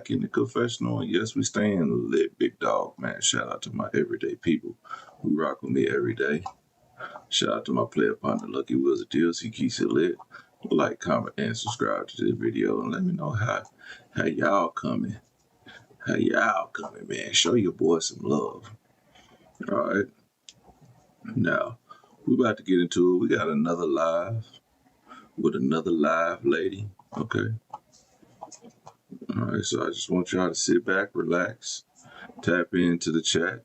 back in the confessional, and yes, we staying lit, big dog, man. Shout out to my everyday people who rock with me every day. Shout out to my player partner, Lucky Wizard Deals. He keeps it lit. Like, comment, and subscribe to this video, and let me know how y'all coming. How y'all coming, man? Show your boy some love. All right. Now, we about to get into it. We got another live with another live lady. Okay. All right, so I just want y'all to sit back, relax, tap into the chat,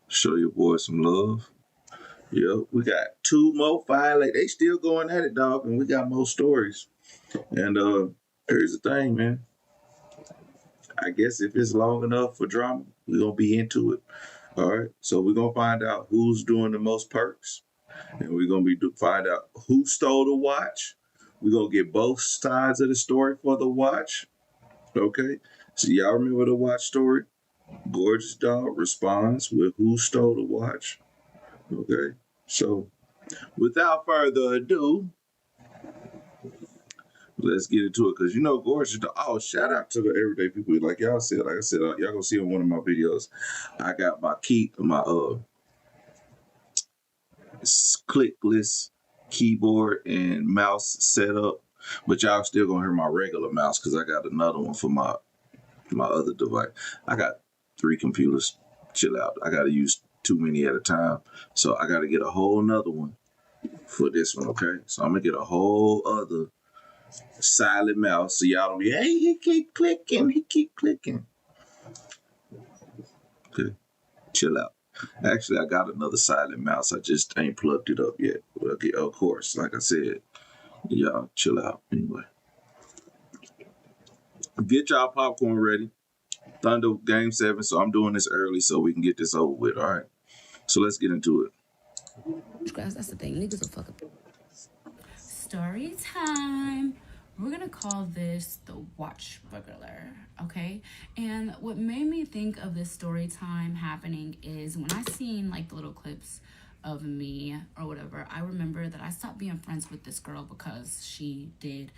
show your boy some love. Yep, we got 2 more like they still going at it, dog, and we got more stories. And here's the thing, man. I guess if it's long enough for drama, we're gonna be into it. All right, so we're gonna find out who's doing the most perks, and we're gonna find out who stole the watch. We're gonna get both sides of the story for the watch. Okay, so y'all remember the watch story? Gorgeous Dog responds with who stole the watch. Okay, so without further ado, let's get into it, because Gorgeous Dog. Oh, shout out to the everyday people. Like I said, y'all gonna see on one of my videos. I got my clickless keyboard and mouse set up, but y'all still gonna hear my regular mouse because I got another one for my other device. I got 3 computers. Chill out. I gotta use too many at a time, so I gotta get a whole nother one for this one. Okay, so I'm gonna get a whole other silent mouse, so y'all don't be, hey, he keep clicking. Okay, chill out. Actually, I got another silent mouse. I just ain't plugged it up yet. Okay, of course, like I said, y'all chill out. Anyway, get y'all popcorn ready. Thunder Game 7, so I'm doing this early so we can get this over with. All right, so let's get into it. That's the thing. Niggas will fuck up. Story time. We're gonna call this the watch burglar, okay? And what made me think of this story time happening is when I seen like the little clips of me or whatever, I remember that I stopped being friends with this girl because she did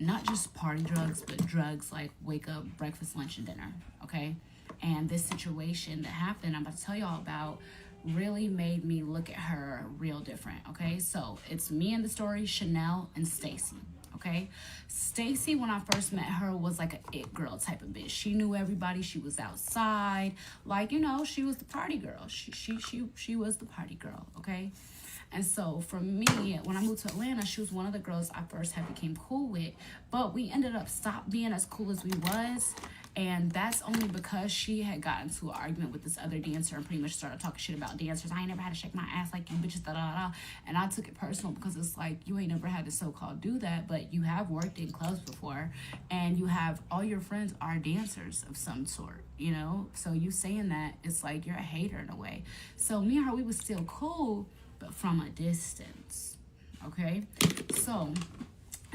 not just party drugs, but drugs like wake up, breakfast, lunch, and dinner, okay? And this situation that happened, I'm about to tell y'all about, really made me look at her real different, okay? So it's me in the story, Chanel and Stacy, okay? Stacy, when I first met her, was like an it girl type of bitch. She knew everybody. She was outside, like, she was the party girl. She was the party girl, okay? And so for me, when I moved to Atlanta, she was one of the girls I first had became cool with, but we ended up stopped being as cool as we was. And that's only because she had gotten into an argument with this other dancer and pretty much started talking shit about dancers. I ain't never had to shake my ass like you bitches, da da da. And I took it personal because it's like, you ain't never had to so-called do that, but you have worked in clubs before, and you have all your friends are dancers of some sort, So you saying that, it's like you're a hater in a way. So me and her, we was still cool, but from a distance, okay? So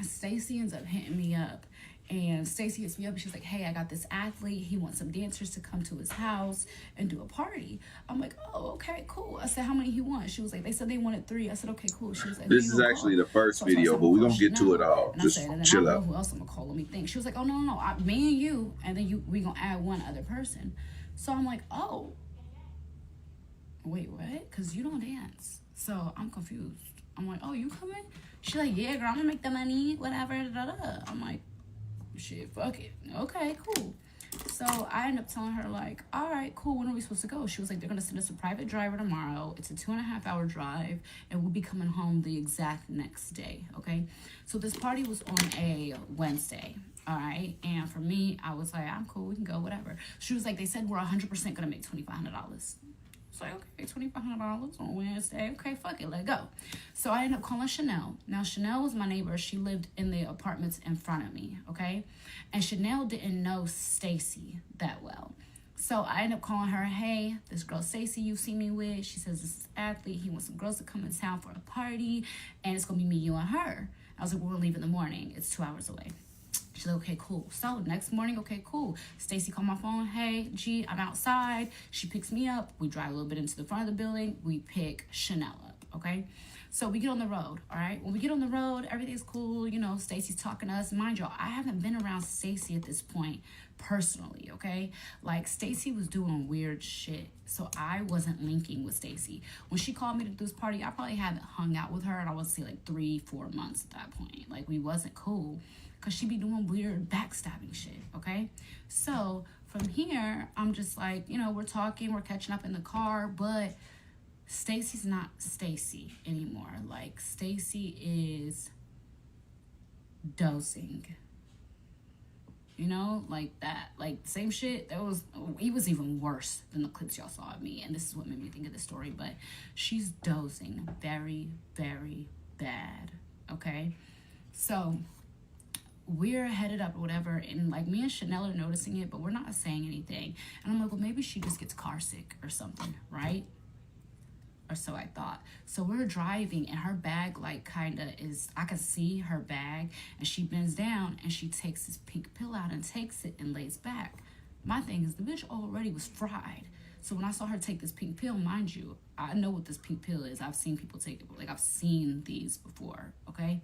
Stacy ends up hitting me up, and Stacy hits me up and she's like, hey, I got this athlete. He wants some dancers to come to his house and do a party. I'm like, oh, okay, cool. I said, how many he wants? She was like, they said they wanted 3. I said, okay, cool. She was like, this is actually the first video, but we're going to get to it all. And just I said, and then chill I don't out. know who else I'm going to call. Let me think. She was like, oh, no, me and you, and then we going to add one other person. So I'm like, oh, wait, what? Because you don't dance. So I'm confused. I'm like, oh, you coming? She's like, yeah, girl, I'm gonna make the money, whatever, da, da, da. I'm like, shit, fuck it. Okay, cool. So I end up telling her, like, all right, cool, when are we supposed to go? She was like, they're gonna send us a private driver tomorrow. It's a 2.5-hour drive, and we'll be coming home the exact next day, okay? So this party was on a Wednesday, all right? And for me, I was like, I'm cool, we can go, whatever. She was like, they said we're 100% gonna make $2,500. It's like, okay, $2,500 on Wednesday. Okay, fuck it, let go. So I ended up calling Chanel. Now, Chanel was my neighbor. She lived in the apartments in front of me, okay? And Chanel didn't know Stacy that well. So I ended up calling her, hey, this girl Stacy you see me with, she says this is athlete. He wants some girls to come in town for a party, and it's going to be me, you, and her. I was like, we're going to leave in the morning. It's 2 hours away. She's like, okay, cool. So next morning, okay, cool. Stacy called my phone. Hey, G, I'm outside. She picks me up. We drive a little bit into the front of the building. We pick Chanel up, okay? So we get on the road, all right? When we get on the road, everything's cool. You know, Stacy's talking to us. Mind y'all, I haven't been around Stacy at this point personally, okay? Like, Stacy was doing weird shit, so I wasn't linking with Stacy. When she called me to this party, I probably haven't hung out with her, and I would say like 3-4 months at that point. Like, we wasn't cool, because she be doing weird backstabbing shit, okay? So from here, I'm just like, you know, we're talking, we're catching up in the car, but Stacy's not Stacy anymore. Like, Stacy is dosing. You know, like that. Like, same shit. He was even worse than the clips y'all saw of me. And this is what made me think of this story. But she's dosing very, very bad. Okay? So we're headed up or whatever, and like me and Chanel are noticing it, but we're not saying anything. And I'm like, well, maybe she just gets car sick or something, right? Or so I thought. So we're driving, and her bag like kind of is, I can see her bag, and she bends down and she takes this pink pill out and takes it and lays back. My thing is, the bitch already was fried. So when I saw her take this pink pill, mind you, I know what this pink pill is. I've seen people take it. Like, I've seen these before, okay?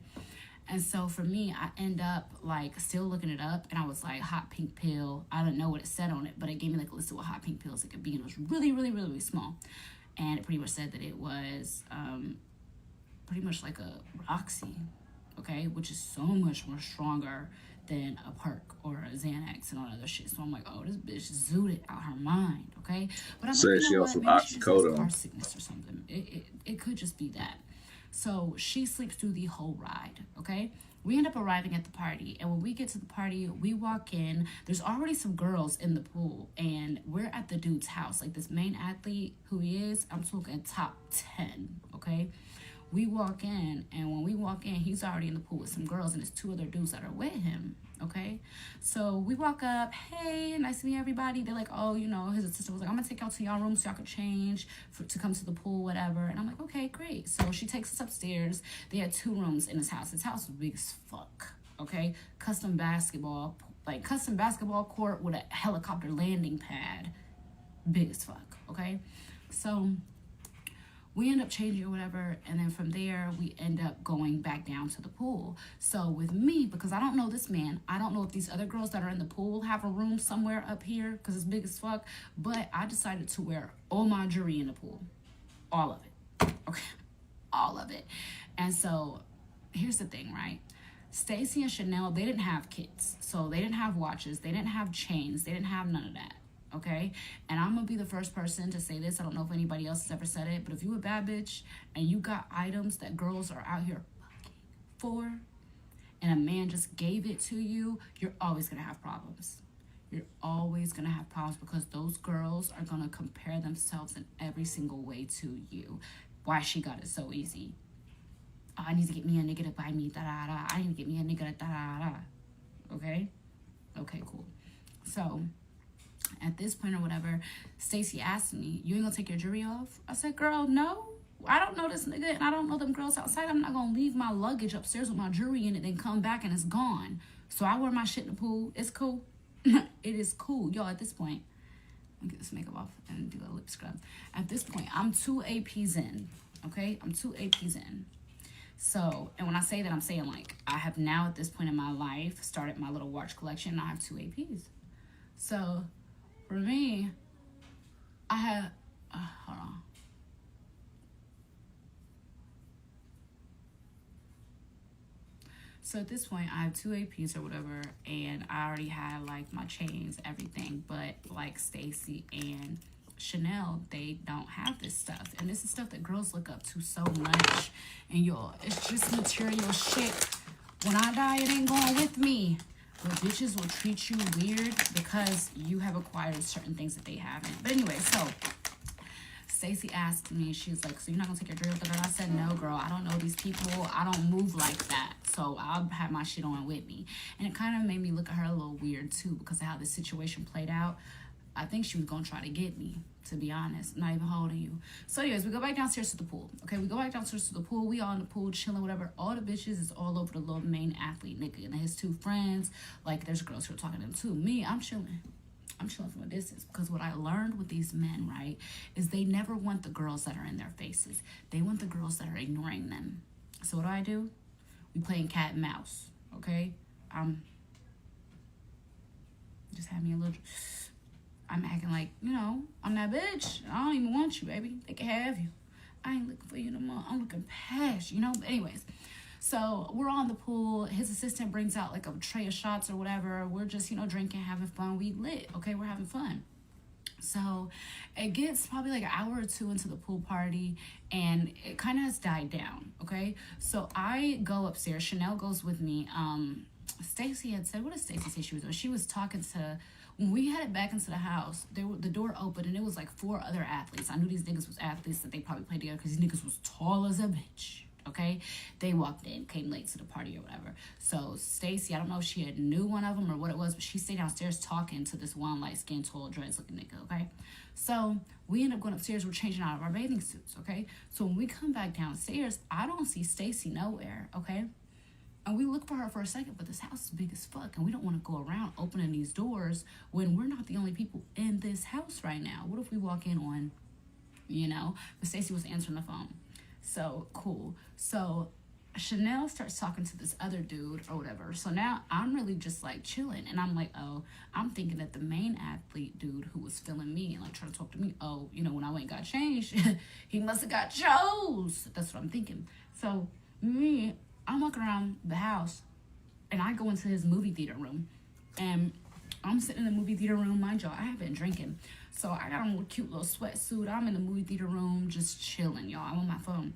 And so for me, I end up like still looking it up, and I was like, hot pink pill. I don't know what it said on it, but it gave me like a list of what hot pink pills it could be, and it was really, really, really, really small. And it pretty much said that it was pretty much like a Roxy, okay, which is so much more stronger than a Perk or a Xanax and all that other shit. So I'm like, oh, this bitch zooted out her mind, okay? But I'm Say like, she you know on what? some Maybe she just has oxycodone. car sickness or something. It could just be that. So she sleeps through the whole ride, okay? We end up arriving at the party, and when we get to the party, we walk in. There's already some girls in the pool, and we're at the dude's house. Like, this main athlete, who he is, I'm talking top 10, okay? We walk in, and when we walk in, he's already in the pool with some girls, and there's 2 other dudes that are with him, okay? So we walk up, hey, nice to meet everybody. They're like, oh, you know, his assistant was like, I'm gonna take y'all to y'all room so y'all could change to come to the pool, whatever. And I'm like, okay, great. So she takes us upstairs. They had 2 rooms in his house. His house was big as fuck, okay? Custom basketball court with a helicopter landing pad, big as fuck, okay? So we end up changing or whatever, and then from there we end up going back down to the pool. So with me, because I don't know this man, I don't know if these other girls that are in the pool have a room somewhere up here because it's big as fuck, but I decided to wear all my jewelry in the pool, all of it, okay, all of it. And so here's the thing, right? Stacy and Chanel, they didn't have kids, so they didn't have watches, they didn't have chains, they didn't have none of that. Okay, and I'm gonna be the first person to say this. I don't know if anybody else has ever said it, but if you a bad bitch and you got items that girls are out here fucking for, and a man just gave it to you, you're always gonna have problems. You're always gonna have problems because those girls are gonna compare themselves in every single way to you. Why she got it so easy? Oh, I need to get me a nigga to buy me da da da. I need to get me a nigga to da da da. Okay, okay, cool. So at this point or whatever, Stacy asked me, you ain't gonna take your jewelry off? I said, girl, no. I don't know this nigga, and I don't know them girls outside. I'm not gonna leave my luggage upstairs with my jewelry in it, then come back and it's gone. So I wear my shit in the pool. It's cool. It is cool. Y'all, at this point, let me get this makeup off and do a lip scrub. At this point, I'm 2 APs in, okay? I'm 2 APs in. So, and when I say that, I'm saying, like, I have now at this point in my life started my little watch collection, and I have 2 APs. So for me, I have, hold on. So at this point, I have 2 APs or whatever, and I already had, like, my chains, everything, but, like, Stacy and Chanel, they don't have this stuff. And this is stuff that girls look up to so much. And y'all, it's just material shit. When I die, it ain't going with me. But bitches will treat you weird because you have acquired certain things that they haven't. But anyway, so Stacy asked me, she's like, so you're not gonna take your jewelry with her? I said, no, girl, I don't know these people. I don't move like that. So I'll have my shit on with me. And it kind of made me look at her a little weird too because of how this situation played out. I think she was gonna try to get me, to be honest. I'm not even holding you. So anyways, we go back downstairs to the pool. Okay, we go back downstairs to the pool. We all in the pool chilling, whatever. All the bitches is all over the little main athlete nigga and his 2 friends. Like, there's girls who are talking to them too. Me, I'm chilling. I'm chilling from a distance because what I learned with these men, right, is they never want the girls that are in their faces. They want the girls that are ignoring them. So what do? We playing cat and mouse, okay? I'm just having a little. I'm acting like, I'm that bitch. I don't even want you, baby. They can have you. I ain't looking for you no more. I'm looking past you, But anyways, so we're on the pool. His assistant brings out like a tray of shots or whatever. We're just, drinking, having fun. We lit, okay? We're having fun. So it gets probably like an hour or two into the pool party and it kind of has died down, okay? So I go upstairs. Chanel goes with me. Stacy had said, what did Stacy say she was doing? She was talking to, when we headed back into the house, the door opened and it was like 4 other athletes. I knew these niggas was athletes that they probably played together because these niggas was tall as a bitch. Okay, they walked in, came late to the party or whatever. So Stacy, I don't know if she had knew one of them or what it was, but she stayed downstairs talking to this one light skinned, tall, dreads looking nigga. Okay, so we end up going upstairs. We're changing out of our bathing suits. Okay, so when we come back downstairs, I don't see Stacy nowhere. Okay, and we look for her for a second, but this house is big as fuck, and we don't want to go around opening these doors when we're not the only people in this house right now. What if we walk in on, But Stacy was answering the phone. So cool. So Chanel starts talking to this other dude or whatever. So now I'm really just like chilling. And I'm like, oh, I'm thinking that the main athlete dude who was feeling me and like trying to talk to me, when I went and got changed, he must have got chose. That's what I'm thinking. So I'm walking around the house and I go into his movie theater room. And I'm sitting in the movie theater room. Mind y'all, I have been drinking. So I got on a cute little sweatsuit. I'm in the movie theater room just chilling, y'all. I'm on my phone.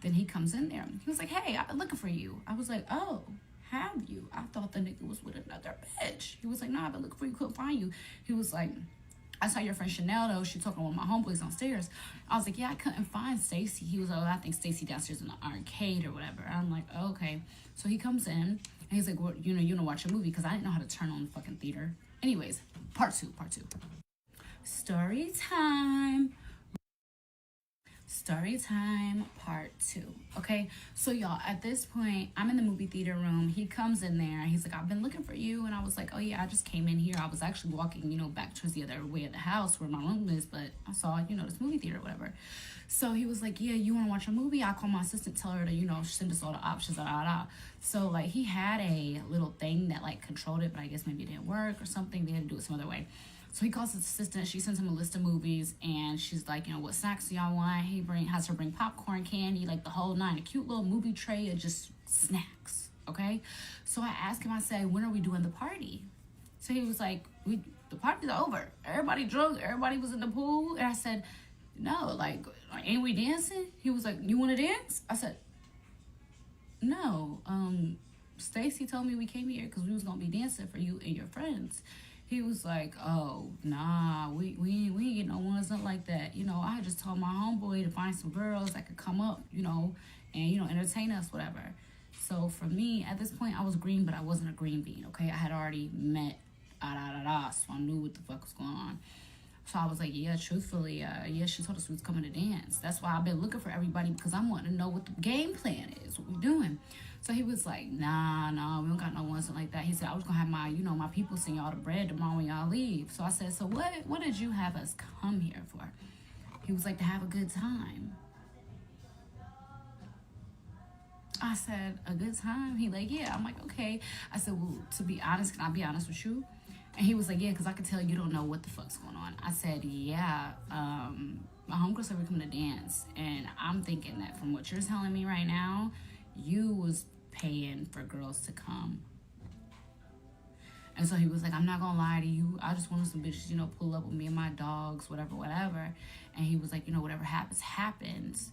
Then he comes in there. He was like, hey, I've been looking for you. I was like, oh, have you? I thought the nigga was with another bitch. He was like, no, I've been looking for you. Couldn't find you. He was like, I saw your friend Chanel, though. She talking with my homeboys downstairs. I was like, yeah, I couldn't find Stacy. He was like, I think Stacy downstairs in the arcade or whatever. I'm like, oh, okay. So he comes in, and he's like, well, you want to watch a movie? Because I didn't know how to turn on the fucking theater. Anyways, part two. Story time part 2. Okay, so y'all, at this point I'm in the movie theater room. He comes in there, he's like, I've been looking for you. And I was like, oh yeah, I just came in here. I was actually walking back towards the other way of the house where my room is, but I saw this movie theater or whatever. So he was like, yeah, you want to watch a movie? I'll call my assistant, tell her to send us all the options. So like he had a little thing that like controlled it, but I guess maybe it didn't work or something. They had to do it some other way. So he calls his assistant. She sends him a list of movies, and she's like, what snacks do y'all want? He has her bring popcorn, candy, like the whole 9. A cute little movie tray of just snacks, okay? So I asked him, I said, when are we doing the party? So he was like, the party's over. Everybody drunk. Everybody was in the pool. And I said, no, like, ain't we dancing? He was like, you want to dance? I said, no. Stacy told me we came here because we was going to be dancing for you and your friends. He was like, oh, nah, we ain't getting no ones, nothing like that. I just told my homeboy to find some girls that could come up, and, entertain us, whatever. So for me, at this point, I was green, but I wasn't a green bean, okay? I had already met, so I knew what the fuck was going on. So I was like, yeah, truthfully, she told us we was coming to dance. That's why I've been looking for everybody, because I'm wanting to know what the game plan is, what we doing. So he was like, nah, we don't got no ones like that. He said, I was going to have my, my people send y'all the bread tomorrow when y'all leave. So I said, so what did you have us come here for? He was like, to have a good time. I said, a good time? He like, yeah. I'm like, okay. I said, well, to be honest, can I be honest with you? And he was like, yeah, because I could tell you don't know what the fuck's going on. I said, yeah, my homegirl said we're coming to dance. And I'm thinking that from what you're telling me right now, you was paying for girls to come. And so he was like, I'm not gonna lie to you, I just wanted some bitches, pull up with me and my dogs, whatever. And he was like, whatever happens.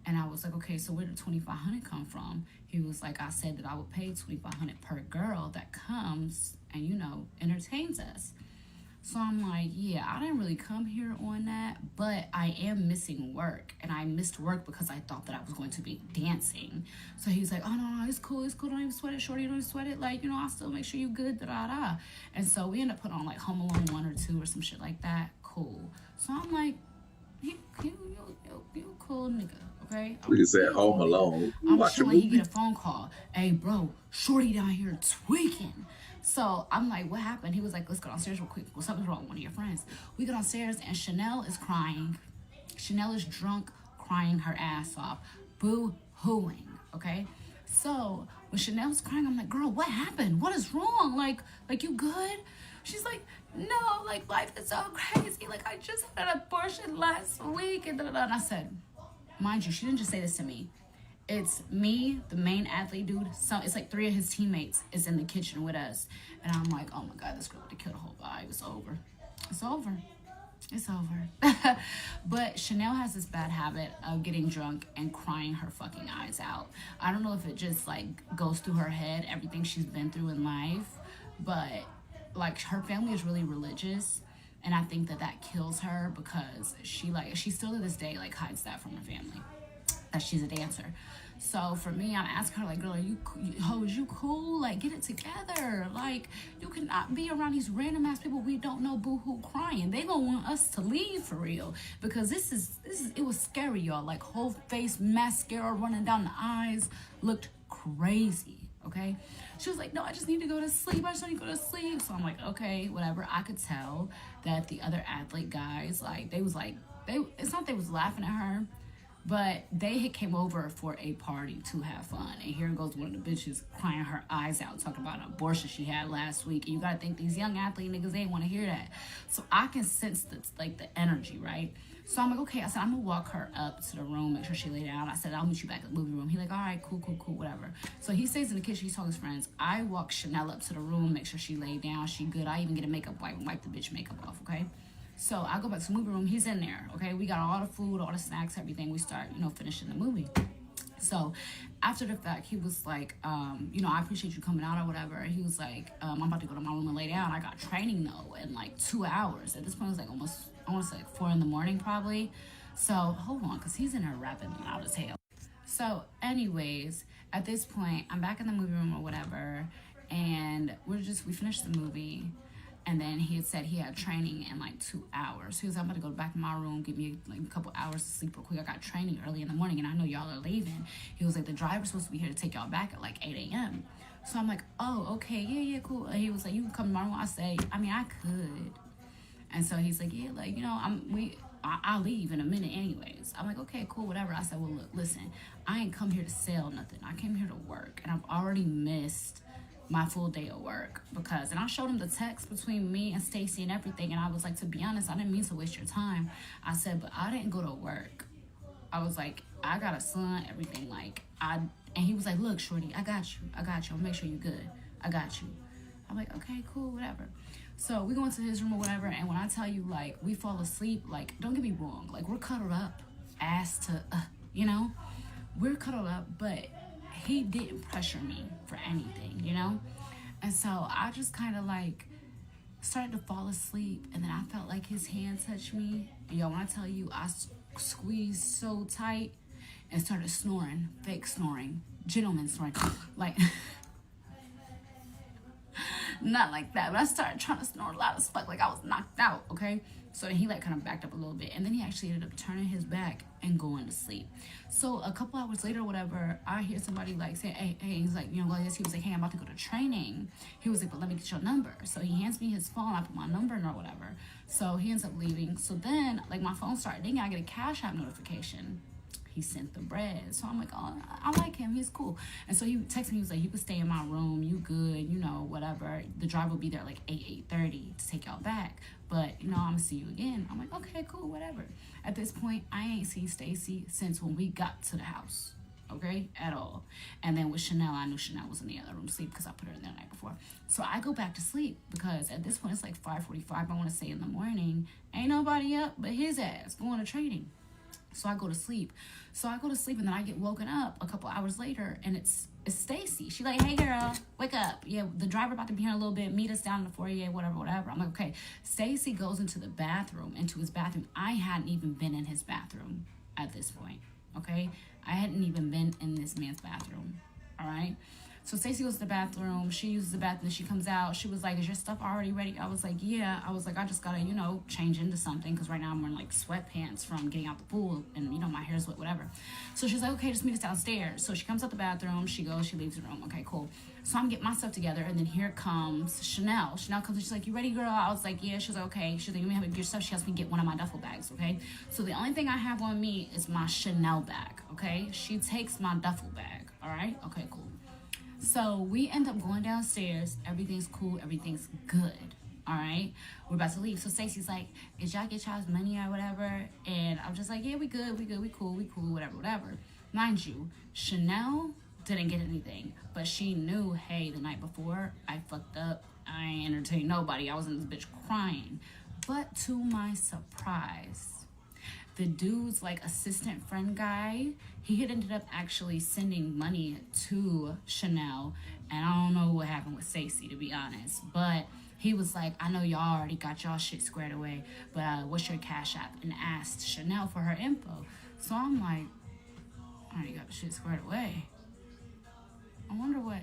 And I was like, okay, so where did $2,500 come from? He was like, I said that I would pay $2,500 per girl that comes and entertains us. So I'm like, yeah, I didn't really come here on that, but I am missing work. And I missed work because I thought that I was going to be dancing. So he's like, oh, no, it's cool. Don't even sweat it, shorty. Don't even sweat it. Like, I'll still make sure you good, da-da-da. And so we end up putting on, like, Home Alone 1 or 2 or some shit like that. Cool. So I'm like, you cool nigga, okay? We said Home Alone. I'm chilling. He get a phone call. Hey, bro, shorty down here tweaking. So I'm like, what happened? He was like, let's go downstairs real quick. Well, something's wrong with one of your friends. We go downstairs and Chanel is crying. Chanel is drunk, crying her ass off, boo-hooing, okay? So when Chanel's crying, I'm like, girl, what happened? What is wrong? Like you good? She's like, no, like life is so crazy. Like I just had an abortion last week, and da-da-da. And I said, mind you, she didn't just say this to me. It's me, the main athlete dude. So it's like 3 of his teammates is in the kitchen with us, and I'm like, oh my god, this girl would have killed the whole vibe. It's over. It's over. It's over. But Chanel has this bad habit of getting drunk and crying her fucking eyes out. I don't know if it just like goes through her head, everything she's been through in life, but like her family is really religious, and I think that that kills her because she still to this day like hides that from her family, that she's a dancer. So for me, I'm asking her like, girl, is you cool? Like, get it together. Like, you cannot be around these random ass people we don't know, boo-hoo crying. They gonna want us to leave for real, because this is it was scary, y'all. Like, whole face mascara running down the eyes, looked crazy. Okay, she was like, no, I just need to go to sleep. I just need to go to sleep. So I'm like, okay, whatever. I could tell that the other athlete guys, like, it's not they was laughing at her, but they had came over for a party to have fun. And here goes one of the bitches crying her eyes out, talking about an abortion she had last week. And you gotta think these young athlete niggas, they ain't wanna hear that. So I can sense the energy, right? So I'm like, okay, I said, I'm gonna walk her up to the room, make sure she lay down. I said, I'll meet you back at the movie room. He like, all right, cool, whatever. So he stays in the kitchen, he's talking to his friends. I walk Chanel up to the room, make sure she lay down, she good. I even get a makeup wipe and wipe the bitch makeup off, okay? So I go back to the movie room, he's in there, okay? We got all the food, all the snacks, everything. We start, finishing the movie. So after the fact, he was like, I appreciate you coming out or whatever. He was like, I'm about to go to my room and lay down. I got training though in like 2 hours. At this point, it was like almost, I want to say like 4 in the morning probably. So hold on, because he's in there rapping loud as hell. So anyways, at this point, I'm back in the movie room or whatever. And we finished the movie. And then he had said he had training in like 2 hours. He was like, I'm about to go back to my room, give me like a couple hours to sleep real quick. I got training early in the morning and I know y'all are leaving. He was like, the driver's supposed to be here to take y'all back at like 8 a.m. So I'm like, oh, okay, yeah, cool. And he was like, you can come to my room. I say, I mean, I could. And so he's like, yeah, like, I'll leave in a minute anyways. I'm like, okay, cool, whatever. I said, well, look, listen, I ain't come here to sell nothing. I came here to work, and I've already missed my full day of work and I showed him the text between me and Stacy and everything, and I was like, to be honest, I didn't mean to waste your time. I said, but I didn't go to work. I was like, I got a son, everything, and he was like, look, shorty, I got you, I'll make sure you're good, I got you. I'm like, okay, cool, whatever. So we go into his room or whatever, and when I tell you, like, we fall asleep, like, don't get me wrong, like, we're cuddled up, ass to, we're cuddled up, but he didn't pressure me for anything, And so I just kind of like started to fall asleep, and then I felt like his hand touched me. And y'all, when I tell you, I squeezed so tight and started snoring, fake snoring, gentleman snoring, like, not like that, but I started trying to snore loud as fuck, like I was knocked out, okay? So he like kind of backed up a little bit, and then he actually ended up turning his back and going to sleep. So a couple hours later, whatever, I hear somebody like say, hey, he's like, he was like, hey, I'm about to go to training. He was like, but let me get your number. So he hands me his phone, I put my number in or whatever. So he ends up leaving. So then like my phone started dinging, I get a Cashapp notification. He sent the bread. So I'm like, oh, I like him, he's cool. And so he texted me, he was like, you can stay in my room, you good, whatever. The driver will be there like 8:30 to take y'all back. But, I'm gonna see you again. I'm like, okay, cool, whatever. At this point, I ain't seen Stacy since when we got to the house, okay, at all. And then with Chanel, I knew Chanel was in the other room asleep because I put her in there the night before. So I go back to sleep because at this point, it's like 5:45, I want to say in the morning. Ain't nobody up but his ass going to training. So I go to sleep. And then I get woken up a couple hours later, and it's Stacy. She like, hey girl, wake up. Yeah, the driver about to be here in a little bit. Meet us down in the foyer, whatever. I'm like, okay. Stacy goes into his bathroom. I hadn't even been in his bathroom at this point. Okay, I hadn't even been in this man's bathroom. All right. So Stacey goes to the bathroom. She uses the bathroom. She comes out. She was like, "Is your stuff already ready?" I was like, "Yeah." I was like, "I just gotta, change into something because right now I'm wearing like sweatpants from getting out the pool and my hair's wet, whatever." So she's like, "Okay, just meet us downstairs." So she comes out the bathroom. She goes. She leaves the room. Okay, cool. So I'm getting my stuff together, and then here comes Chanel. Chanel comes and she's like, "You ready, girl?" I was like, "Yeah." She's like, "Okay." She's like, "Let me have your stuff." She helps me get one of my duffel bags. Okay. So the only thing I have on me is my Chanel bag. Okay. She takes my duffel bag. All right. Okay. Cool. So we end up going downstairs. Everything's cool. Everything's good. All right. We're about to leave. So Stacey's like, "Did y'all get y'all's money or whatever?" And I'm just like, "Yeah, we good. We good. We cool. We cool. Whatever. Mind you, Chanel didn't get anything. But she knew, hey, the night before, I fucked up. I ain't entertained nobody. I was in this bitch crying. But to my surprise, the dude's like assistant friend guy, he had ended up actually sending money to Chanel, and I don't know what happened with Stacey, to be honest, but he was like, "I know y'all already got y'all shit squared away, but what's your Cash App?" And asked Chanel for her info. So I'm like, I already got the shit squared away. I wonder what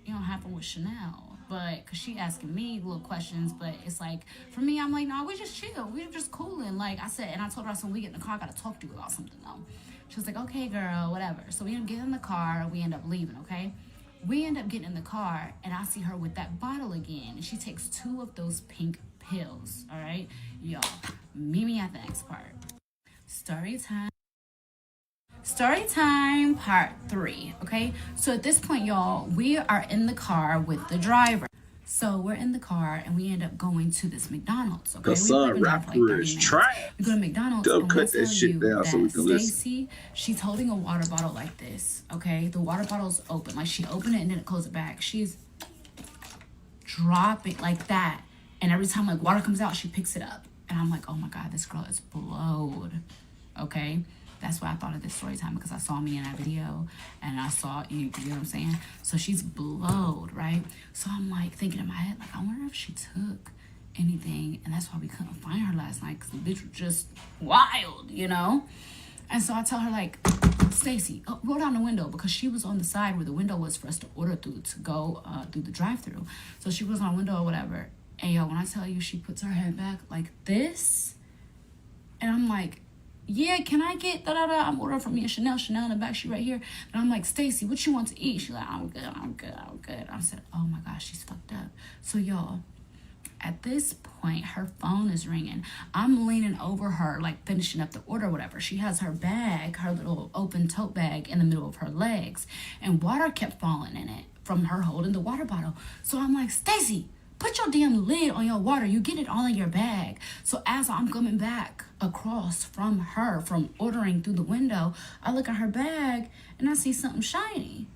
happened with Chanel. But because she asking me little questions, but it's like, for me, I'm like, "No, we just chill. We're just cooling." Like I said, and I told her, "When we get in the car, I gotta talk to you about something though." She was like, "Okay, girl, whatever." So we end up getting in the car, we end up leaving, okay? We end up getting in the car, and I see her with that bottle again, and she takes 2 of those pink pills, all right? Y'all, meet me at the next part. Story time. Story time part 3. Okay, so at this point, y'all, we are in the car with the driver. So we're in the car and we end up going to this McDonald's. Okay, Cause we've son been driving for like 30 rapper is minutes. trash. We go to McDonald's Go and cut when I that tell shit you down so we that can listen. Stacey, she's holding a water bottle like this. Okay, the water bottle's open. Like she opened it and then it closed it back. She's dropping like that, and every time like water comes out, she picks it up, and I'm like, "Oh my god, this girl is blowed." Okay. That's why I thought of this story time, because I saw me in that video and I saw, you know what I'm saying? So she's blowed, right? So I'm like thinking in my head, like, I wonder if she took anything, and that's why we couldn't find her last night, because the bitch was just wild, And so I tell her, like, "Stacey, roll down the window," because she was on the side where the window was for us to order through to go through the drive-through. So she was on the window or whatever. And yo, when I tell you, she puts her head back like this, and I'm like, "Yeah, can I get da-da-da? I'm ordering from me and Chanel in the back, she right here." And I'm like, "Stacey, what you want to eat?" She's like, I'm good. I said, "Oh my gosh, she's fucked up." So y'all, at this point, her phone is ringing. I'm leaning over her, like finishing up the order or whatever. She has her bag, her little open tote bag, in the middle of her legs, and water kept falling in it from her holding the water bottle. So I'm like, "Stacey, put your damn lid on your water. You get it all in your bag." So as I'm coming back across from her, from ordering through the window, I look at her bag and I see something shiny.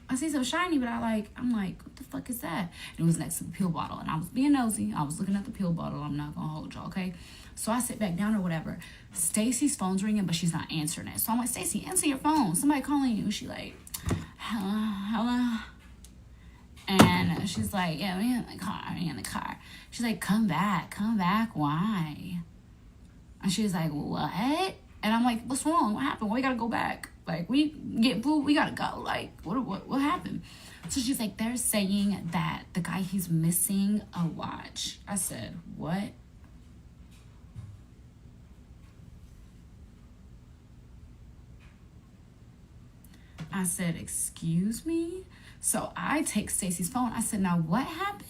But I'm like, "What the fuck is that?" And it was next to the pill bottle. And I was being nosy. I was looking at the pill bottle. I'm not going to hold y'all, okay? So I sit back down or whatever. Stacey's phone's ringing, but she's not answering it. So I'm like, "Stacey, answer your phone. Somebody calling you." She like, hello. And she's like, "Yeah, we're in the car. She's like, come back, why?" And she's like, "What?" And I'm like, "What's wrong? What happened? Why we gotta go back? Like, we get food, we gotta go. Like, what happened?" So she's like, "They're saying that the guy, he's missing a watch." I said, "What?" I said, "Excuse me?" So I take Stacey's phone. I said, "Now what happened?"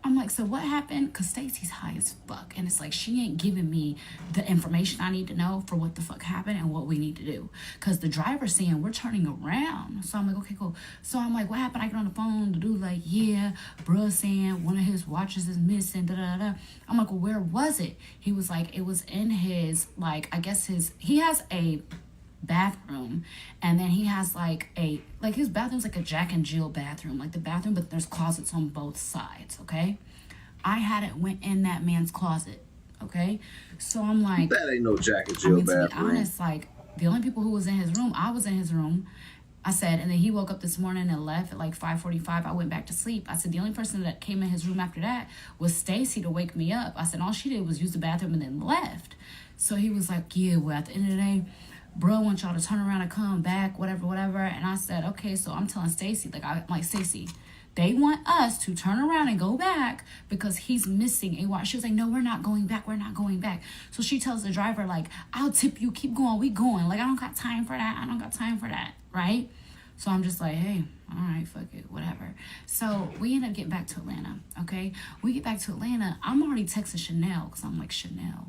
I'm like, "So what happened?" Because Stacey's high as fuck. And it's like, she ain't giving me the information I need to know for what the fuck happened and what we need to do. Because the driver's saying we're turning around. So I'm like, okay, cool. So I'm like, "What happened?" I get on the phone. The dude like, "Yeah, bruh saying one of his watches is missing, da-da-da." I'm like, "Well, where was it?" He was like, "It was in his, like, I guess he has a bathroom, and then he has like his bathroom's like a Jack and Jill bathroom, like the bathroom, but there's closets on both sides." Okay, I hadn't went in that man's closet. Okay, so I'm like, That ain't no Jack and Jill bathroom. To be honest, like, the only people who was in his room, I was in his room. I said, and then he woke up this morning and left at like 5:45. I went back to sleep. I said, the only person that came in his room after that was Stacey to wake me up. I said, all she did was use the bathroom and then left. So he was like, "Yeah, well, at the end of the day, bro wants y'all to turn around and come back, whatever. And I said, okay, so I'm telling Stacy, I'm like, Stacy, they want us to turn around and go back because he's missing a watch. She was like, no, we're not going back. So she tells the driver, like, I'll tip you. Keep going. We going. Like, I don't got time for that. Right? So I'm just like, hey, all right, fuck it, whatever. So we end up getting back to Atlanta, okay? We get back to Atlanta. I'm already texting Chanel because I'm like, Chanel,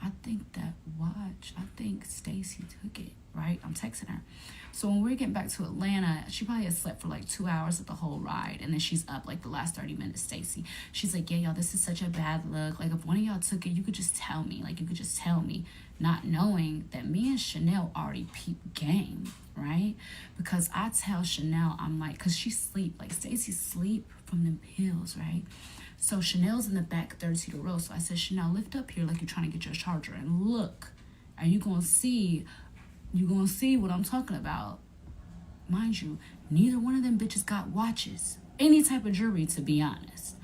I think that watch, I think Stacy took it, right? I'm texting her. So when we're getting back to Atlanta, she probably had slept for like 2 hours of the whole ride. And then she's up like the last 30 minutes, Stacy. She's like, yeah, y'all, this is such a bad look. Like, if one of y'all took it, you could just tell me. Like, you could just tell me. Not knowing that me and Chanel already peep game, right? Because I tell Chanel, I'm like, because she sleep. Like, Stacy sleep from them pills, right? So Chanel's in the back third-seater row. So I said, Chanel, lift up here like you're trying to get your charger and look. Are you going to see? You're going to see what I'm talking about. Mind you, neither one of them bitches got watches. Any type of jewelry, to be honest.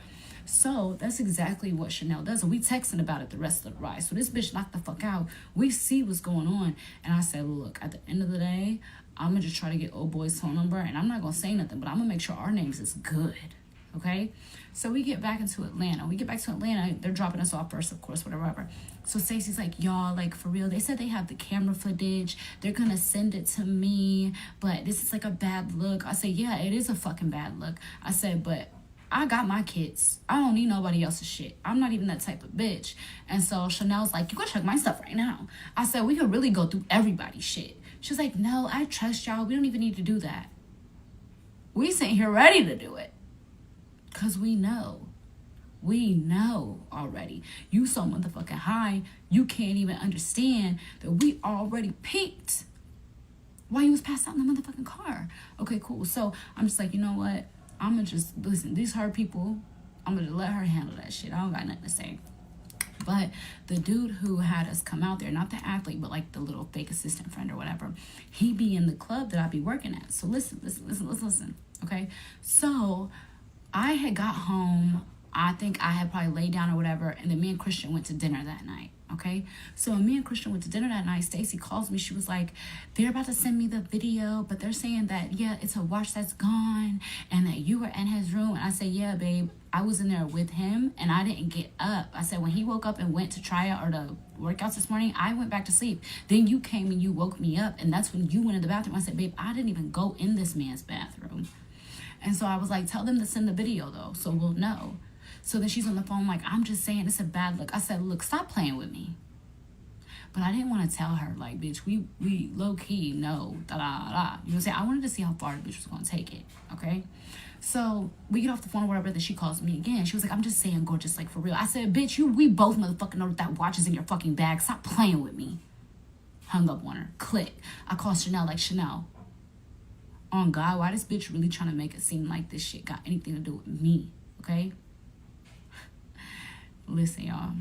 So that's exactly what Chanel does. And we texting about it the rest of the ride. So this bitch knocked the fuck out. We see what's going on. And I said, look, at the end of the day, I'm going to just try to get old boy's phone number. And I'm not going to say nothing, but I'm going to make sure our names is good. Okay? So we get back into Atlanta. They're dropping us off first, of course, whatever. So Stacey's like, y'all, like, for real, they said they have the camera footage. They're going to send it to me. But this is like a bad look. I said, yeah, it is a fucking bad look. I said, but I got my kids. I don't need nobody else's shit. I'm not even that type of bitch. And so Chanel's like, you go check my stuff right now. I said, we could really go through everybody's shit. She's like, no, I trust y'all. We don't even need to do that. We sitting here ready to do it. Because we know. We know already. You so motherfucking high, you can't even understand that we already peaked while you was passed out in the motherfucking car. Okay, cool. So I'm just like, you know what? I'm going to just, listen, these her people, I'm going to let her handle that shit. I don't got nothing to say. But the dude who had us come out there, not the athlete, but like the little fake assistant friend or whatever, he be in the club that I be working at. So listen. Okay? So I had got home. I think I had probably laid down or whatever, and then me and Christian went to dinner that night, okay? So when me and Christian went to dinner that night, Stacy calls me. She was like, they're about to send me the video, but they're saying that, yeah, it's a watch that's gone and that you were in his room. And I said, yeah, babe, I was in there with him, and I didn't get up. I said, when he woke up and went to try out or the workouts this morning, I went back to sleep. Then you came and you woke me up, and that's when you went in the bathroom. I said, babe, I didn't even go in this man's bathroom. And so I was like, tell them to send the video, though, so we'll know. So then she's on the phone like, I'm just saying it's a bad look. I said, look, stop playing with me. But I didn't want to tell her, like, bitch, we low-key know, da-da-da. You know what I'm saying? I wanted to see how far the bitch was going to take it, okay? So we get off the phone or whatever, then she calls me again. She was like, I'm just saying, gorgeous, like, for real. I said, bitch, we both motherfucking know that watch is in your fucking bag. Stop playing with me. Hung up on her. Click. I called Chanel, like, Chanel, on God, why this bitch really trying to make it seem like this shit got anything to do with me, okay? Listen, y'all.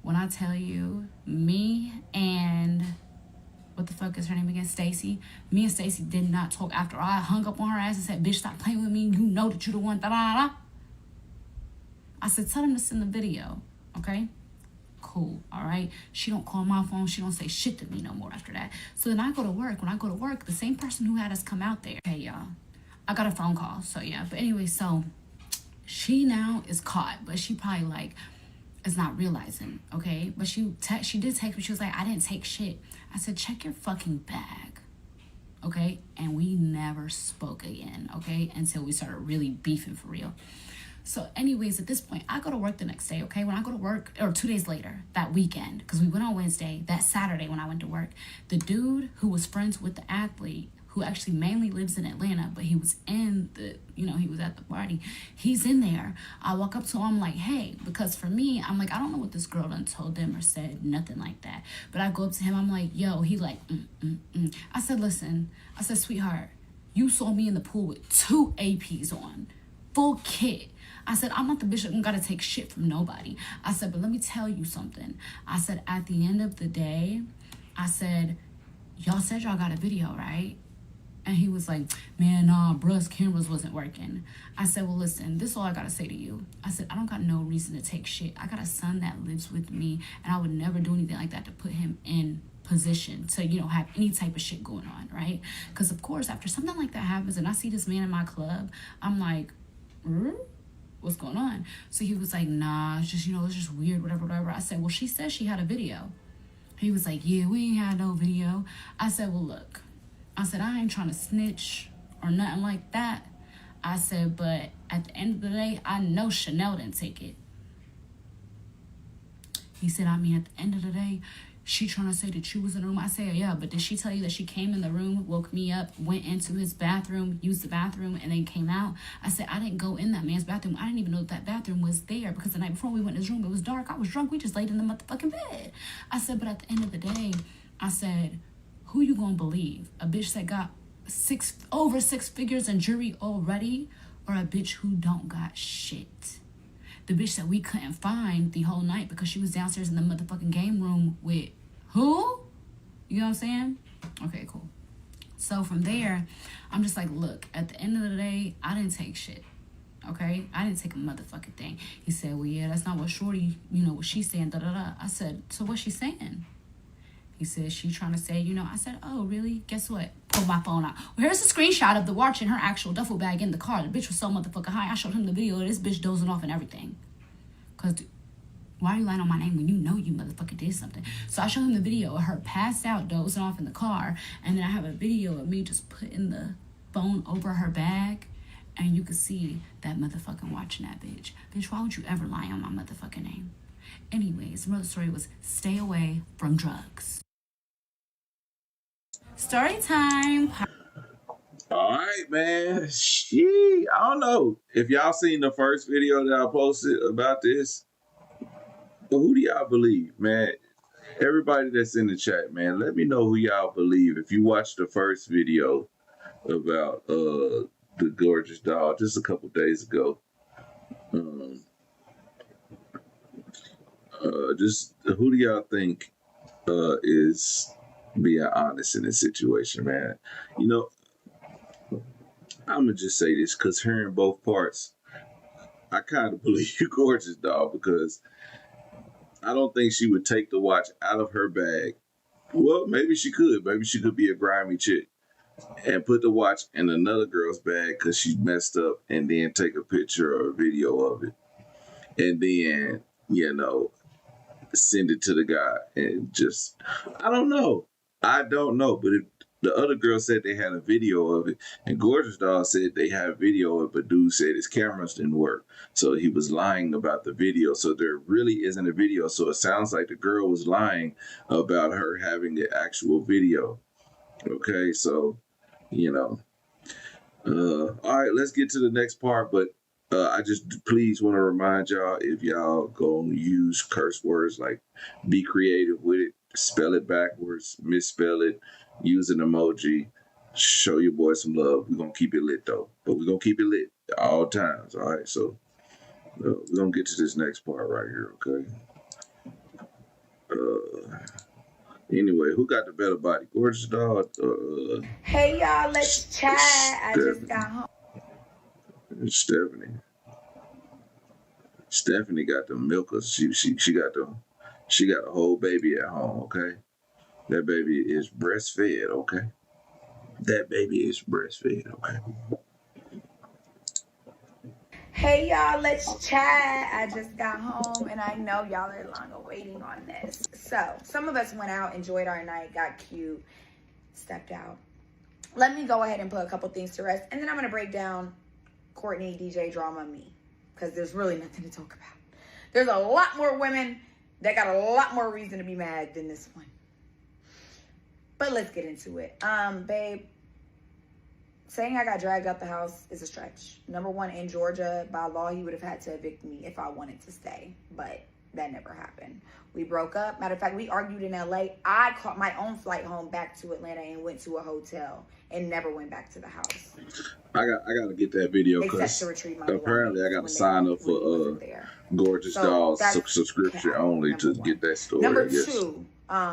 When I tell you, me and what the fuck is her name again? Stacy. Me and Stacy did not talk after I hung up on her ass and said, bitch, stop playing with me. You know that you the one. Da da da. I said, tell them to send the video. Okay? Cool. All right? She don't call my phone. She don't say shit to me no more after that. So then I go to work. When I go to work, the same person who had us come out there. Hey, y'all. I got a phone call. So, yeah. But anyway, so she now is caught. But she probably like is not realizing, okay? But she did text me. She was like, I didn't take shit. I said, check your fucking bag, okay? And we never spoke again, okay? Until we started really beefing for real. So anyways, at this point, I go to work the next day, okay? When I go to work, or 2 days later, that weekend, because we went on Wednesday, that Saturday when I went to work, the dude who was friends with the athlete, who actually mainly lives in Atlanta, but he was in the, he was at the party. He's in there. I walk up to him, I'm like, hey, because for me, I'm like, I don't know what this girl done told them or said, nothing like that. But I go up to him, I'm like, yo, he like, I said, listen, I said, sweetheart, you saw me in the pool with 2 APs on, full kit. I said, I'm not the bitch that gotta take shit from nobody. I said, but let me tell you something. I said, at the end of the day, I said, y'all said y'all got a video, right? And he was like, man, nah, bruh's cameras wasn't working. I said, well, listen, this is all I got to say to you. I said, I don't got no reason to take shit. I got a son that lives with me, and I would never do anything like that to put position to, you know, have any type of shit going on, right? Because of course, after something like that happens and I see this man in my club, I'm like, what's going on? So he was like, nah, it's just, you know, it's just weird, whatever, whatever. I said, well, she said she had a video. He was like, yeah, we ain't had no video. I said, well, look, I said, I ain't trying to snitch or nothing like that. I said, but at the end of the day, I know Chanel didn't take it. He said, I mean, at the end of the day, she trying to say that you was in the room. I said, yeah, but did she tell you that she came in the room, woke me up, went into his bathroom, used the bathroom, and then came out? I said, I didn't go in that man's bathroom. I didn't even know that bathroom was there because the night before we went in his room, it was dark. I was drunk. We just laid in the motherfucking bed. I said, but at the end of the day, I said, who you gonna believe? A bitch that got over six figures in jury already, or a bitch who don't got shit? The bitch that we couldn't find the whole night because she was downstairs in the motherfucking game room with who? You know what I'm saying? Okay, cool. So from there, I'm just like, look, at the end of the day, I didn't take shit. Okay? I didn't take a motherfucking thing. He said, well, yeah, that's not what Shorty, you know, what she's saying, da-da-da. I said, so what's she saying? He said, she trying to say, you know, I said, oh, really? Guess what? Pull my phone out. Well, here's a screenshot of the watch in her actual duffel bag in the car. The bitch was so motherfucking high. I showed him the video of this bitch dozing off and everything. Because why are you lying on my name when you know you motherfucking did something? So I showed him the video of her passed out, dozing off in the car. And then I have a video of me just putting the phone over her bag. And you could see that motherfucking watching that bitch. Bitch, why would you ever lie on my motherfucking name? Anyways, the moral of the story was stay away from drugs. Story time. All right, man. Shit, I don't know if y'all seen the first video that I posted about this. But who do y'all believe, man? Everybody that's in the chat, man, let me know who y'all believe. If you watched the first video about the gorgeous doll just a couple days ago, just who do y'all think is being honest in this situation, man? You know, I'm gonna just say this because hearing both parts, I kind of believe gorgeous doll because I don't think she would take the watch out of her bag. Well, maybe she could. Maybe she could be a grimy chick and put the watch in another girl's bag because she messed up and then take a picture or a video of it. And then, you know, send it to the guy and just, I don't know. I don't know. But if the other girl said they had a video of it, and Gorgeous Doll said they had a video of it, but dude said his cameras didn't work. So he was lying about the video. So there really isn't a video. So it sounds like the girl was lying about her having the actual video. Okay, so, you know. All right, let's get to the next part. But I just please want to remind y'all, if y'all gonna use curse words, like be creative with it, spell it backwards, misspell it, use an emoji, show your boy some love. We're gonna keep it lit though, but we're gonna keep it lit at all times. All right, so we're gonna get to this next part right here, okay? Anyway, who got the better body, Gorgeous Doll? Hey y'all, let's chat. I just got home. Stephanie got the milkers. She got a whole baby at home. Okay, that baby is breastfed. Okay, that baby is breastfed. Okay. Hey y'all, let's chat. I just got home and I know y'all are long awaiting on this. So some of us went out, enjoyed our night, got cute, stepped out. Let me go ahead and put a couple things to rest, and then I'm gonna break down Courtney DJ drama me, because there's really nothing to talk about. There's a lot more women that got a lot more reason to be mad than this one. But let's get into it. Babe, saying I got dragged out the house is a stretch. Number one, in Georgia, by law, he would have had to evict me if I wanted to stay. But that never happened. We broke up. Matter of fact, we argued in LA. I caught my own flight home back to Atlanta and went to a hotel and never went back to the house. I got to get that video because apparently I got to sign up for Gorgeous Doll's subscription only to get that story. Number two,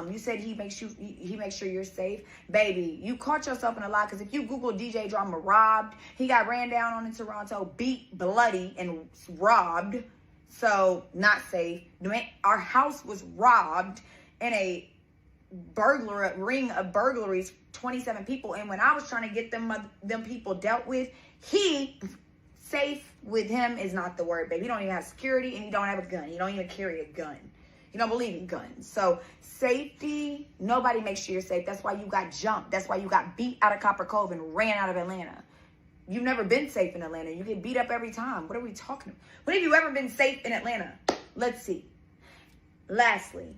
you said he makes sure you're safe. Baby, you caught yourself in a lie, because if you Google DJ drama robbed, he got ran down on in Toronto, beat, bloody, and robbed. So not safe. Our house was robbed in a ring of burglaries, 27 people. And when I was trying to get them people dealt with, safe with him is not the word, baby. He don't even have security, and he don't have a gun. He don't even carry a gun. He don't believe in guns. So safety, nobody makes sure you're safe. That's why you got jumped. That's why you got beat out of Copper Cove and ran out of Atlanta. You've never been safe in Atlanta. You get beat up every time. What are we talking about? When have you ever been safe in Atlanta? Let's see. Lastly,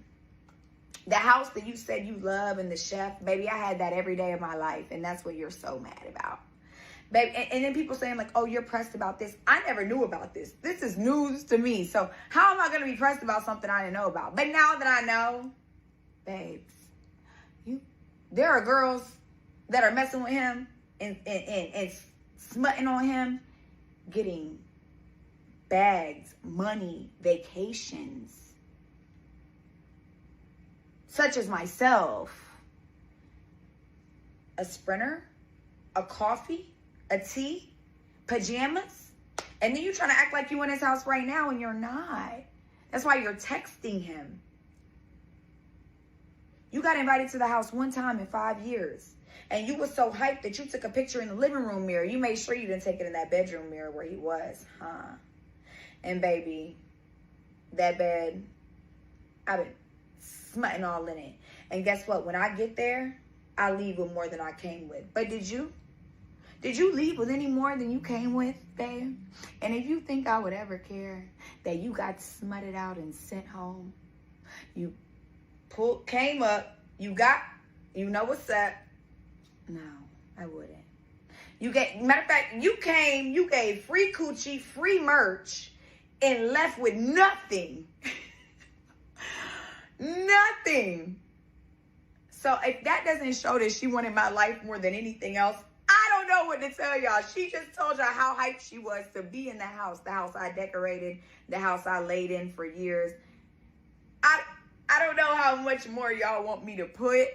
the house that you said you love and the chef, baby, I had that every day of my life, and that's what you're so mad about. Baby, and then people saying like, oh, you're pressed about this. I never knew about this. This is news to me. So how am I going to be pressed about something I didn't know about? But now that I know, babes, there are girls that are messing with him and smutting on him, getting bags, money, vacations, such as myself. A Sprinter, a coffee, a tea, pajamas, and then you trying to act like you in his house right now and you're not. That's why you're texting him. You got invited to the house one time in 5 years, and you were so hyped that you took a picture in the living room mirror. You made sure you didn't take it in that bedroom mirror where he was, huh? And baby, that bed, I've been smutting all in it. And guess what? When I get there, I leave with more than I came with. But did you? Did you leave with any more than you came with, babe? And if you think I would ever care that you got smutted out and sent home, you came up, you know what's up. No, I wouldn't. Matter of fact, you gave free coochie, free merch, and left with nothing. Nothing. So if that doesn't show that she wanted my life more than anything else, I don't know what to tell y'all. She just told y'all how hyped she was to be in the house I decorated, the house I laid in for years. I don't know how much more y'all want me to put.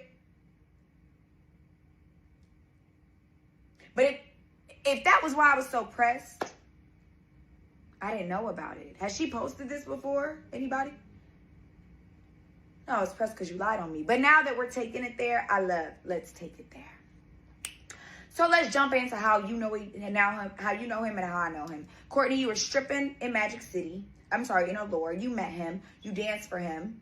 But if that was why I was so pressed, I didn't know about it. Has she posted this before? Anybody? No, it's pressed because you lied on me. But now that we're taking it there, let's take it there. So let's jump into how you know him and how I know him. Courtney, you were stripping in Magic City. In Allure. You met him. You danced for him.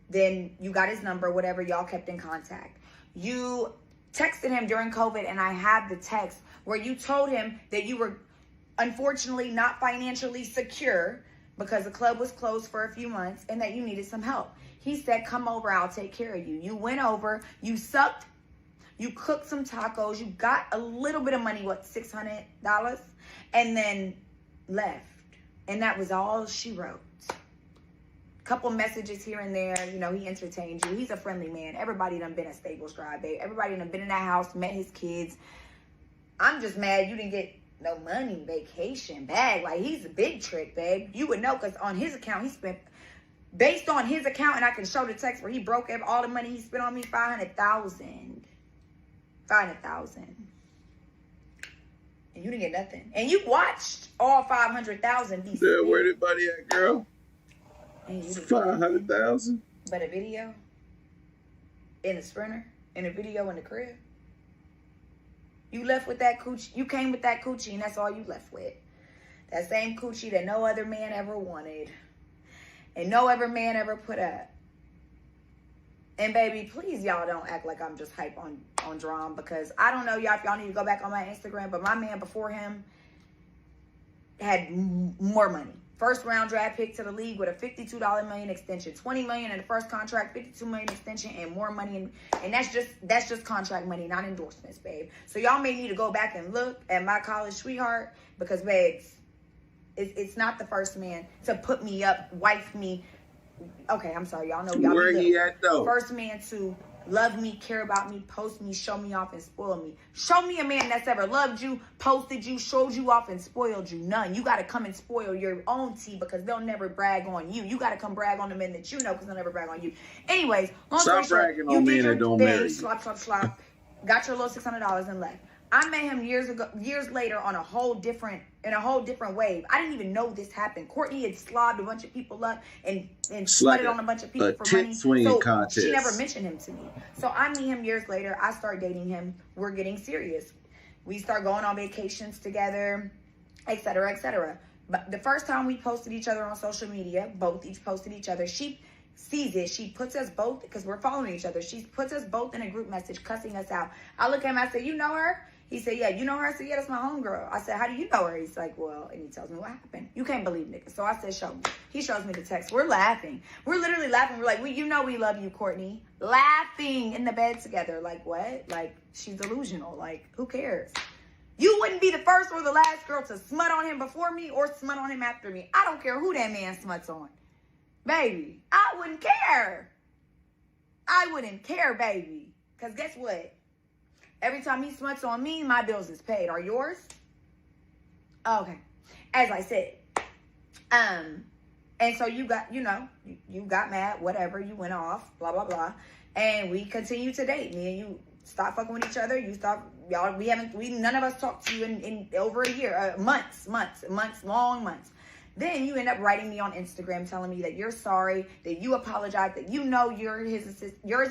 Then you got his number, whatever. Y'all kept in contact. You texted him during COVID, and I have the text where you told him that you were unfortunately not financially secure because the club was closed for a few months and that you needed some help. He said, come over, I'll take care of you. You went over, you sucked, you cooked some tacos, you got a little bit of money, $600? And then left. And that was all she wrote. Couple messages here and there. He entertained you. He's a friendly man. Everybody done been at Staples Drive, babe. Everybody done been in that house, met his kids. I'm just mad you didn't get no money, vacation, bag. Like, he's a big trick, babe. You would know because on his account, he spent, based on his account, and I can show the text where he broke all the money he spent on me, $500,000. $500,000. And you didn't get nothing. And you watched all $500,000 be spent. Yeah, where did buddy at, girl? $500,000. But a video in the Sprinter, in a video in the crib. You left with that coochie. You came with that coochie, and that's all you left with. That same coochie that no other man ever wanted, and no other man ever put up. And baby, please, y'all don't act like I'm just hype on Drum, because I don't know y'all if y'all need to go back on my Instagram, but my man before him had more money. First round draft pick to the league with a $52 million extension, $20 million in the first contract, $52 million extension, and more money. And that's just contract money, not endorsements, babe. So y'all may need to go back and look at my college sweetheart, because, babes, it's not the first man to put me up, wife me. Okay, I'm sorry, y'all know y'all. Where he at though? First man to love me, care about me, post me, show me off, and spoil me. Show me a man that's ever loved you, posted you, showed you off, and spoiled you. None. You got to come and spoil your own tea, because they'll never brag on you. You got to come brag on the men that you know, because they'll never brag on you. Anyways, long story short, bragging on men that don't marry you. Slop. Got your little $600 and left. I met him years later on in a whole different wave. I didn't even know this happened. Courtney had slobbed a bunch of people up and slutted on a bunch of people for money. So contest. She never mentioned him to me. So I meet him years later. I start dating him. We're getting serious. We start going on vacations together, etc., etc. But the first time we posted each other on social media, each posted each other. She sees it. She puts us both, because we're following each other. She puts us both in a group message, cussing us out. I look at him. I say, "You know her?" He said, "Yeah." "You know her?" I said, "Yeah, that's my homegirl." I said, "How do you know her?" He's like, "Well," and he tells me what happened. You can't believe niggas. So I said, "Show me." He shows me the text. We're laughing. We're literally laughing. We're like, you know we love you, Courtney. Laughing in the bed together. Like, what? Like, she's delusional. Like, who cares? You wouldn't be the first or the last girl to smut on him before me or smut on him after me. I don't care who that man smuts on. Baby, I wouldn't care. I wouldn't care, baby. Because guess what? Every time he smuts on me, my bills is paid. Are yours? Okay. As I said. And so you got, you got mad, whatever. You went off, blah, blah, blah. And we continue to date. Me and you stop fucking with each other. You stop, y'all, none of us talked to you in over a year. Months, long months. Then you end up writing me on Instagram telling me that you're sorry, that you apologize, that you know yours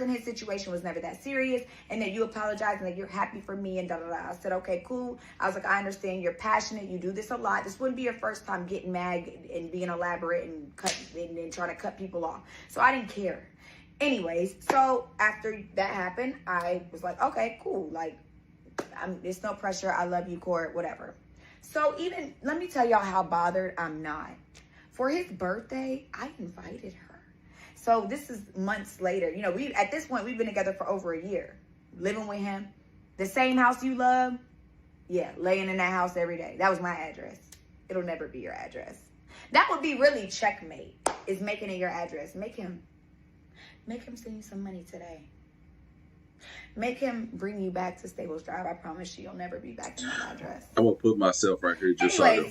and his situation was never that serious, and that you apologize and that you're happy for me and da-da-da. I said, okay, cool. I was like, I understand. You're passionate. You do this a lot. This wouldn't be your first time getting mad and being elaborate and trying to cut people off. So I didn't care. Anyways, so after that happened, I was like, okay, cool. Like, it's no pressure. I love you, Court, whatever. So even, let me tell y'all how bothered I'm not. For his birthday, I invited her. So this is months later. At this point, we've been together for over a year. Living with him. The same house you love. Yeah, laying in that house every day. That was my address. It'll never be your address. That would be really checkmate, is making it your address. Make him send you some money today. Make him bring you back to Stables Drive. I promise you, you'll never be back in that address. I'm going to put myself right here just so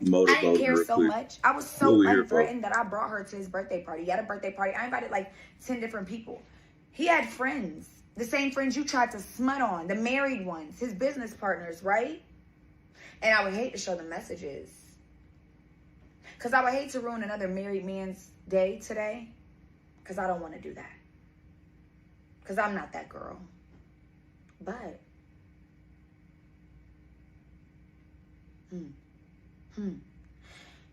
motorboat. I didn't care so much. I was so unthreatened that I brought her to his birthday party. He had a birthday party. I invited like 10 different people. He had friends. The same friends you tried to smut on. The married ones. His business partners, right? And I would hate to show them messages. Because I would hate to ruin another married man's day today. Because I don't want to do that. Because I'm not that girl. But.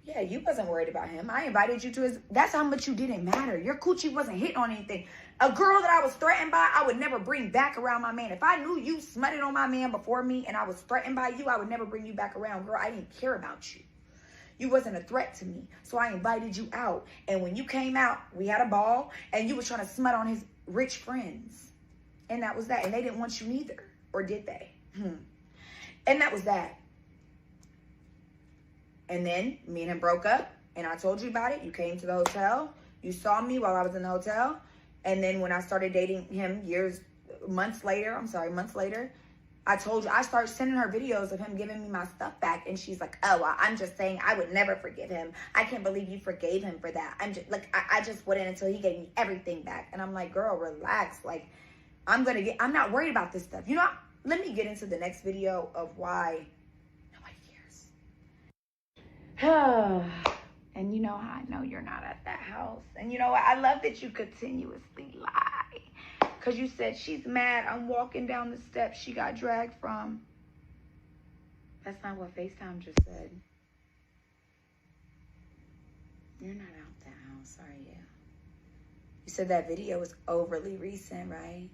Yeah, you wasn't worried about him. I invited you to his. That's how much you didn't matter. Your coochie wasn't hitting on anything. A girl that I was threatened by, I would never bring back around my man. If I knew you smutted on my man before me and I was threatened by you, I would never bring you back around. Girl, I didn't care about you. You wasn't a threat to me. So I invited you out. And when you came out, we had a ball. And you was trying to smut on his rich friends. And that was that. And they didn't want you neither. Or did they? And that was that. And then me and him broke up. And I told you about it. You came to the hotel. You saw me while I was in the hotel. And then when I started dating him months later, I told you, I started sending her videos of him giving me my stuff back. And she's like, oh, well, I'm just saying I would never forgive him. I can't believe you forgave him for that. I'm just like, I just wouldn't until he gave me everything back. And I'm like, girl, relax. Like, I'm not worried about this stuff. Let me get into the next video of why nobody cares. And you know how I know you're not at that house. And you know what? I love that you continuously lie. Because you said she's mad. I'm walking down the steps she got dragged from. That's not what FaceTime just said. You're not out that house, are you? You said that video was overly recent, right?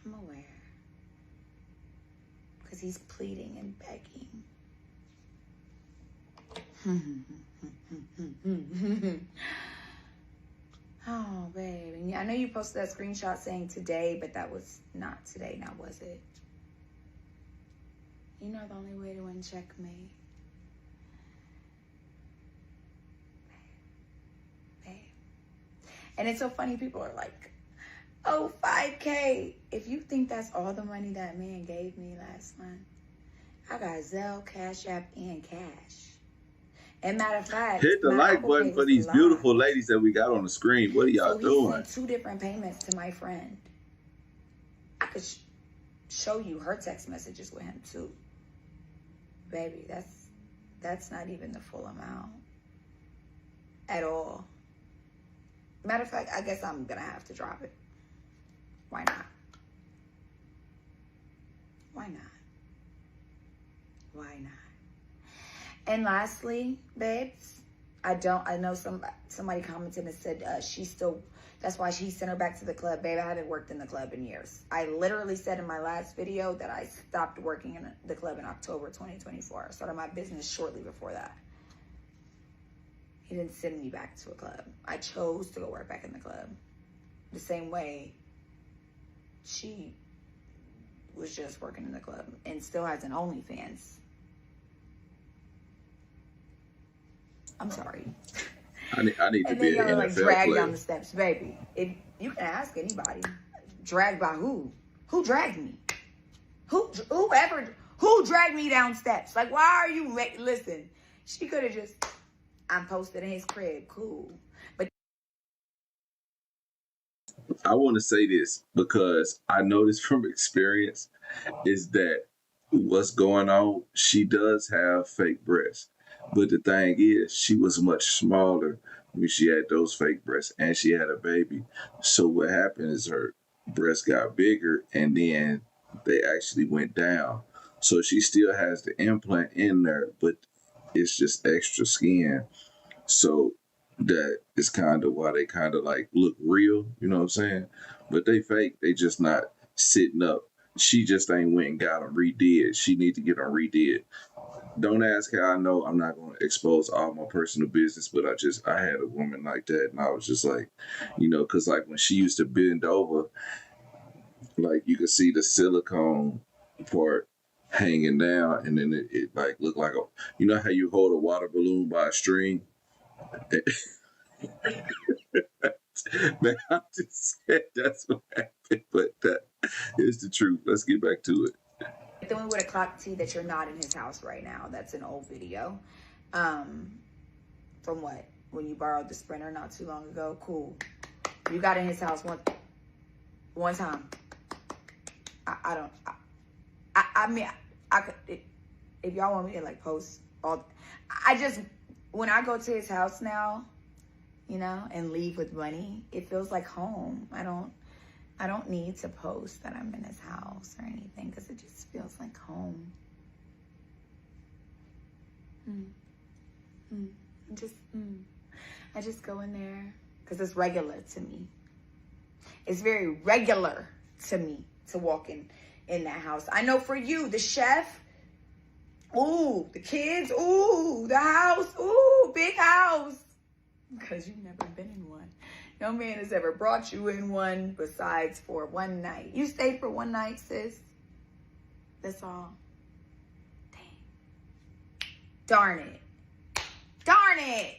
I'm aware. Because he's pleading and begging. Oh, baby. I know you posted that screenshot saying today, but that was not today, now was it? You know the only way to win checkmate. Babe. And it's so funny, people are like, oh, 5K. If you think that's all the money that man gave me last month, I got Zelle, Cashapp, and cash. And matter of fact, hit the like button for these beautiful ladies that we got on the screen. What are y'all doing? Sent 2 different payments to my friend. show you her text messages with him too. Baby, that's not even the full amount at all. Matter of fact, I guess I'm gonna have to drop it. Why not? Why not? Why not? And lastly, babes, I know somebody commented and said that's why she sent her back to the club. Babe, I haven't worked in the club in years. I literally said in my last video that I stopped working in the club in October 2024. I started my business shortly before that. He didn't send me back to a club. I chose to go work back in the club. The same way she was just working in the club and still has an OnlyFans. I'm sorry. I need to be an y'all like NFL drag player. down the steps, baby. If you can ask anybody, dragged by who? Who dragged me? Who dragged me down steps? Like, why are you? Listen, she could have just. I'm posted in his crib, cool. But I want to say this because I noticed from experience is that what's going on. She does have fake breasts, but the thing is, she was much smaller when she had those fake breasts, and she had a baby. So what happened is her breasts got bigger, and then they actually went down. So she still has the implant in there, but it's just extra skin. So that is kind of why they kind of like look real, you know what I'm saying? But they fake. They just not sitting up. She just ain't went and got them redid. She need to get them redid. Don't ask how I know. I'm not going to expose all my personal business, but I had a woman like that, and I was just like, because like when she used to bend over, like you could see the silicone part hanging down, and then it like looked like how you hold a water balloon by a string. Man, I just said that's what happened, but that is the truth. Let's get back to it. then we would have clocked T that you're not in his house right now. That's an old video. From what? When you borrowed the Sprinter not too long ago. Cool. You got in his house one time. I mean, I could, if y'all want me to like post all, when I go to his house now, and leave with money, it feels like home. I don't need to post that I'm in his house or anything because it just feels like home. I just go in there because it's regular to me. It's very regular to me to walk in that house. I know for you, the chef, ooh, the kids, ooh, the house, ooh, big house. Because you've never been in one. No man has ever brought you in one besides for one night. You stayed for one night, sis. That's all. Dang. Darn it. Darn it.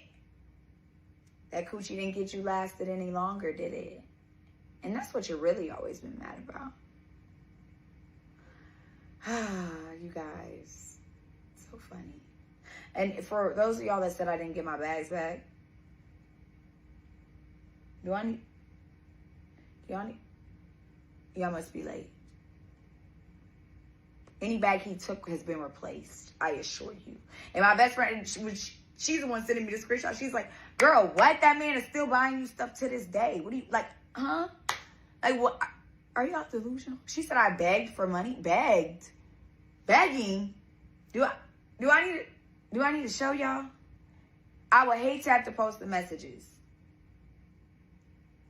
That coochie didn't get you lasted any longer, did it? And that's what you're really always been mad about. You guys. So funny. And for those of y'all that said I didn't get my bags back, y'all must be late. Any bag he took has been replaced, I assure you. And my best friend, she's the one sending me the screenshot. She's like, girl, what? That man is still buying you stuff to this day. What do you, like, huh? Like, what? Are y'all delusional? She said I begged for money. Begged. Begging? Do I need to show y'all? I would hate to have to post the messages.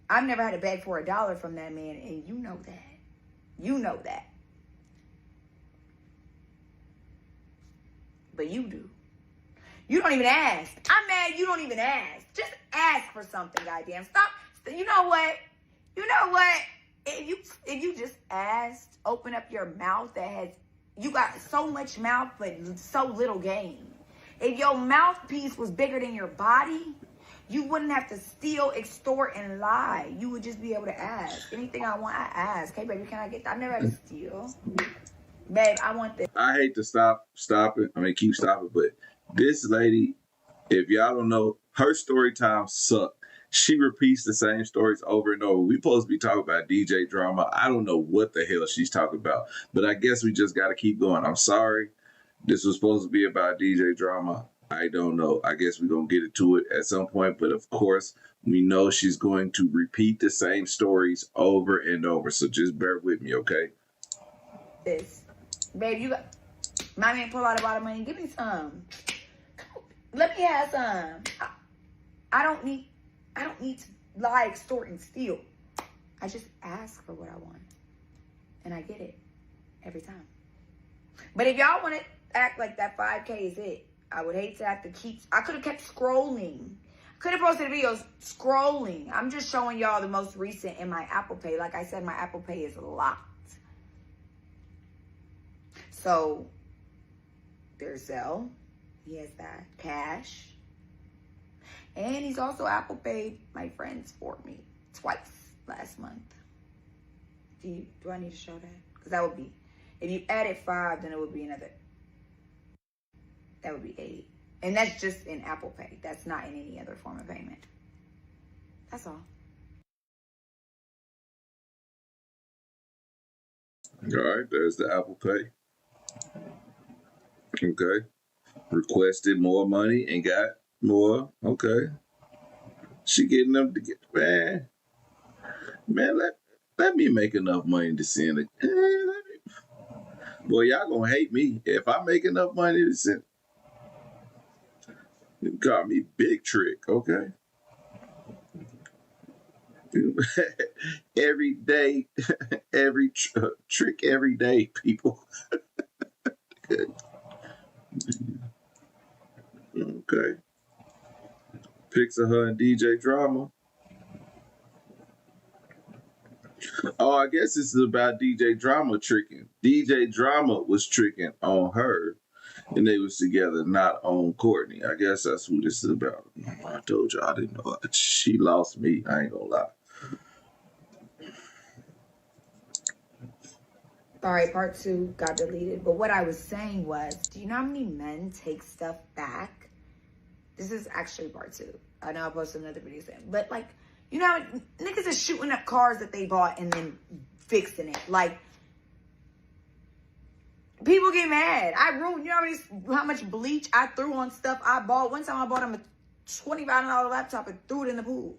I've never had to beg for $1 from that man, and you know that. You know that. But you do. You don't even ask. I'm mad you don't even ask. Just ask for something, goddamn. Stop. You know what? You know what? If you just asked, open up your mouth you got so much mouth, but so little game. If your mouthpiece was bigger than your body, you wouldn't have to steal, extort, and lie. You would just be able to ask. Anything I want, I ask. Hey, baby, can I get that? I never had to steal. Babe, I want this. I hate to keep stopping, but this lady, if y'all don't know, her story time sucked. She repeats the same stories over and over. We supposed to be talking about DJ drama. I don't know what the hell she's talking about, but I guess we just got to keep going. I'm sorry. This was supposed to be about DJ drama. I don't know. I guess we're going to get into it at some point, but of course, we know she's going to repeat the same stories over and over. So just bear with me, okay? This. Babe, you got... My man pull out a lot of money. Give me some. Let me have some. I don't need to lie, extort, and steal. I just ask for what I want. And I get it. Every time. But if y'all want to act like that 5K is it, I would hate to have to keep... I could have kept scrolling. Could have posted videos scrolling. I'm just showing y'all the most recent in my Apple Pay. Like I said, my Apple Pay is locked. So, there's Zelle. He has that. Cash. And he's also Apple paid my friends for me twice last month. Do I need to show that? Because that would be... If you added 5, then it would be another... That would be 8. And that's just in Apple Pay. That's not in any other form of payment. That's all. All right, there's the Apple Pay. Okay. Requested more money and got more. Okay. She getting them to get... Man, let me make enough money to send it. Boy, y'all gonna hate me. If I make enough money to send... You call me Big Trick, okay? Every day, trick every day, people. Okay. Pics of her and DJ drama. Oh, I guess this is about DJ drama tricking. DJ drama was tricking on her, and they was together, not on Courtney. I guess that's who this is about. I told you I didn't know. She lost me. I ain't gonna lie. Sorry, part 2 got deleted. But what I was saying was, do you know how many men take stuff back? This is actually part 2. I know I posted another video saying, but like, you know, niggas are shooting up cars that they bought and then fixing it. Like, people get mad. I ruined, you know how much bleach I threw on stuff I bought. One time I bought him a $25 laptop and threw it in the pool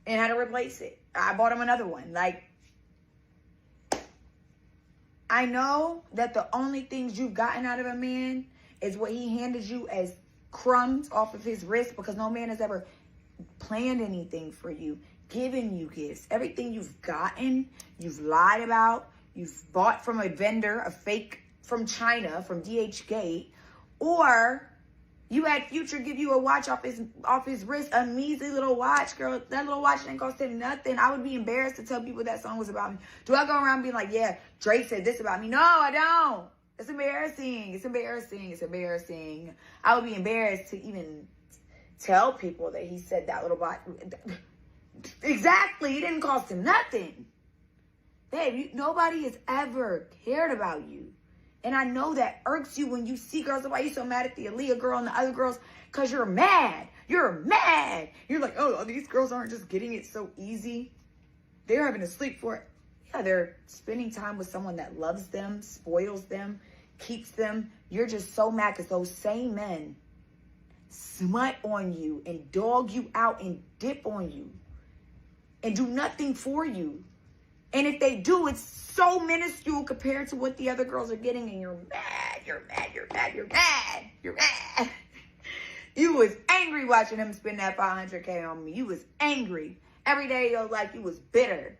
and had to replace it. I bought him another one. Like, I know that the only things you've gotten out of a man is what he handed you as crumbs off of his wrist, because no man has ever planned anything for you, given you gifts. Everything you've gotten, you've lied about, you've bought from a vendor, a fake from China, from DHgate, or you had Future give you a watch off his wrist, a measly little watch, girl. That little watch didn't cost him nothing. I would be embarrassed to tell people that song was about me. Do I go around being like, yeah, Drake said this about me? No, I don't. It's embarrassing. It's embarrassing. It's embarrassing. I would be embarrassed to even tell people that he said that little watch. Exactly. It didn't cost him nothing. Babe, nobody has ever cared about you. And I know that irks you when you see girls. Why are you so mad at the Aaliyah girl and the other girls? Because you're mad. You're mad. You're like, oh, these girls aren't just getting it so easy. They're having to sleep for it. Yeah, they're spending time with someone that loves them, spoils them, keeps them. You're just so mad because those same men smut on you and dog you out and dip on you and do nothing for you. And if they do, it's so minuscule compared to what the other girls are getting, and you're mad, you're mad, you're mad, you're mad, you're mad. You was angry watching him spend that $500K on me. You was angry. Every day of your life, you was bitter.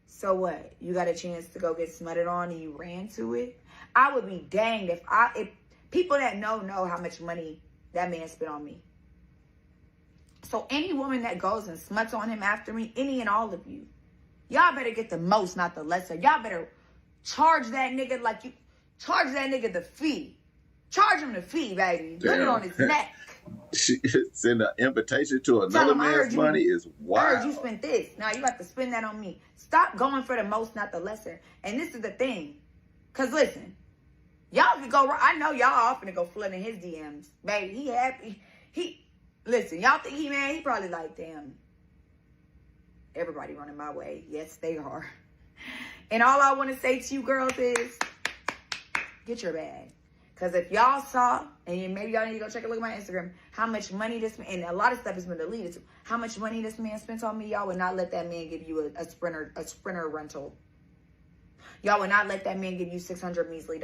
So what? You got a chance to go get smutted on and you ran to it? I would be danged if people that know how much money that man spent on me. So any woman that goes and smuts on him after me, any and all of you, y'all better get the most, not the lesser. Y'all better charge that nigga like you charge that nigga the fee. Charge him the fee, baby. Put it on his neck. Send an invitation to another man's money is wild. I heard you spent this. Now you got to spend that on me. Stop going for the most, not the lesser. And this is the thing. Because listen, y'all can go, I know y'all often go flooding his DMs. Baby, he happy. Listen, y'all think he mad? He probably like, damn, everybody running my way. Yes, they are. And all I want to say to you girls is, get your bag. Because if y'all saw, and maybe y'all need to go check a look at my Instagram, how much money this man, and a lot of stuff has been deleted too, how much money this man spent on me, y'all would not let that man give you a sprinter rental. Y'all would not let that man give you $600 measly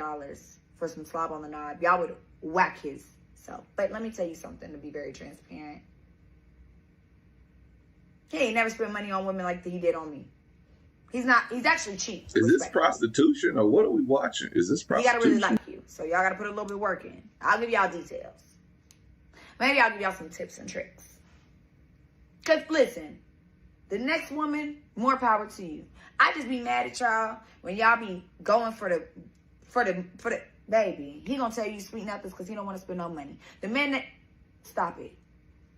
for some slob on the knob. Y'all would whack his self. But let me tell you something to be very transparent. He ain't never spent money on women like he did on me. He's actually cheap. Is this prostitution or what are we watching? Is this prostitution? He gotta really like you. So y'all gotta put a little bit of work in. I'll give y'all details. Maybe I'll give y'all some tips and tricks. Cause listen, the next woman, more power to you. I just be mad at y'all when y'all be going for the baby. He gonna tell you sweet nothings because he don't want to spend no money. The man that, stop it.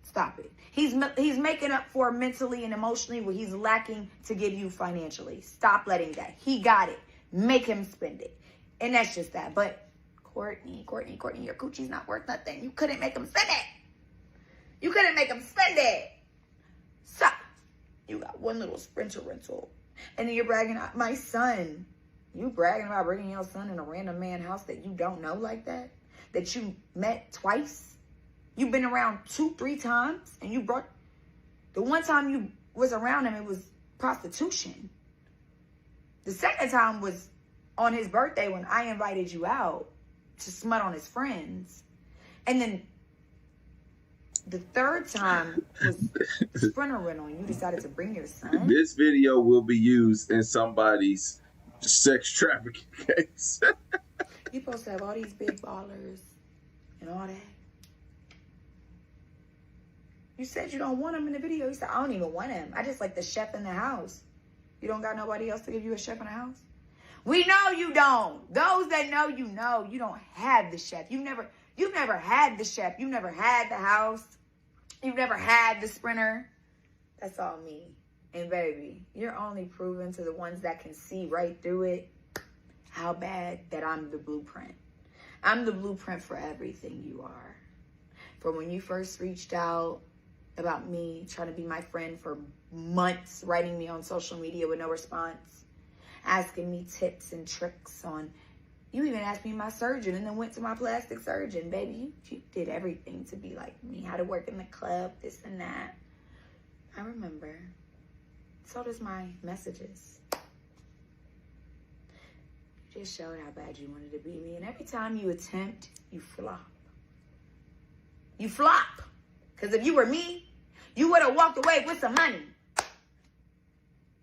Stop it. He's making up for mentally and emotionally what he's lacking to give you financially. Stop letting that. He got it. Make him spend it. And that's just that. But Courtney, your coochie's not worth nothing. You couldn't make him spend it. You couldn't make him spend it. So, you got one little sprinter rental. And then you're bragging about my son. You bragging about bringing your son in a random man house that you don't know like that? That you met twice? You've been around 2-3 times, and you brought, the one time you was around him, it was prostitution. The second time was on his birthday when I invited you out to smut on his friends. And then the third time was sprinter rental, and you decided to bring your son. This video will be used in somebody's sex trafficking case. You supposed to have all these big ballers and all that. You said you don't want him in the video. You said, I don't even want him. I just like the chef in the house. You don't got nobody else to give you a chef in the house? We know you don't. Those that know you don't have the chef. You've never had the chef. You've never had the house. You've never had the sprinter. That's all me. And baby, you're only proven to the ones that can see right through it how bad that I'm the blueprint. I'm the blueprint for everything you are. From when you first reached out about me trying to be my friend for months, writing me on social media with no response, asking me tips and tricks on, you even asked me my surgeon and then went to my plastic surgeon. Baby, you did everything to be like me, how to work in the club, this and that. I remember. So does my messages. You just showed how bad you wanted to be me. And every time you attempt, you flop. You flop. Because if you were me, you would have walked away with some money.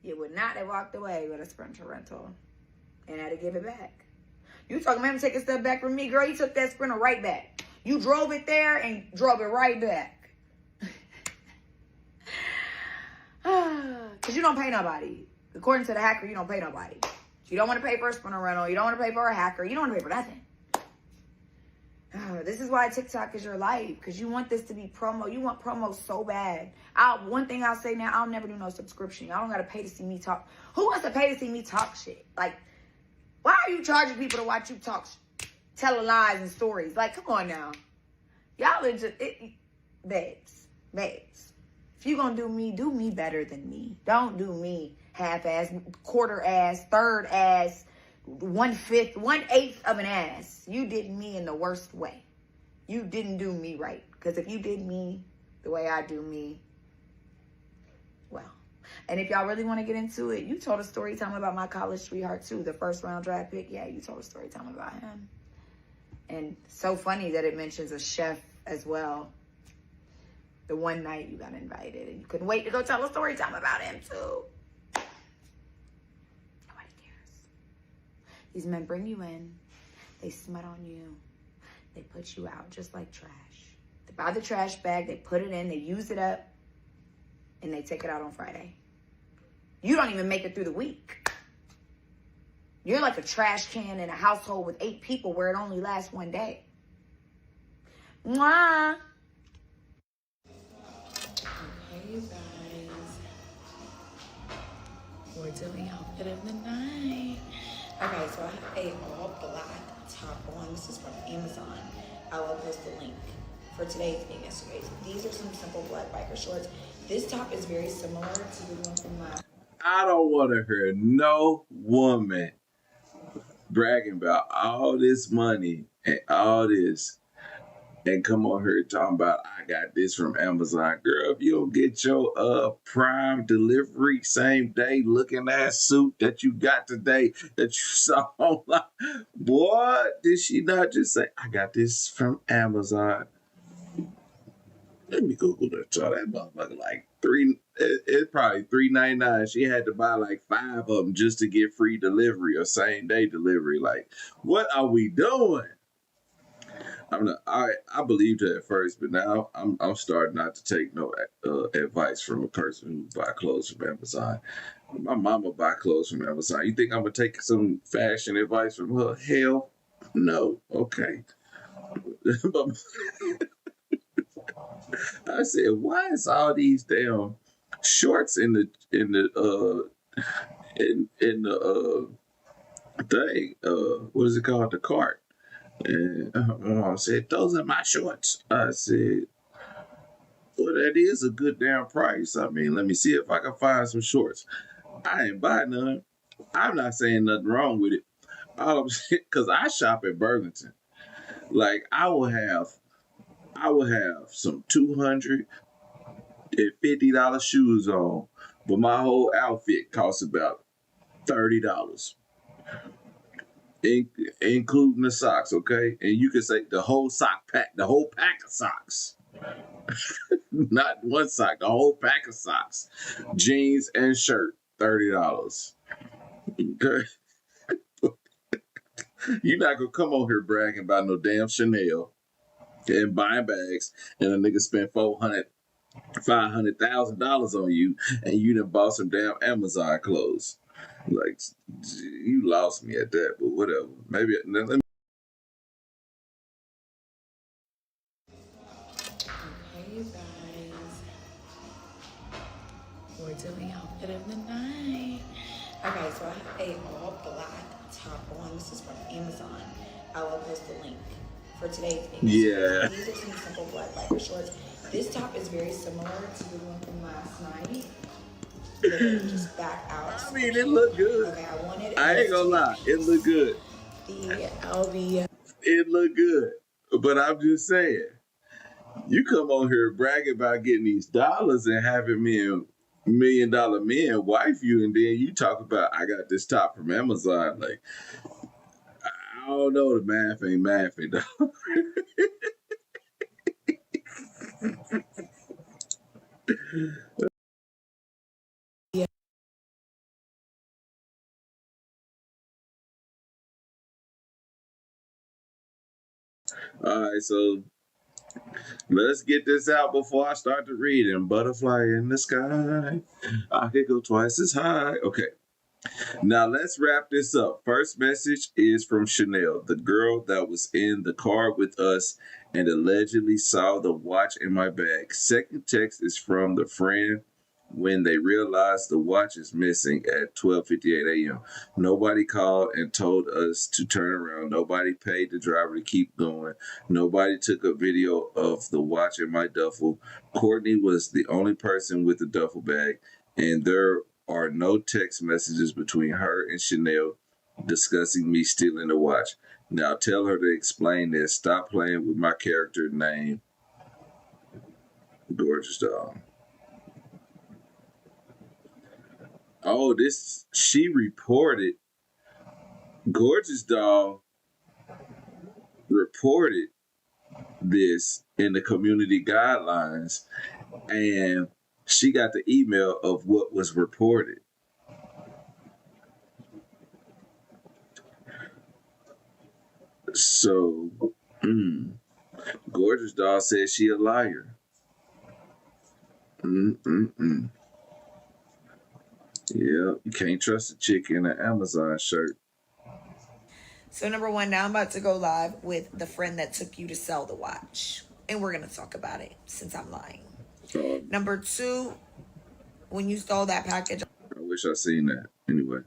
You would not have walked away with a sprinter rental and had to give it back. You talking about him taking a step back from me, girl? You took that sprinter right back. You drove it there and drove it right back. Because you don't pay nobody. According to the hacker, you don't pay nobody. You don't want to pay for a sprinter rental. You don't want to pay for a hacker. You don't want to pay for nothing. This is why TikTok is your life. Because you want this to be promo. You want promo so bad. One thing I'll say now, I'll never do no subscription. Y'all don't got to pay to see me talk. Who wants to pay to see me talk shit? Like, why are you charging people to watch you talk, telling lies and stories? Like, come on now. Y'all are just, babes. If you gonna do me better than me. Don't do me half-ass, quarter-ass, third-ass, 1/5, 1/8 of an ass. You did me in the worst way. You didn't do me right. Because if you did me the way I do me, well. And if y'all really want to get into it, you told a story time about my college sweetheart too. The first round draft pick. Yeah, you told a story time about him. And so funny that it mentions a chef as well. The one night you got invited and you couldn't wait to go tell a story time about him too. Nobody cares. These men bring you in. They smut on you. They put you out just like trash. They buy the trash bag. They put it in. They use it up. And they take it out on Friday. You don't even make it through the week. You're like a trash can in a household with 8 people where it only lasts one day. Mwah. Okay, you guys. We're doing outfit of the night. Okay, so I have a all black top on. This is from Amazon. I will post the link for today's and yesterday's. These are some simple black biker shorts. This top is very similar to the one from last. I don't want to hear no woman bragging about all this money and all this and come on here talking about I got this from Amazon. Girl, if you don't get your prime delivery same day looking ass suit that you got today that you saw online, boy, did she not just say, I got this from Amazon? Let me Google that. So that motherfucker like it's probably $3.99. She had to buy like 5 of them just to get free delivery or same day delivery. Like, what are we doing? I believed her at first, but now I'm starting not to take no advice from a person who buy clothes from Amazon. My mama buy clothes from Amazon. You think I'm gonna take some fashion advice from her? Hell, no. Okay. I said, why is all these damn shorts in the thing? What is it called? The cart. And my mom said, those are my shorts. I said, well, that is a good damn price. I mean, let me see if I can find some shorts. I ain't buy none. I'm not saying nothing wrong with it. All I'm saying, because I shop at Burlington. Like, I will have some $250 shoes on, but my whole outfit costs about $30. Including the socks, okay? And you can say the whole sock pack, the whole pack of socks. Not one sock, the whole pack of socks. Jeans and shirt, $30. Okay? You're not gonna come on here bragging about no damn Chanel and buying bags and a nigga spent $500,000 on you and you done bought some damn Amazon clothes. Like, you lost me at that, but whatever. Maybe let me. Hey, you guys. We're doing outfit of the night. Okay, so I have a all black top on. This is from Amazon. I will post the link for today's video. Yeah. These are some simple black biker shorts. This top is very similar to the one from last night. Literally just back out. I mean, it looked good. Okay, I ain't gonna lie, it looked good. The LV. It looked good. But I'm just saying, you come on here bragging about getting these dollars and having me and $1 million men wife you, and then you talk about I got this top from Amazon. Like, I don't know, the math ain't mathing, dog. All right, so let's get this out before I start to read it. Butterfly in the sky, I could go twice as high. Okay. Now let's wrap this up. First message is from Chanel, the girl that was in the car with us and allegedly saw the watch in my bag. Second text is from the friend when they realized the watch is missing at 12:58 a.m. Nobody called and told us to turn around. Nobody paid the driver to keep going. Nobody took a video of the watch in my duffel. Courtney was the only person with the duffel bag, and there are no text messages between her and Chanel discussing me stealing the watch. Now tell her to explain this. Stop playing with my character name. Gorgeous doll. Oh, she reported. Gorgeous doll reported this in the community guidelines, and she got the email of what was reported. So, Gorgeous doll says she a liar. Yeah, you can't trust a chick in an Amazon shirt. So number one, now I'm about to go live with the friend that took you to sell the watch. And we're going to talk about it since I'm lying. Number two, when you stole that package. I wish I seen that. Anyway.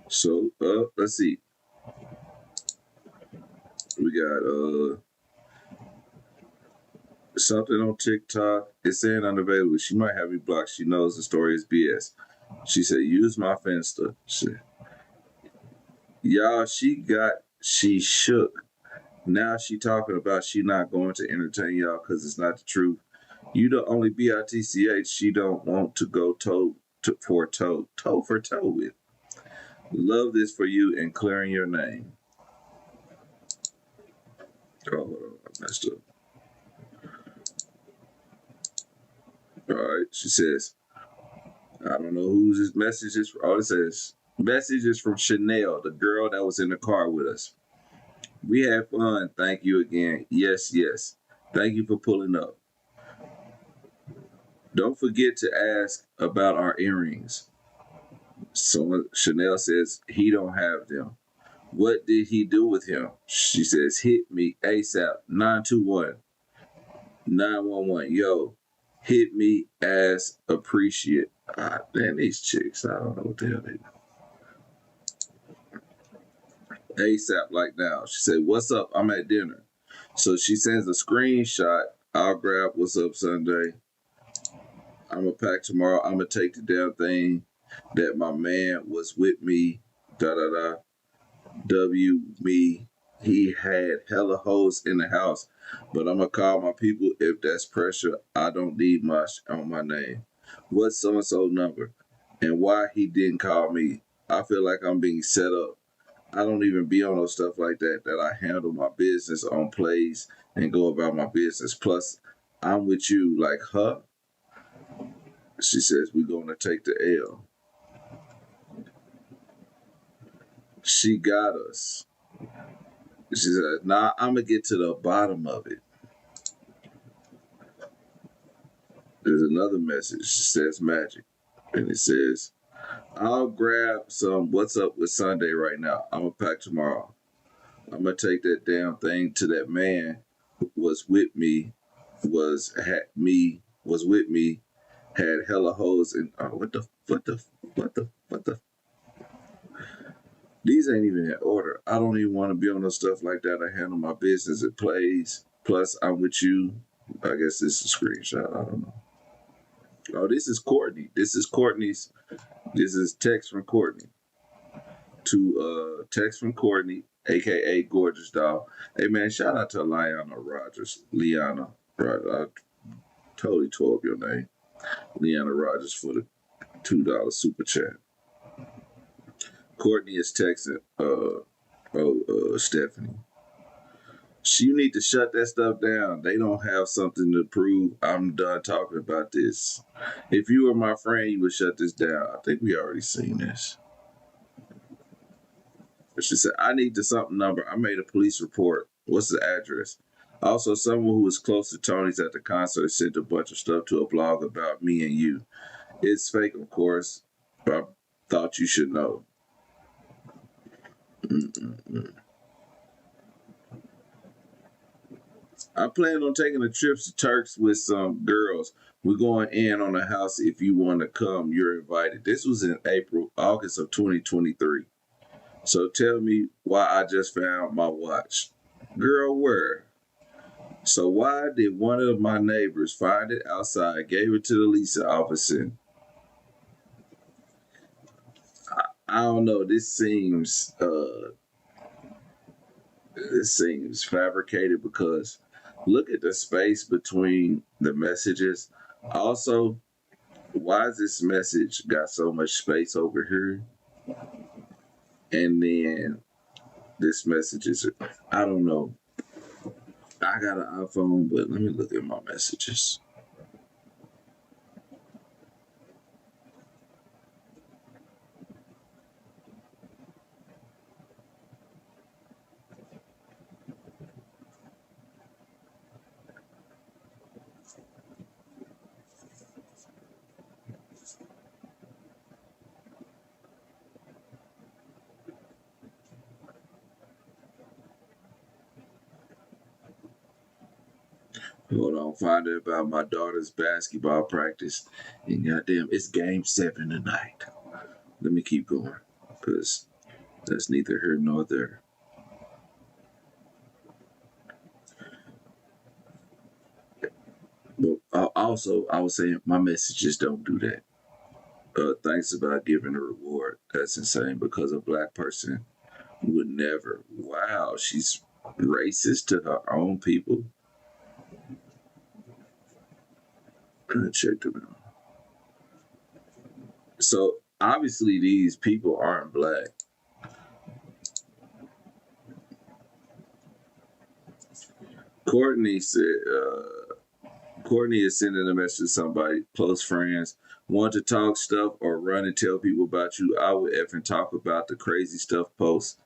So, let's see. We got, Something on TikTok. It's saying unavailable. She might have me blocked. She knows the story is BS. She said, use my Finsta. Y'all, she shook. Now she talking about she not going to entertain y'all because it's not the truth. You the only bitch she don't want to go toe for toe with. Love this for you and clearing your name. Oh, hold on, I messed up. All right, she says, I don't know whose this message is. Oh, it says, message is from Chanel, the girl that was in the car with us. We had fun. Thank you again. Yes, yes. Thank you for pulling up. Don't forget to ask about our earrings. So Chanel says he don't have them. What did he do with him? She says, hit me ASAP. 921 911. Yo, hit me as appreciate. Man, these chicks, I don't know what the hell they do. ASAP like now. She said, what's up? I'm at dinner. So she sends a screenshot. I'll grab what's up Sunday. I'm going to pack tomorrow. I'm going to take the damn thing that my man was with me. W me. He had hella hoes in the house, but I'm going to call my people if that's pressure. I don't need much on my name. What's so-and-so number? And why he didn't call me? I feel like I'm being set up. I don't even be on no stuff like that I handle my business on plays and go about my business. Plus, I'm with you like, huh? She says, we're going to take the L. She got us. She said, nah, I'm going to get to the bottom of it. There's another message. She says magic. And it says, I'll grab some what's up with Sunday right now. I'm going to pack tomorrow. I'm going to take that damn thing to that man who was with me, was with me, had hella hoes and what the these ain't even in order. I don't even want to be on no stuff like that. I handle my business. It plays. Plus, I'm with you. I guess this is a screenshot. I don't know. Oh, this is Courtney. This is Courtney's. This is text from Courtney. Text from Courtney, aka Gorgeous Doll. Hey man, shout out to Liana Rogers. Liana. I totally tore up your name. Liana Rogers for the $2 super chat. Courtney is texting Stephanie. You need to shut that stuff down. They don't have something to prove. I'm done talking about this. If you were my friend, you would shut this down. I think we already seen this. She said, I need the something number. I made a police report. What's the address? Also, someone who was close to Tony's at the concert sent a bunch of stuff to a blog about me and you. It's fake, of course, but I thought you should know. I plan on taking a trip to Turks with some girls. We're going in on a house. If you want to come, you're invited. This was in August of 2023. So tell me why I just found my watch. Girl, where? So why did one of my neighbors find it outside, gave it to the leasing officer? I don't know. This seems fabricated because look at the space between the messages. Also, why is this message got so much space over here? And then this message is, I don't know. I got an iPhone, but let me look at my messages. Hold on, find out about my daughter's basketball practice. And goddamn, it's game 7 tonight. Let me keep going, because that's neither here nor there. But also, I was saying my messages don't do that. Thanks about giving a reward. That's insane because a black person would never. Wow, she's racist to her own people. Check them out. So obviously these people aren't black. Courtney said, Courtney is sending a message to somebody, close friends, want to talk stuff or run and tell people about you. I would effing talk about the crazy stuff post.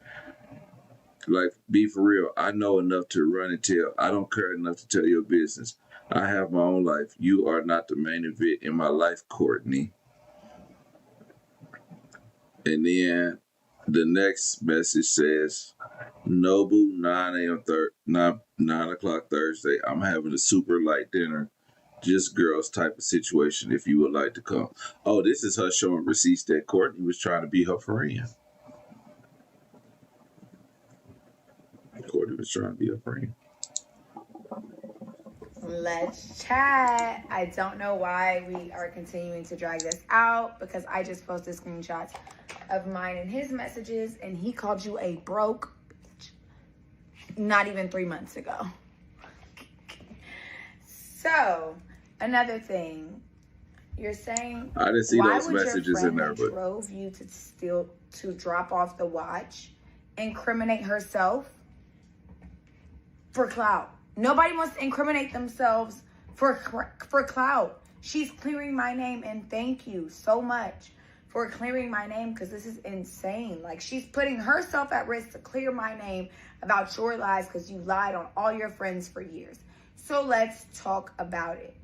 Like, be for real. I know enough to run and tell. I don't care enough to tell your business. I have my own life. You are not the main event in my life, Courtney. And then the next message says, Noble, 9 o'clock Thursday. I'm having a super light dinner. Just girls type of situation if you would like to come. Oh, this is her showing receipts that Courtney was trying to be her friend. Courtney was trying to be her friend. Let's chat. I don't know why we are continuing to drag this out because I just posted screenshots of mine and his messages and he called you a broke bitch not even 3 months ago. So, another thing, you're saying I didn't see why those would messages your friend in there, that but drove you to drop off the watch incriminate herself for clout? Nobody wants to incriminate themselves for clout. She's clearing my name, and thank you so much for clearing my name because this is insane. Like, she's putting herself at risk to clear my name about your lies because you lied on all your friends for years. So let's talk about it.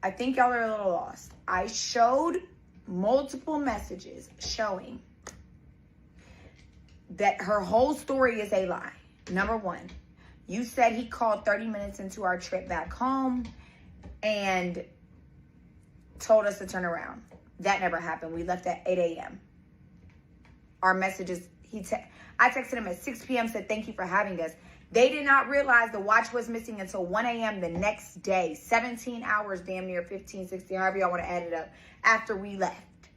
I think y'all are a little lost. I showed multiple messages showing that her whole story is a lie. Number one, you said he called 30 minutes into our trip back home and told us to turn around. That never happened. We left at 8 a.m. Our messages, I texted him at 6 p.m., said, thank you for having us. They did not realize the watch was missing until 1 a.m. the next day. 17 hours, damn near 15, 16, however y'all want to add it up, after we left.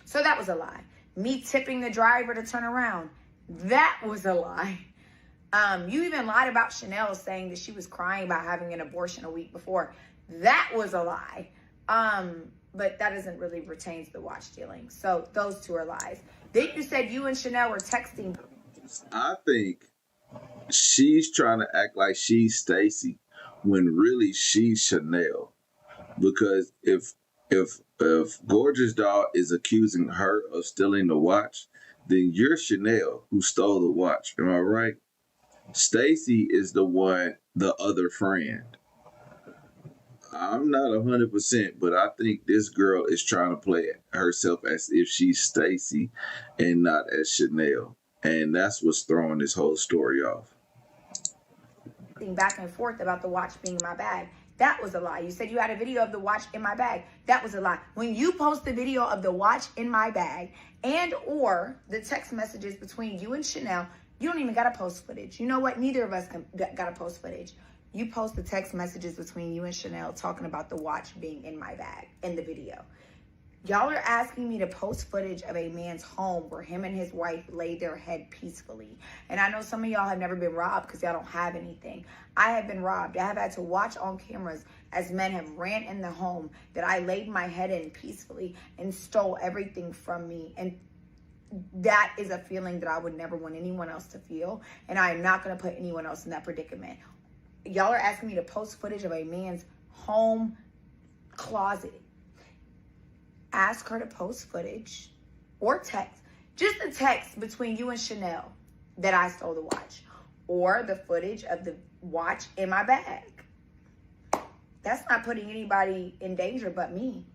So that was a lie. Me tipping the driver to turn around, that was a lie. You even lied about Chanel saying that she was crying about having an abortion a week before. That was a lie. But that doesn't really pertain to the watch stealing. So those two are lies. Then you said you and Chanel were texting. I think she's trying to act like she's Stacy when really she's Chanel. Because if Gorgeous Doll is accusing her of stealing the watch, then you're Chanel who stole the watch. Am I right? Stacy is the other friend. I'm not 100%, but I think this girl is trying to play herself as if she's Stacy and not as Chanel. And that's what's throwing this whole story off. Back and forth about the watch being in my bag. That was a lie. You said you had a video of the watch in my bag. That was a lie. When you post the video of the watch in my bag and or the text messages between you and Chanel, you don't even got to post footage. You know what? Neither of us got to post footage. You post the text messages between you and Chanel talking about the watch being in my bag in the video. Y'all are asking me to post footage of a man's home where him and his wife lay their head peacefully. And I know some of y'all have never been robbed because y'all don't have anything. I have been robbed. I have had to watch on cameras as men have ran in the home that I laid my head in peacefully and stole everything from me. And that is a feeling that I would never want anyone else to feel. And I am not going to put anyone else in that predicament. Y'all are asking me to post footage of a man's home closet. Ask her to post footage or text. Just a text between you and Chanel that I stole the watch. Or the footage of the watch in my bag. That's not putting anybody in danger but me.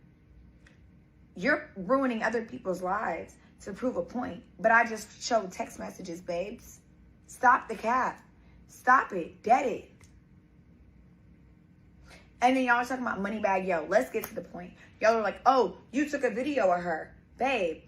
You're ruining other people's lives to prove a point. But I just showed text messages, babes. Stop the cap. Stop it. Dead it. And then y'all are talking about Moneybag Yo. Let's get to the point. Y'all are like, oh, you took a video of her. Babe,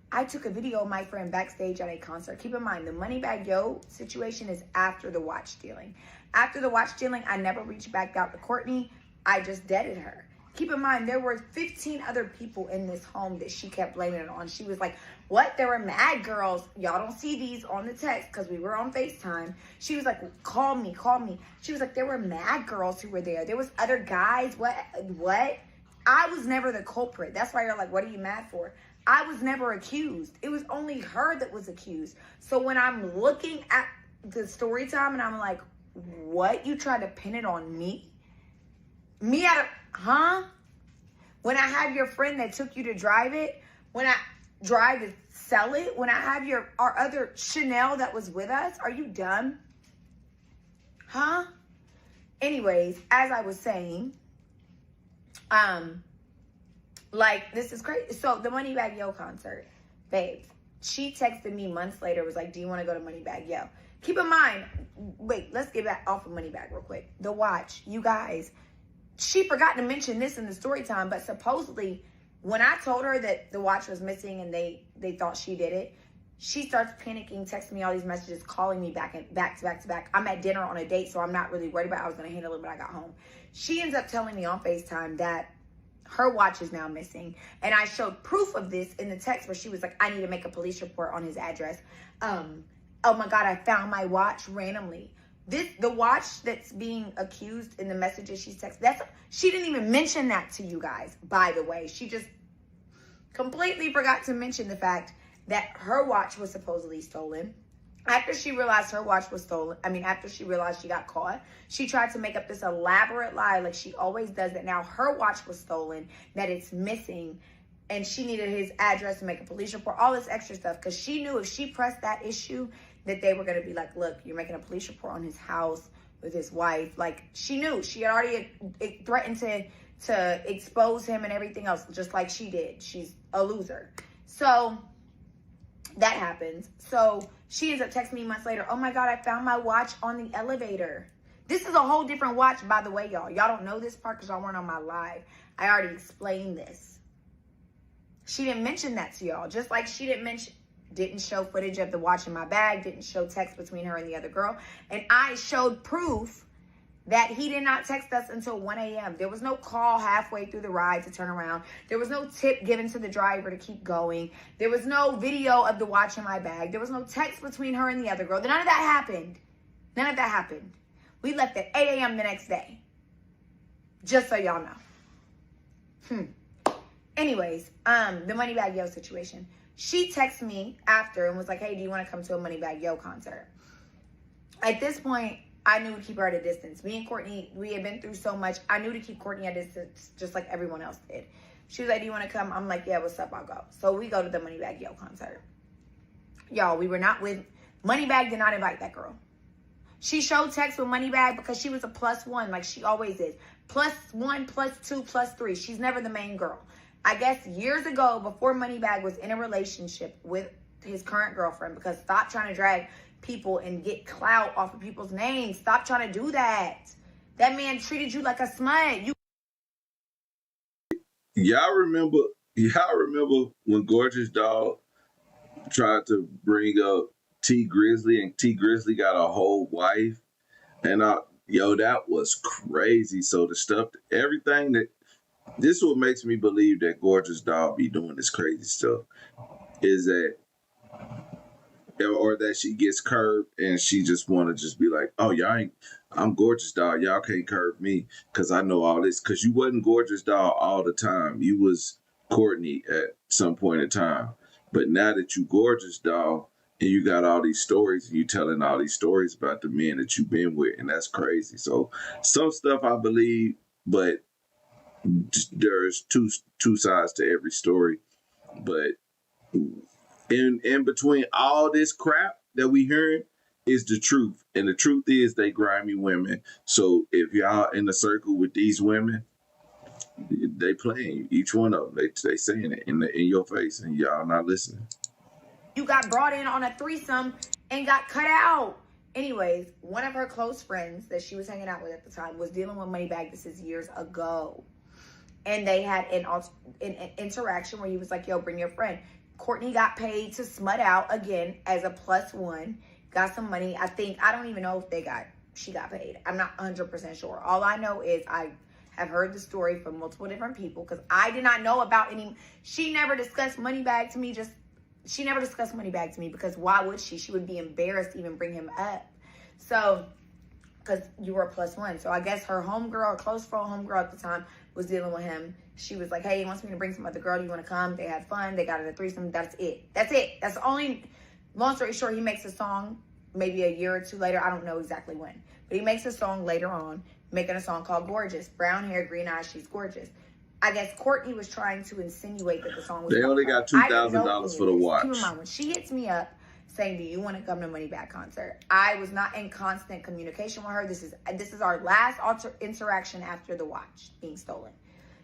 I took a video of my friend backstage at a concert. Keep in mind, the Moneybag Yo situation is after the watch stealing. After the watch stealing, I never reached back out to Courtney. I just deaded her. Keep in mind, there were 15 other people in this home that she kept blaming it on. She was like, what? There were mad girls. Y'all don't see these on the text because we were on FaceTime. She was like, call me. She was like, there were mad girls who were there. There was other guys. What? I was never the culprit. That's why you're like, what are you mad for? I was never accused. It was only her that was accused. So when I'm looking at the story time and I'm like, what? You tried to pin it on me? Me out of, huh? When I have your friend that took you to drive it, when I drive to sell it, when I have our other Chanel that was with us, are you dumb? Huh? Anyways, as I was saying, like, this is crazy. So the Moneybagg Yo concert, babes, she texted me months later, was like, do you want to go to Moneybagg Yo? Keep in mind, wait, let's get back off of Moneybagg real quick. The watch, you guys, she forgot to mention this in the story time, but supposedly when I told her that the watch was missing and they thought she did it, she starts panicking, texting me all these messages, calling me back to back. I'm at dinner on a date, so I'm not really worried about it. I was going to handle it when I got home. She ends up telling me on FaceTime that her watch is now missing. And I showed proof of this in the text where she was like, I need to make a police report on his address. Oh my God, I found my watch randomly. The watch that's being accused in the messages she's texted, she didn't even mention that to you guys, by the way. She just completely forgot to mention the fact that her watch was supposedly stolen. After she realized her watch was stolen, after she realized she got caught, she tried to make up this elaborate lie like she always does, that now her watch was stolen, that it's missing, and she needed his address to make a police report, all this extra stuff, because she knew if she pressed that issue, that they were going to be like, look, you're making a police report on his house with his wife. Like, she knew. She had already threatened to expose him and everything else, just like she did. She's a loser. So that happens. So she ends up texting me months later, oh my God, I found my watch on the elevator. This is a whole different watch, by the way, y'all. Y'all don't know this part because y'all weren't on my live. I already explained this. She didn't mention that to y'all. Just like she didn't show footage of the watch in my bag, didn't show text between her and the other girl. And I showed proof that he did not text us until 1 a.m. There was no call halfway through the ride to turn around. There was no tip given to the driver to keep going. There was no video of the watch in my bag. There was no text between her and the other girl. None of that happened. None of that happened. We left at 8 a.m. the next day. Just so y'all know. Anyways, the Moneybagg Yo situation. She texted me after and was like, hey, do you want to come to a Moneybagg Yo concert? At this point, I knew to keep her at a distance. Me and Courtney, we had been through so much. I knew to keep Courtney at a distance, just like everyone else did. She was like, do you want to come? I'm like, yeah, what's up? I'll go. So we go to the Moneybagg Yo concert. Y'all, we were not with, Moneybagg did not invite that girl. She showed text with Moneybagg because she was a +1, like she always is. +1, +2, +3. She's never the main girl. I guess years ago, before Moneybagg was in a relationship with his current girlfriend, because stop trying to drag people and get clout off of people's names. Stop trying to do that. That man treated you like a smut. Y'all remember when Gorgeous Dog tried to bring up T Grizzly, and T Grizzly got a whole wife? And that was crazy. So the stuff, everything that, this is what makes me believe that Gorgeous Dog be doing this crazy stuff, is that, or that she gets curved and she just want to just be like, oh, I'm Gorgeous Dog. Y'all can't curve me because I know all this. Because you wasn't Gorgeous Dog all the time. You was Courtney at some point in time. But now that you Gorgeous Dog and you got all these stories and you telling all these stories about the men that you've been with, and that's crazy. So some stuff I believe, but there's two sides to every story. But in between all this crap that we hearing is the truth. And the truth is they grimy women. So if y'all in the circle with these women, they playing each one of them. They saying it in your face and y'all not listening. You got brought in on a threesome and got cut out. Anyways, one of her close friends that she was hanging out with at the time was dealing with Moneybagg. This is years ago. And they had an interaction where he was like, yo, bring your friend. Courtney got paid to smut out again as a +1. Got some money. I don't even know if she got paid. I'm not 100% sure. All I know is I have heard the story from multiple different people, because I did not know about any. She never discussed Moneybagg to me. She never discussed Moneybagg to me, because why would she? She would be embarrassed to even bring him up. So, because you were a +1. So I guess her homegirl, close friend homegirl at the time, was dealing with him. She was like, hey, he wants me to bring some other girl. Do you want to come? They had fun. They got it a threesome. That's it. That's it. That's the only, long story short, he makes a song maybe a year or two later. I don't know exactly when. But he makes a song later on, making a song called Gorgeous. Brown hair, green eyes, she's gorgeous. I guess Courtney was trying to insinuate that the song was... They only got $2,000 for the watch. Keep in mind, when she hits me up saying, do you want to come to Moneybagg concert? I was not in constant communication with her. This is our last interaction after the watch being stolen.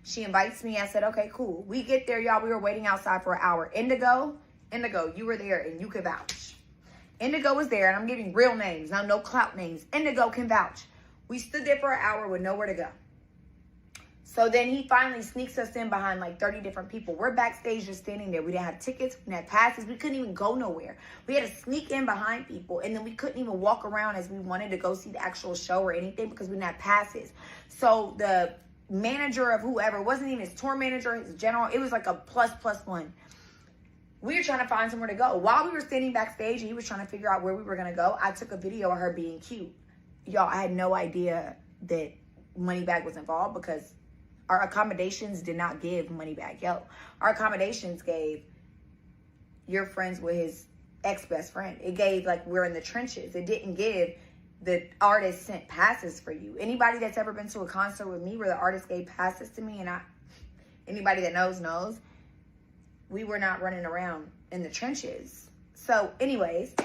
She invites me. I said, okay, cool. We get there, y'all. We were waiting outside for an hour. Indigo, you were there and you could vouch. Indigo was there, and I'm giving real names, now no clout names. Indigo can vouch. We stood there for an hour with nowhere to go. So then he finally sneaks us in behind like 30 different people. We're backstage just standing there. We didn't have tickets. We didn't have passes. We couldn't even go nowhere. We had to sneak in behind people. And then we couldn't even walk around as we wanted to go see the actual show or anything, because we didn't have passes. So the manager of whoever, wasn't even his tour manager, his general, it was like a +1. We were trying to find somewhere to go. While we were standing backstage and he was trying to figure out where we were going to go, I took a video of her being cute. Y'all, I had no idea that Moneybagg was involved, because our accommodations did not give Moneybagg. Our accommodations gave, you're friends with his ex-best friend. It gave like, we're in the trenches. It didn't give the artist sent passes for you. Anybody that's ever been to a concert with me where the artist gave passes to me, and anybody that knows, we were not running around in the trenches. So anyways,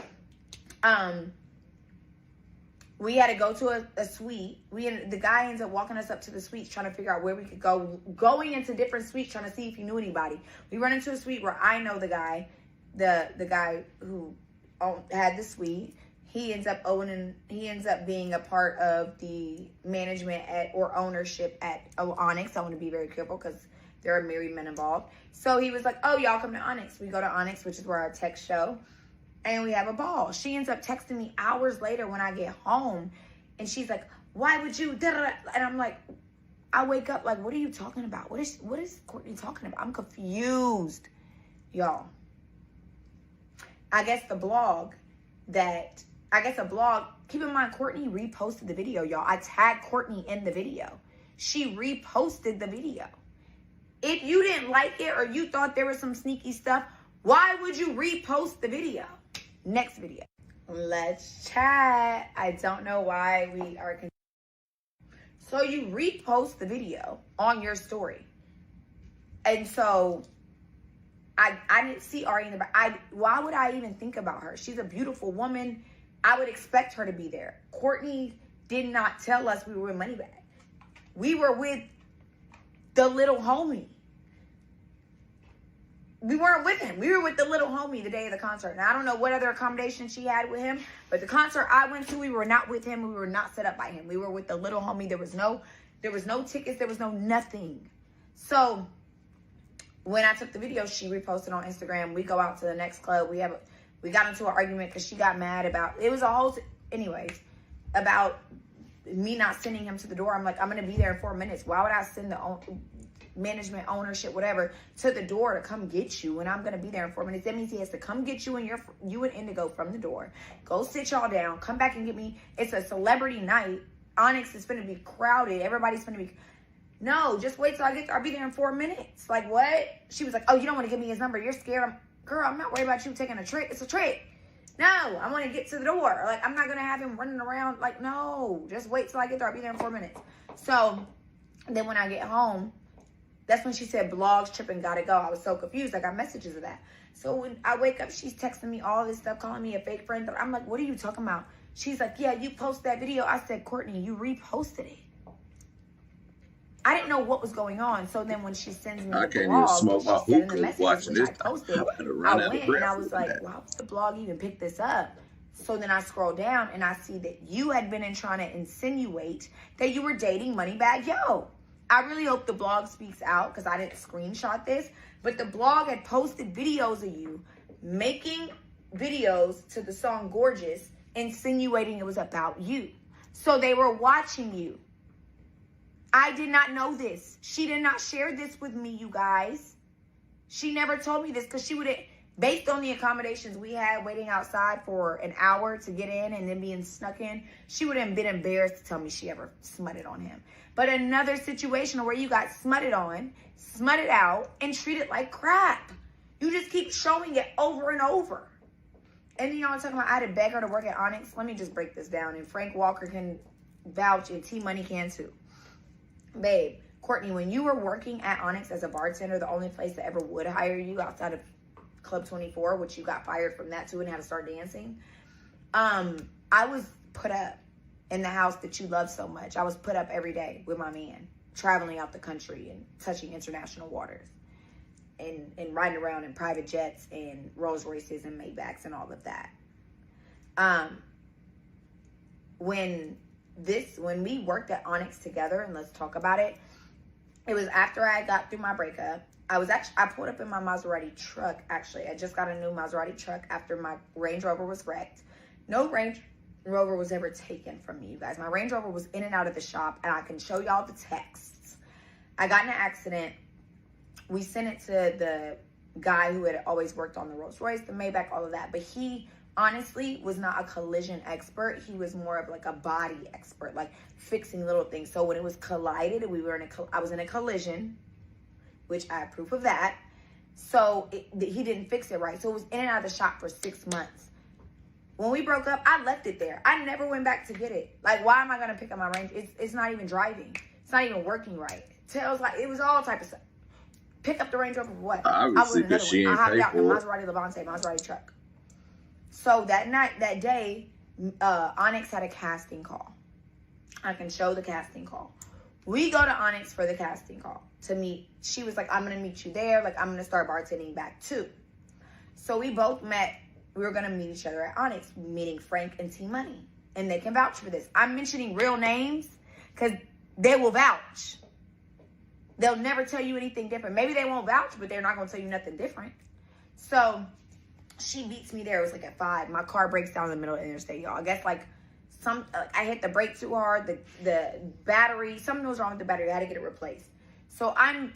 we had to go to a suite. The guy ends up walking us up to the suites, trying to figure out where we could go. Going into different suites, trying to see if he knew anybody. We run into a suite where I know the guy, the guy who had the suite. He ends up being a part of the management or ownership at Onyx. I want to be very careful because there are married men involved. So he was like, oh, y'all come to Onyx. We go to Onyx, which is where our text show. And we have a ball. She ends up texting me hours later when I get home. And she's like, why would you? And I'm like, I wake up like, what are you talking about? What is Courtney talking about? I'm confused, y'all. I guess a blog, keep in mind, Courtney reposted the video, y'all. I tagged Courtney in the video. She reposted the video. If you didn't like it or you thought there was some sneaky stuff, why would you repost the video? Next video. Let's chat. I don't know why we are. So you repost the video on your story. And so I didn't see Ari in the back. Why would I even think about her? She's a beautiful woman. I would expect her to be there. Courtney did not tell us we were with Moneybagg. We were with the little homie. We weren't with him. We were with the little homie the day of the concert. Now, I don't know what other accommodation she had with him, but the concert I went to, we were not with him. We were not set up by him. We were with the little homie. There was no tickets. There was no nothing. So when I took the video, she reposted on Instagram. We go out to the next club. We got into an argument because she got mad about, it was a whole, anyways, about me not sending him to the door. I'm like, I'm going to be there in 4 minutes. Why would I send the management, ownership, whatever, to the door to come get you when I'm going to be there in 4 minutes? That means he has to come get you and you and Indigo from the door. Go sit y'all down. Come back and get me. It's a celebrity night. Onyx is going to be crowded. Everybody's going to be... No, just wait till I get there. I'll be there in 4 minutes. Like, what? She was like, oh, you don't want to give me his number. You're scared. Girl, I'm not worried about you taking a trick. It's a trick. No, I want to get to the door. Like, I'm not going to have him running around. Like, no, just wait till I get there. I'll be there in 4 minutes. So then when I get home, that's when she said blogs, tripping, gotta go. I was so confused. I got messages of that. So when I wake up, she's texting me all this stuff, calling me a fake friend. I'm like, what are you talking about? She's like, yeah, you post that video. I said, Courtney, you reposted it. I didn't know what was going on. So then when she sends me the blog, smoke my hookah watching this. I posted, I went and I was like, why would the blog even pick this up? So then I scroll down and I see that you had been trying to insinuate that you were dating Moneybagg Yo. I really hope the blog speaks out because I didn't screenshot this. But the blog had posted videos of you making videos to the song Gorgeous, insinuating it was about you. So they were watching you. I did not know this. She did not share this with me, you guys. She never told me this because she would have, based on the accommodations we had waiting outside for an hour to get in and then being snuck in, she would have been embarrassed to tell me she ever smutted on him. But another situation where you got smutted on, smutted out, and treated like crap. You just keep showing it over and over. And you know what I'm talking about? I had to beg her to work at Onyx. Let me just break this down. And Frank Walker can vouch, and T-Money can too. Babe, Courtney, when you were working at Onyx as a bartender, the only place that ever would hire you outside of Club 24, which you got fired from that too and had to start dancing, I was put up in the house that you love so much. I was put up every day with my man, traveling out the country and touching international waters and riding around in private jets and Rolls Royces and Maybachs and all of that. When we worked at Onyx together, and let's talk about it, it was after I got through my breakup. I pulled up in my Maserati truck, actually. I just got a new Maserati truck after my Range Rover was wrecked. No Range Rover was ever taken from me, you guys. My Range Rover was in and out of the shop, and I can show y'all the texts. I got in an accident. We sent it to the guy who had always worked on the Rolls Royce, the Maybach, all of that. But he honestly was not a collision expert. He was more of like a body expert, like fixing little things. So when it was collided, I was in a collision, which I have proof of that. So he didn't fix it right. So it was in and out of the shop for 6 months. When we broke up, I left it there. I never went back to get it. Like, why am I going to pick up my Range? It's not even driving. It's not even working right. Tails, like, it was all type of stuff. Pick up the Range Rover for what? Obviously, because she ain't I hopped paid out in the for it. Maserati truck. So that day, Onyx had a casting call. I can show the casting call. We go to Onyx for the casting call to meet. She was like, I'm going to meet you there. Like, I'm going to start bartending back too. So we both met. We were going to meet each other at Onyx, meeting Frank and T-Money. And they can vouch for this. I'm mentioning real names because they will vouch. They'll never tell you anything different. Maybe they won't vouch, but they're not going to tell you nothing different. So she beats me there. It was like at 5. My car breaks down in the middle of the interstate, y'all. I guess like I hit the brake too hard. The battery, something was wrong with the battery. I had to get it replaced. So I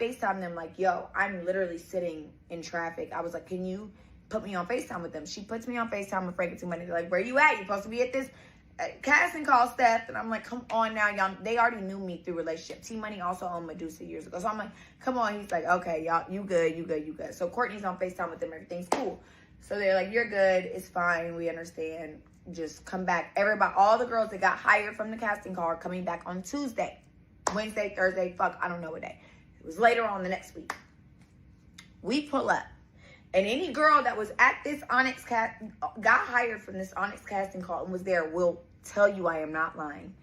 FaceTime them like, yo, I'm literally sitting in traffic. I was like, can you put me on FaceTime with them? She puts me on FaceTime with Frank and T-Money. They're like, where you at? You supposed to be at this casting call, Steph. And I'm like, come on now, y'all. They already knew me through relationship. T-Money also owned Medusa years ago. So I'm like, come on. He's like, okay, y'all, you good. So Courtney's on FaceTime with them. Everything's cool. So they're like, you're good. It's fine. We understand. Just come back. Everybody, all the girls that got hired from the casting call are coming back on Tuesday, Wednesday, Thursday. Fuck, I don't know what day. It was later on the next week. We pull up. And any girl that was at this Onyx got hired from this Onyx casting call and was there will tell you I am not lying.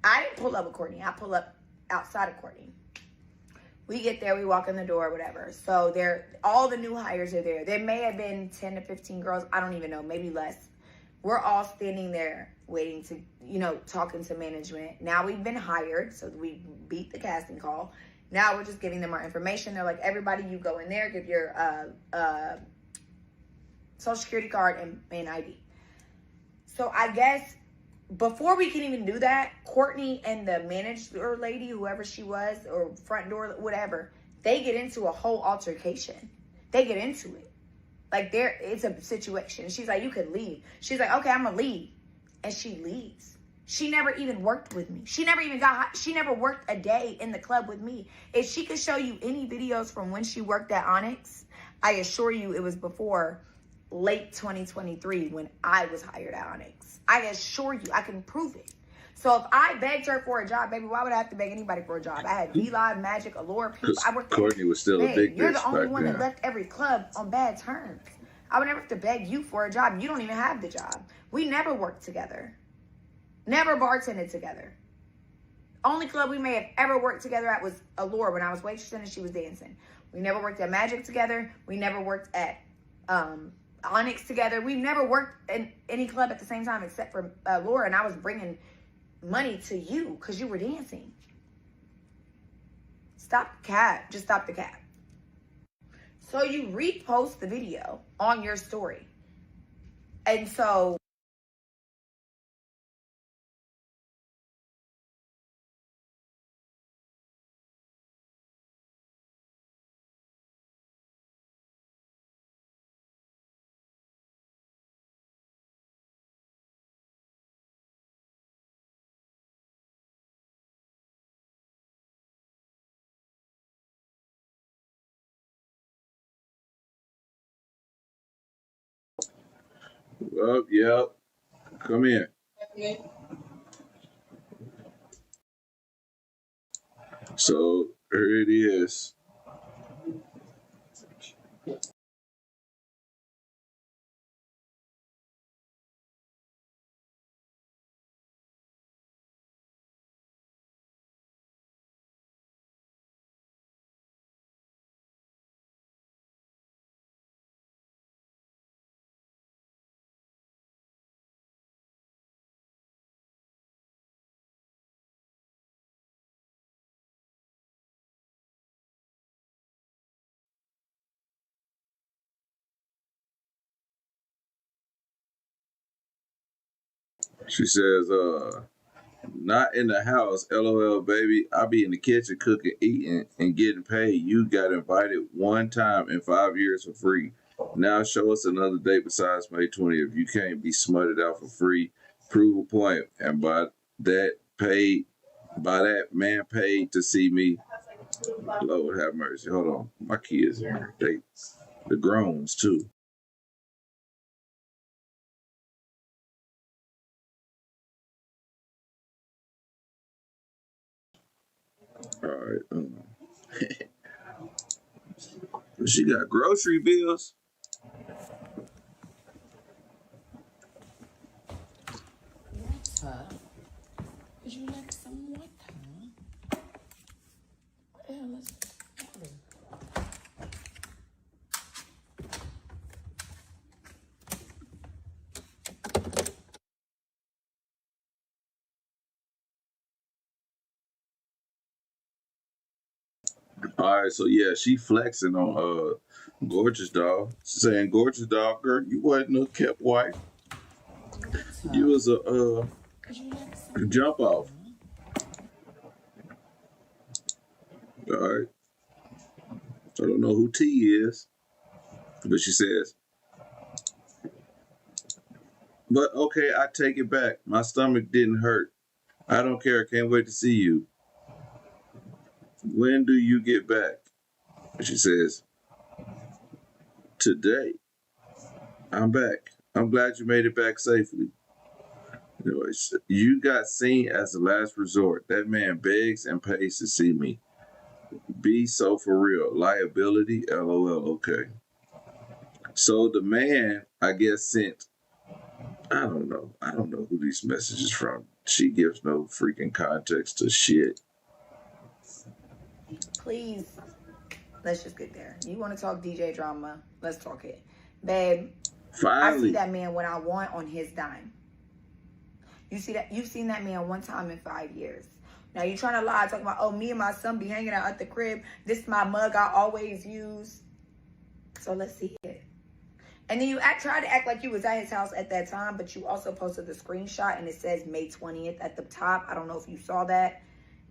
I didn't pull up with Courtney. I pull up outside of Courtney. We get there, we walk in the door, whatever. So all the new hires are there. There may have been 10 to 15 girls. I don't even know, maybe less. We're all standing there waiting to, talking to management. Now we've been hired, so we beat the casting call. Now we're just giving them our information. They're like, everybody, you go in there, give your social security card and ID. So I guess before we can even do that, Courtney and the manager lady, whoever she was, or front door, whatever, they get into a whole altercation. They get into it. Like, it's a situation. She's like, you could leave. She's like, okay, I'm going to leave. And she leaves. She never even worked with me. She never worked a day in the club with me. If she could show you any videos from when she worked at Onyx, I assure you it was before late 2023 when I was hired at Onyx. I assure you, I can prove it. So if I begged her for a job, baby, why would I have to beg anybody for a job? I had V-Live, Magic, Allure, people. I worked. Courtney was still a big bitch. You're the only one then. that left every club on bad terms. I would never have to beg you for a job. You don't even have the job. We never worked together. Never bartended together. Only club we may have ever worked together at was Allure when I was waitressing and she was dancing. We never worked at Magic together. We never worked at Onyx together. We've never worked in any club at the same time except for Allure, and I was bringing money to you because you were dancing. Stop the cap. Just stop the cap. So you repost the video on your story. And so Well, yep. Come in. So here it is. She says, not in the house, LOL, baby. I be in the kitchen cooking, eating, and getting paid. You got invited one time in 5 years for free. Now show us another date besides May 20th. You can't be smutted out for free. Prove a point. And that paid, by that man paid to see me. Lord have mercy. Hold on. My kids here. The growns too. All right. She got grocery bills. Water. Would you like some water? What the hell is water? All right, so yeah, she flexing on Gorgeous Dog, saying Gorgeous Dog, girl, you wasn't a kept wife. You was a Would you like some jump off. All right. I don't know who T is, but she says, but okay, I take it back. My stomach didn't hurt. I don't care. Can't wait to see you. When do you get back? She says, today. I'm back. I'm glad you made it back safely. Anyways, you got seen as the last resort. That man begs and pays to see me. Be so for real. Liability, LOL. Okay. So the man, I guess, sent, I don't know. I don't know who these messages from. She gives no freaking context to shit. Please, let's just get there. You want to talk DJ drama? Let's talk it. Babe, I see Finally. that man when I want on his dime. You see that? You've seen that man one time in 5 years. Now you're trying to lie, talking about, oh, me and my son be hanging out at the crib. This is my mug I always use. So let's see it. And then you try to act like you was at his house at that time, but you also posted the screenshot and it says May 20th at the top. I don't know if you saw that.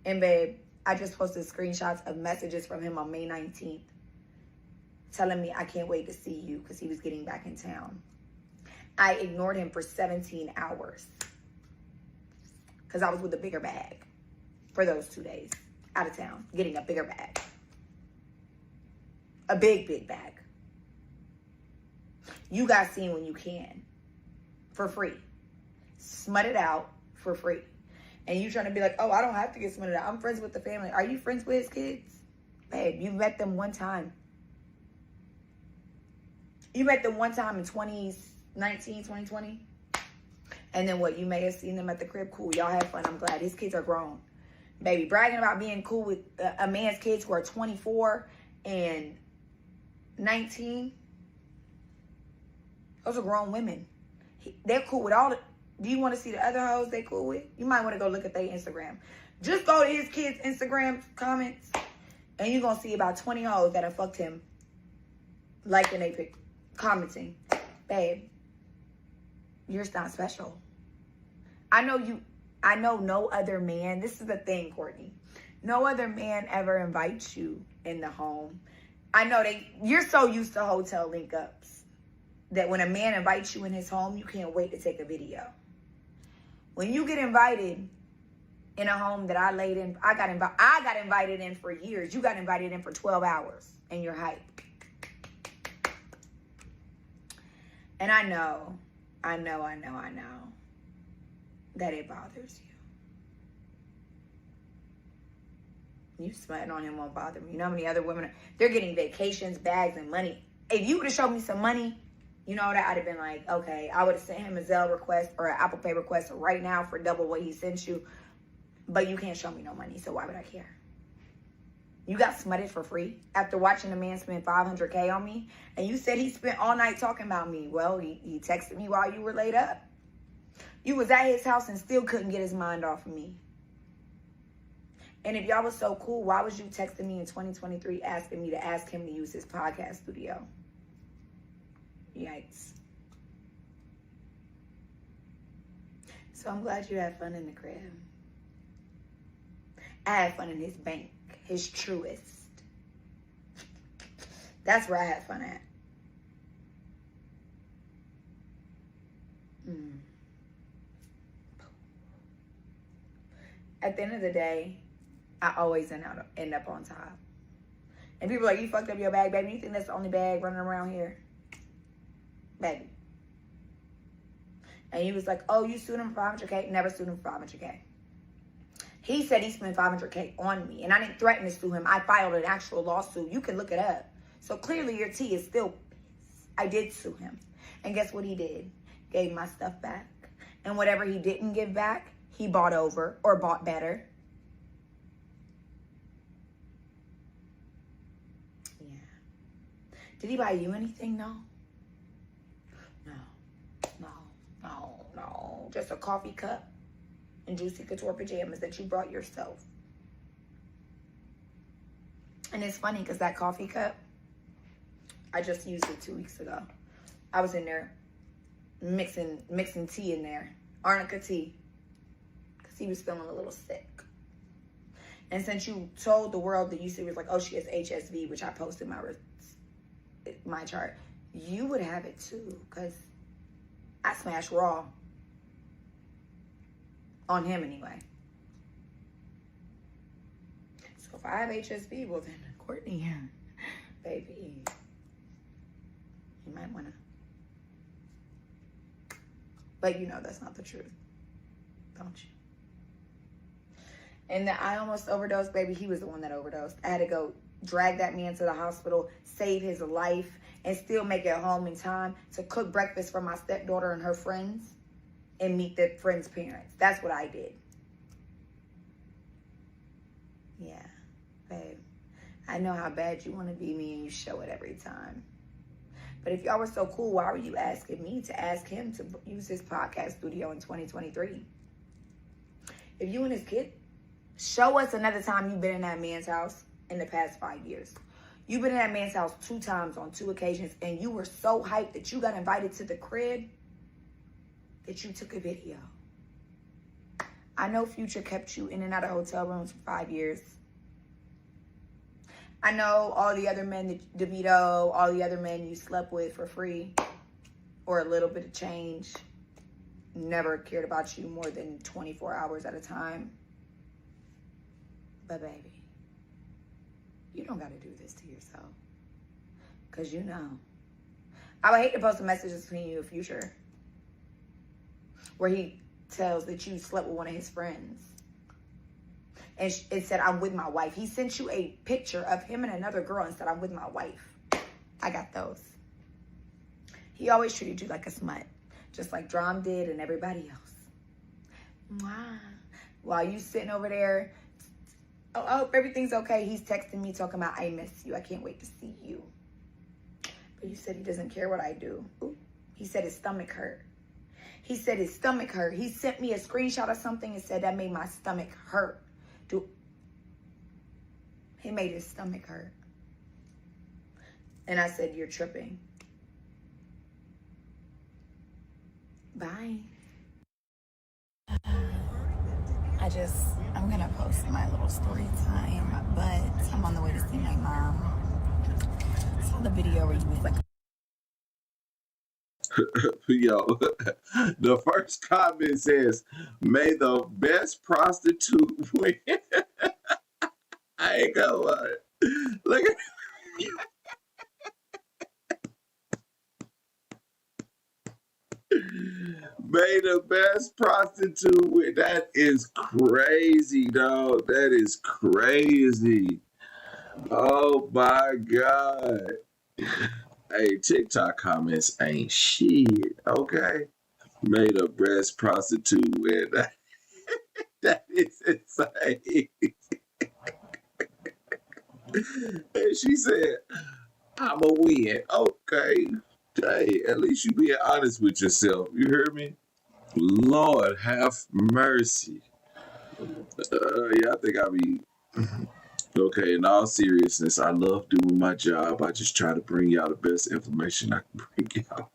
And babe, I just posted screenshots of messages from him on May 19th telling me I can't wait to see you because he was getting back in town. I ignored him for 17 hours because I was with a bigger bag for those 2 days out of town, getting a bigger bag. A big bag. You got seen when you can for free. Smut it out for free. And you trying to be like, oh, I don't have to get smutted out. I'm friends with the family. Are you friends with his kids? Babe, you met them one time. You met them one time in 2019, 2020. And then what? You may have seen them at the crib. Cool. Y'all had fun. I'm glad. His kids are grown. Baby, bragging about being cool with a man's kids who are 24 and 19. Those are grown women. They're cool with all the... Do you want to see the other hoes they cool with? You might want to go look at their Instagram. Just go to his kids' Instagram comments, and you're going to see about 20 hoes that have fucked him. Liking they pic, commenting. Babe, you're not special. I know no other man. This is the thing, Courtney. No other man ever invites you in the home. I know you're so used to hotel link-ups that when a man invites you in his home, you can't wait to take a video. When you get invited in a home that I laid in, I got invited in for years. You got invited in for 12 hours and you're hype. And I know I know that it bothers you. You smutting on him won't bother me. You know how many other women, they're getting vacations, bags, and money. If you would have showed me some money, you know that I'd have been like, okay, I would have sent him a Zelle request or an Apple Pay request right now for double what he sent you. But you can't show me no money, so why would I care? You got smutted for free after watching a man spend $500K on me, and you said he spent all night talking about me. Well, he texted me while you were laid up. You was at his house and still couldn't get his mind off of me. And if y'all was so cool, why was you texting me in 2023 asking me to ask him to use his podcast studio? Yikes. So I'm glad you had fun in the crib. I had fun in his bank, his Truist. That's where I had fun at. At the end of the day, I always end up on top. And people are like, you fucked up your bag, baby. You think that's the only bag running around here? Baby. And he was like, oh, you sued him for $500K? Never sued him for $500K. He said he spent $500K on me, and I didn't threaten to sue him. I filed an actual lawsuit. You can look it up. So clearly your tea is still pissed. I did sue him. And guess what he did? Gave my stuff back. And whatever he didn't give back, he bought over or bought better. Yeah. Did he buy you anything? No. No. Just a coffee cup and Juicy Couture pajamas that you brought yourself. And it's funny because that coffee cup, I just used it 2 weeks ago. I was in there mixing tea in there. Arnica tea. Because he was feeling a little sick. And since you told the world that you said was like, oh, she has HSV, which I posted my chart, you would have it too. Because I smashed raw. On him anyway. So if I have HSV, well then Courtney, baby, you might wanna. But you know that's not the truth, don't you? And that I almost overdosed, baby, he was the one that overdosed. I had to go drag that man to the hospital, save his life, and still make it home in time to cook breakfast for my stepdaughter and her friends. And meet the friend's parents. That's what I did. Yeah, babe. I know how bad you want to be me and you show it every time. But if y'all were so cool, why were you asking me to ask him to use his podcast studio in 2023? If you and his kid, show us another time you've been in that man's house in the past 5 years. You've been in that man's house 2 times on 2 occasions and you were so hyped that you got invited to the crib that you took a video. I know Future kept you in and out of hotel rooms for 5 years. I know all the other men, DeVito, all the other men you slept with for free or a little bit of change, never cared about you more than 24 hours at a time. But baby, you don't gotta do this to yourself. Cause you know. I would hate to post a message between you and Future where he tells that you slept with one of his friends. And it said, I'm with my wife. He sent you a picture of him and another girl and said, I'm with my wife. I got those. He always treated you like a smut. Just like Drum did and everybody else. Mwah. While you sitting over there, oh, everything's okay. He's texting me talking about, I miss you. I can't wait to see you. But you said he doesn't care what I do. Ooh. He said his stomach hurt. He said his stomach hurt. He sent me a screenshot of something and said that made my stomach hurt. He made his stomach hurt. And I said, you're tripping. Bye. I'm gonna post my little story time, but I'm on the way to see my mom. Saw the video where he was like, Yo, the first comment says, may the best prostitute win. I ain't gonna lie. Look at Made the best prostitute with. That is crazy, dog. That is crazy. Oh my God. Hey, TikTok comments ain't shit, okay? Made a breast prostitute with. That is insane. And she said, I'm a win. Okay. Hey, at least you being honest with yourself. You hear me? Lord, have mercy. Yeah, I think I'll be okay. In all seriousness, I love doing my job. I just try to bring y'all the best information I can bring y'all.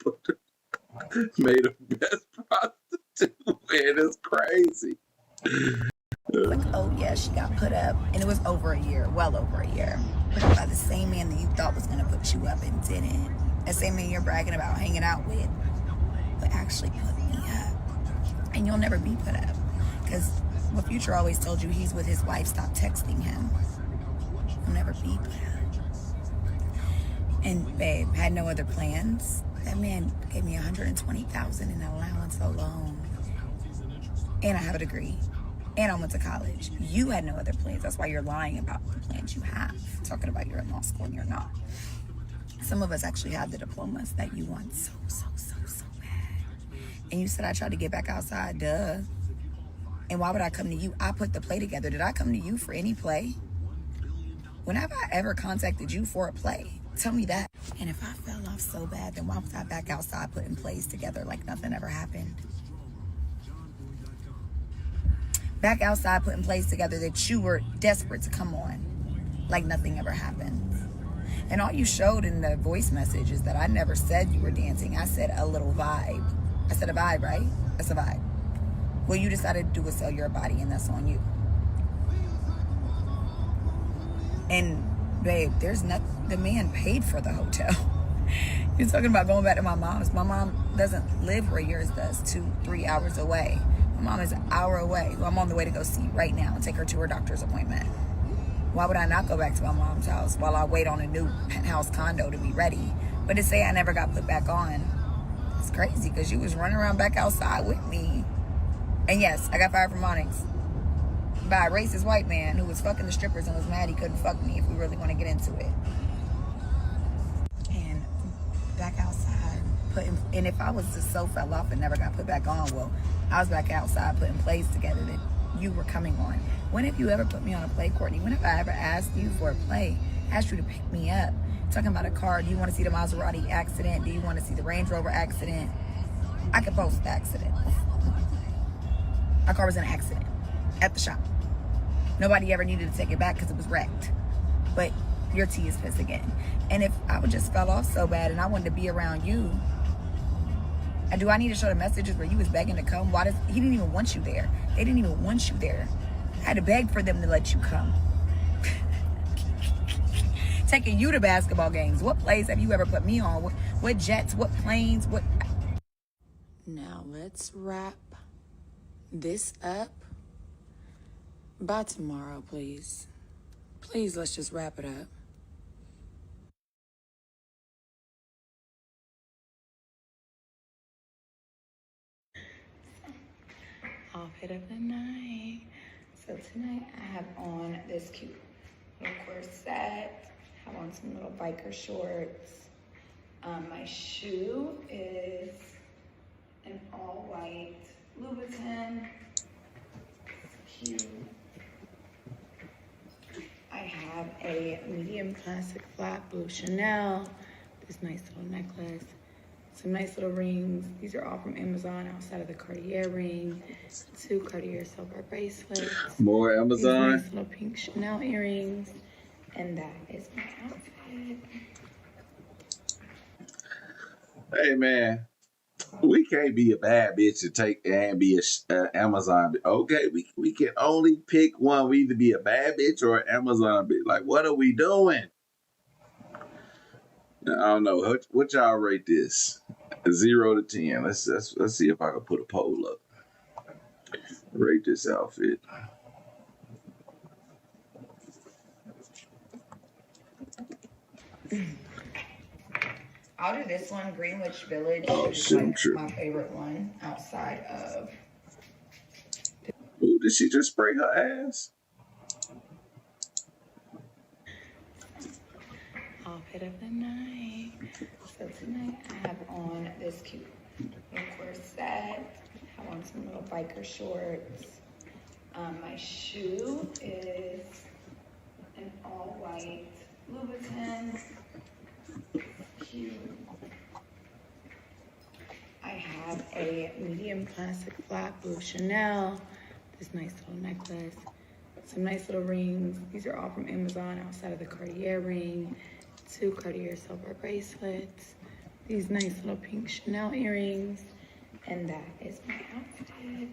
Made the best prostitute, man. It's crazy. Like, oh yeah, she got put up, and it was over a year, well over a year, put up by the same man that you thought was gonna put you up and didn't. That same man you're bragging about hanging out with, but actually put me up. And you'll never be put up, because what Future always told you, he's with his wife, stop texting him. You'll never be put up. And babe, had no other plans. That man gave me $120,000 in allowance alone, and I have a degree. And I went to college. You had no other plans. That's why you're lying about the plans you have. Talking about you're in law school and you're not. Some of us actually have the diplomas that you want so bad. And you said I tried to get back outside. Duh. And why would I come to you? I put the play together. Did I come to you for any play? When have I ever contacted you for a play? Tell me that. And if I fell off so bad, then why was I back outside putting plays together like nothing ever happened? Back outside putting plays together that you were desperate to come on like nothing ever happened. And all you showed in the voice message is that I never said you were dancing. I said a little vibe. I said a vibe, right? That's a vibe. What you decided to do was sell your body, and that's on you. And babe, there's nothing. The man paid for the hotel. You're talking about going back to my mom's. My mom doesn't live where yours does, 2-3 hours away. My mom is an hour away, who I'm on the way to go see right now and take her to her doctor's appointment. Why would I not go back to my mom's house while I wait on a new penthouse condo to be ready? But to say I never got put back on, it's crazy, because you was running around back outside with me. And yes, I got fired from Onyx by a racist white man who was fucking the strippers and was mad he couldn't fuck me if we really want to get into it. And back outside putting, and if I was just so fell off and never got put back on, well, I was back outside putting plays together that you were coming on. When have you ever put me on a play, Courtney? When have I ever asked you for a play? Asked you to pick me up? Talking about a car. Do you want to see the Maserati accident? Do you want to see the Range Rover accident? I could post the accident. My car was in an accident at the shop. Nobody ever needed to take it back because it was wrecked. But your tea is pissed again. And if I would just fell off so bad and I wanted to be around you, do I need to show the messages where you was begging to come? He didn't even want you there. They didn't even want you there. I had to beg for them to let you come. Taking you to basketball games. What plays have you ever put me on? What jets? What planes? What? Now let's wrap this up by tomorrow, please. Please, let's just wrap it up. Outfit of the night. So tonight I have on this cute little corset. I have on some little biker shorts. My shoe is an all white Louboutin. It's cute. I have a medium classic flat blue Chanel. This nice little necklace. Some nice little rings. These are all from Amazon outside of the Cartier ring. 2 Cartier silver bracelets. More Amazon. These nice little pink Chanel earrings. And that is my outfit. Hey, man. We can't be a bad bitch and be a Amazon bitch. Okay, we can only pick one. We either be a bad bitch or an Amazon bitch. Like, what are we doing? I don't know. What y'all rate this? 0 to 10. Let's see if I can put a poll up. Rate this outfit. I'll do this one. Greenwich Village is shit, I'm like tripping. my favorite one outside of. Ooh, did she just spray her ass? Outfit of the night. So tonight I have on this cute little corset. I have on some little biker shorts. My shoe is an all white Louboutin. Cute. I have a medium plastic flat blue Chanel. This nice little necklace. Some nice little rings. These are all from Amazon outside of the Cartier ring. 2 Cartier silver bracelets. These nice little pink Chanel earrings. And that is my outfit.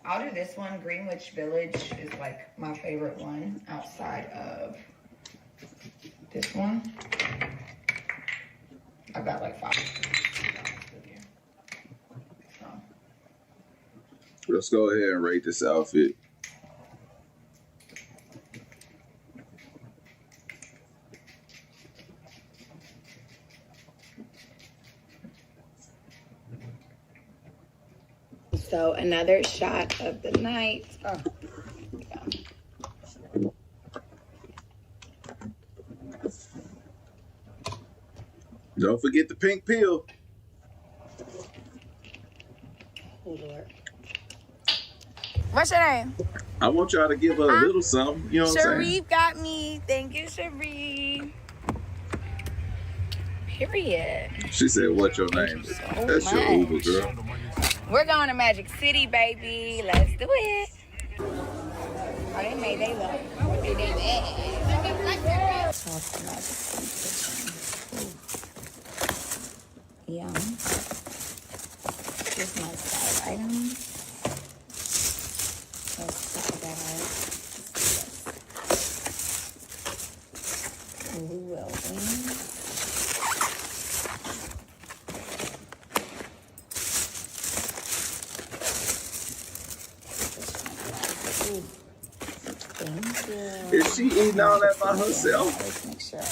I'll do this one. Greenwich Village is like my favorite one outside of this one. I've got like 5. So. Let's go ahead and rate this outfit. So another shot of the night. Oh, yeah. Don't forget the pink pill. Oh, Lord. What's your name? I want y'all to give her a little something. You know what I'm saying? Sharif got me. Thank you, Sharif. Period. She said, "What's your name?" So That's your Uber, girl. We're going to Magic City, baby. Let's do it. Oh, they made they look. They did that. Sauce to Magic City. Yum. Here's my side items. Let's try that out. Blue well wings. Thank you. Is she eating all that by herself? Let's make sure I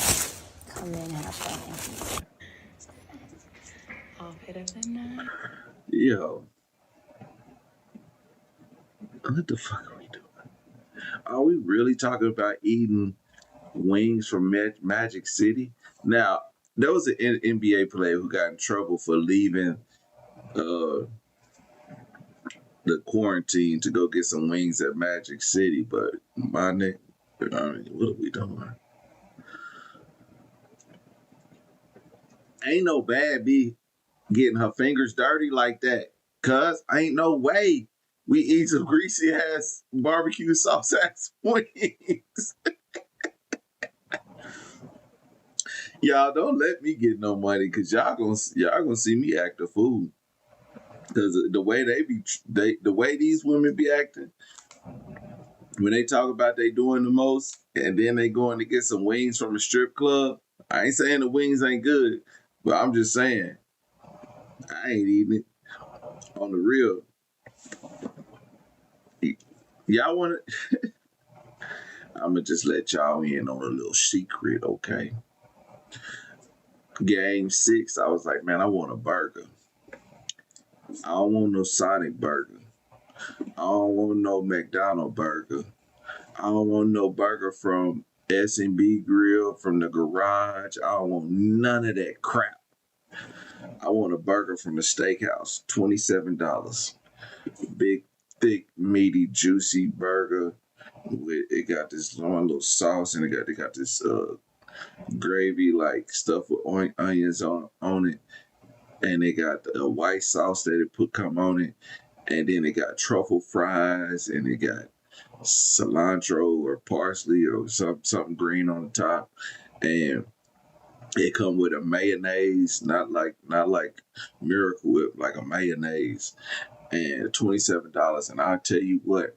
come in and have fun. Outfit of the night. Yo. What the fuck are we doing? Are we really talking about eating wings from Magic City? Now, there was an NBA player who got in trouble for leaving the quarantine to go get some wings at Magic City, but my nigga, I mean, what are we doing? Ain't no bad be getting her fingers dirty like that, cuz ain't no way we eat some greasy ass barbecue sauce ass wings. Y'all don't let me get no money, cause y'all gonna see me act a fool. Cause the way the way these women be acting, when they talk about they doing the most, and then they going to get some wings from a strip club. I ain't saying the wings ain't good, but I'm just saying I ain't eating it. On the real, y'all want to? I'm gonna just let y'all in on a little secret, okay? Game 6, I was like, man, I want a burger. I don't want no Sonic burger. I don't want no McDonald's burger. I don't want no burger from S&B Grill, from the garage. I don't want none of that crap. I want a burger from the steakhouse, $27. Big, thick, meaty, juicy burger. It got this long little sauce, and they got this gravy like stuff with onions on it, and they got the white sauce that they come on it, and then they got truffle fries, and they got cilantro or parsley or something green on the top, and it come with a mayonnaise, not like Miracle Whip, like a mayonnaise, and $27. And I tell you what,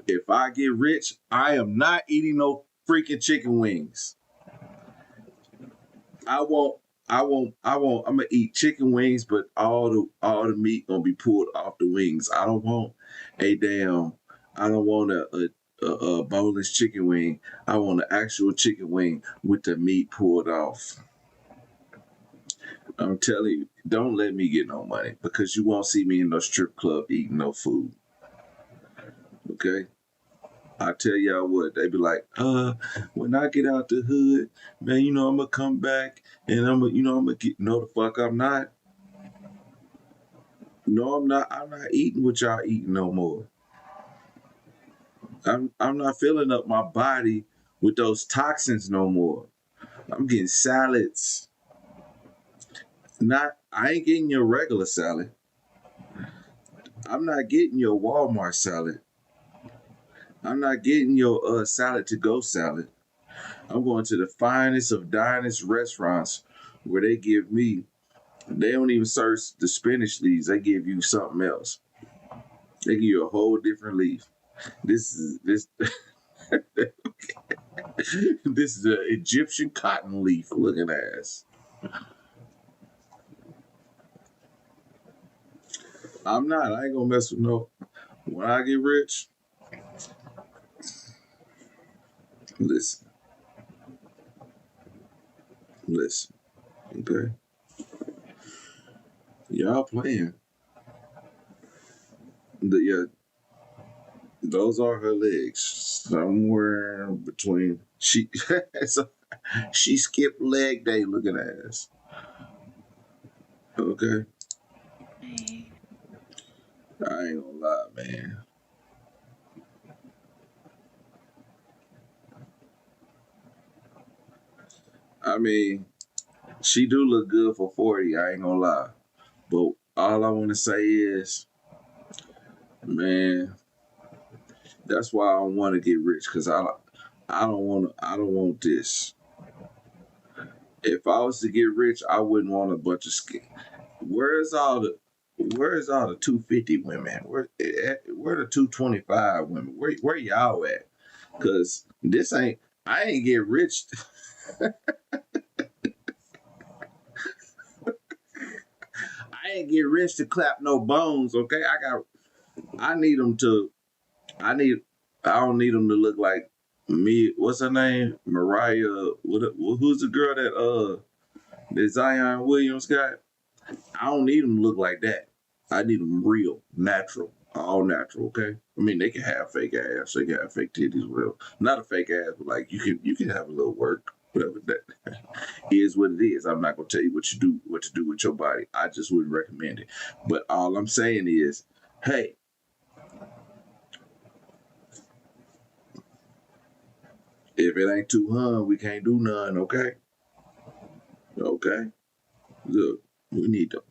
if I get rich, I am not eating no freaking chicken wings. I'm gonna eat chicken wings, but all the meat gonna be pulled off the wings. I don't want a a boneless chicken wing. I want an actual chicken wing with the meat pulled off. I'm telling you, don't let me get no money because you won't see me in no strip club eating no food. Okay? I tell y'all what, they be like, when I get out the hood, man, I'm gonna come back and I'm gonna get, no the fuck I'm not. No, I'm not. I'm not eating what y'all eating no more. I'm not filling up my body with those toxins no more. I'm getting salads. I ain't getting your regular salad. I'm not getting your Walmart salad. I'm not getting your salad to go salad. I'm going to the finest of diners restaurants where they don't even serve the spinach leaves. They give you something else. They give you a whole different leaf. This is this this is an Egyptian cotton leaf looking ass. I'm not. I ain't gonna mess with no. When I get rich, listen, listen. Okay, y'all playing. Yeah, those are her legs. Somewhere between so she skipped leg day looking ass. Okay, I ain't gonna lie, man. I mean, she do look good for 40. I ain't gonna lie, but all I want to say is, man, that's why I don't want to get rich because I don't want this. If I was to get rich, I wouldn't want a bunch of skin. Where's all the Where's all the 250 women? Where the 225 women? Where y'all at? Cause I ain't get rich. I ain't get rich to clap no bones. Okay, I need them to. I need. I don't need them to look like me. What's her name? Mariah. Who's the girl that Zion Williams got? I don't need them to look like that. I need them real, natural, all natural. Okay. I mean, they can have fake ass, they can have fake titties, whatever. Not a fake ass, but like you can have a little work, whatever. That is what it is. I'm not gonna tell you what to do with your body. I just wouldn't recommend it. But all I'm saying is, hey, if it ain't too hung, we can't do none. Okay. Okay. Look, we need to.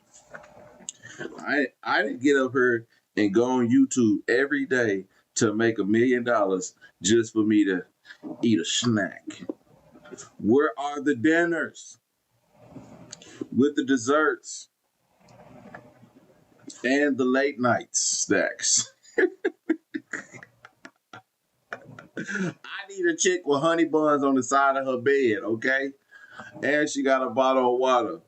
I didn't get up here and go on YouTube every day to make $1 million just for me to eat a snack. Where are the dinners with the desserts and the late night snacks? I need a chick with honey buns on the side of her bed, okay? And she got a bottle of water,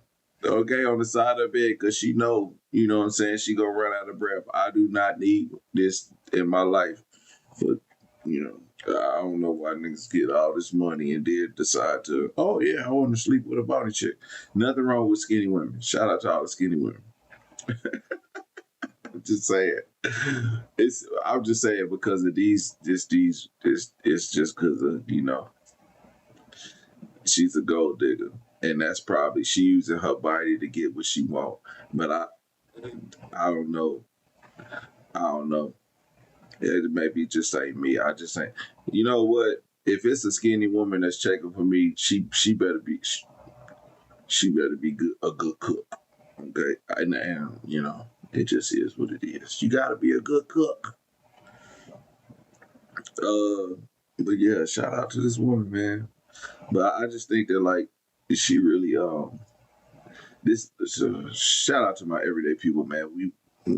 okay, on the side of her bed because she know what I'm saying, she gonna run out of breath. I do not need this in my life. But, I don't know why niggas get all this money and then decide to, oh yeah, I want to sleep with a body chick. Nothing wrong with skinny women. Shout out to all the skinny women. I'm just saying. I'm just saying because of it's just because of, she's a gold digger. And that's probably she using her body to get what she want. But I don't know. I don't know. It maybe just ain't me. I just ain't. You know what? If it's a skinny woman that's checking for me, she better be good, a good cook. Okay, and it just is what it is. You gotta be a good cook. But yeah, shout out to this woman, man. But I just think that like she really this shout out to my everyday people, man. We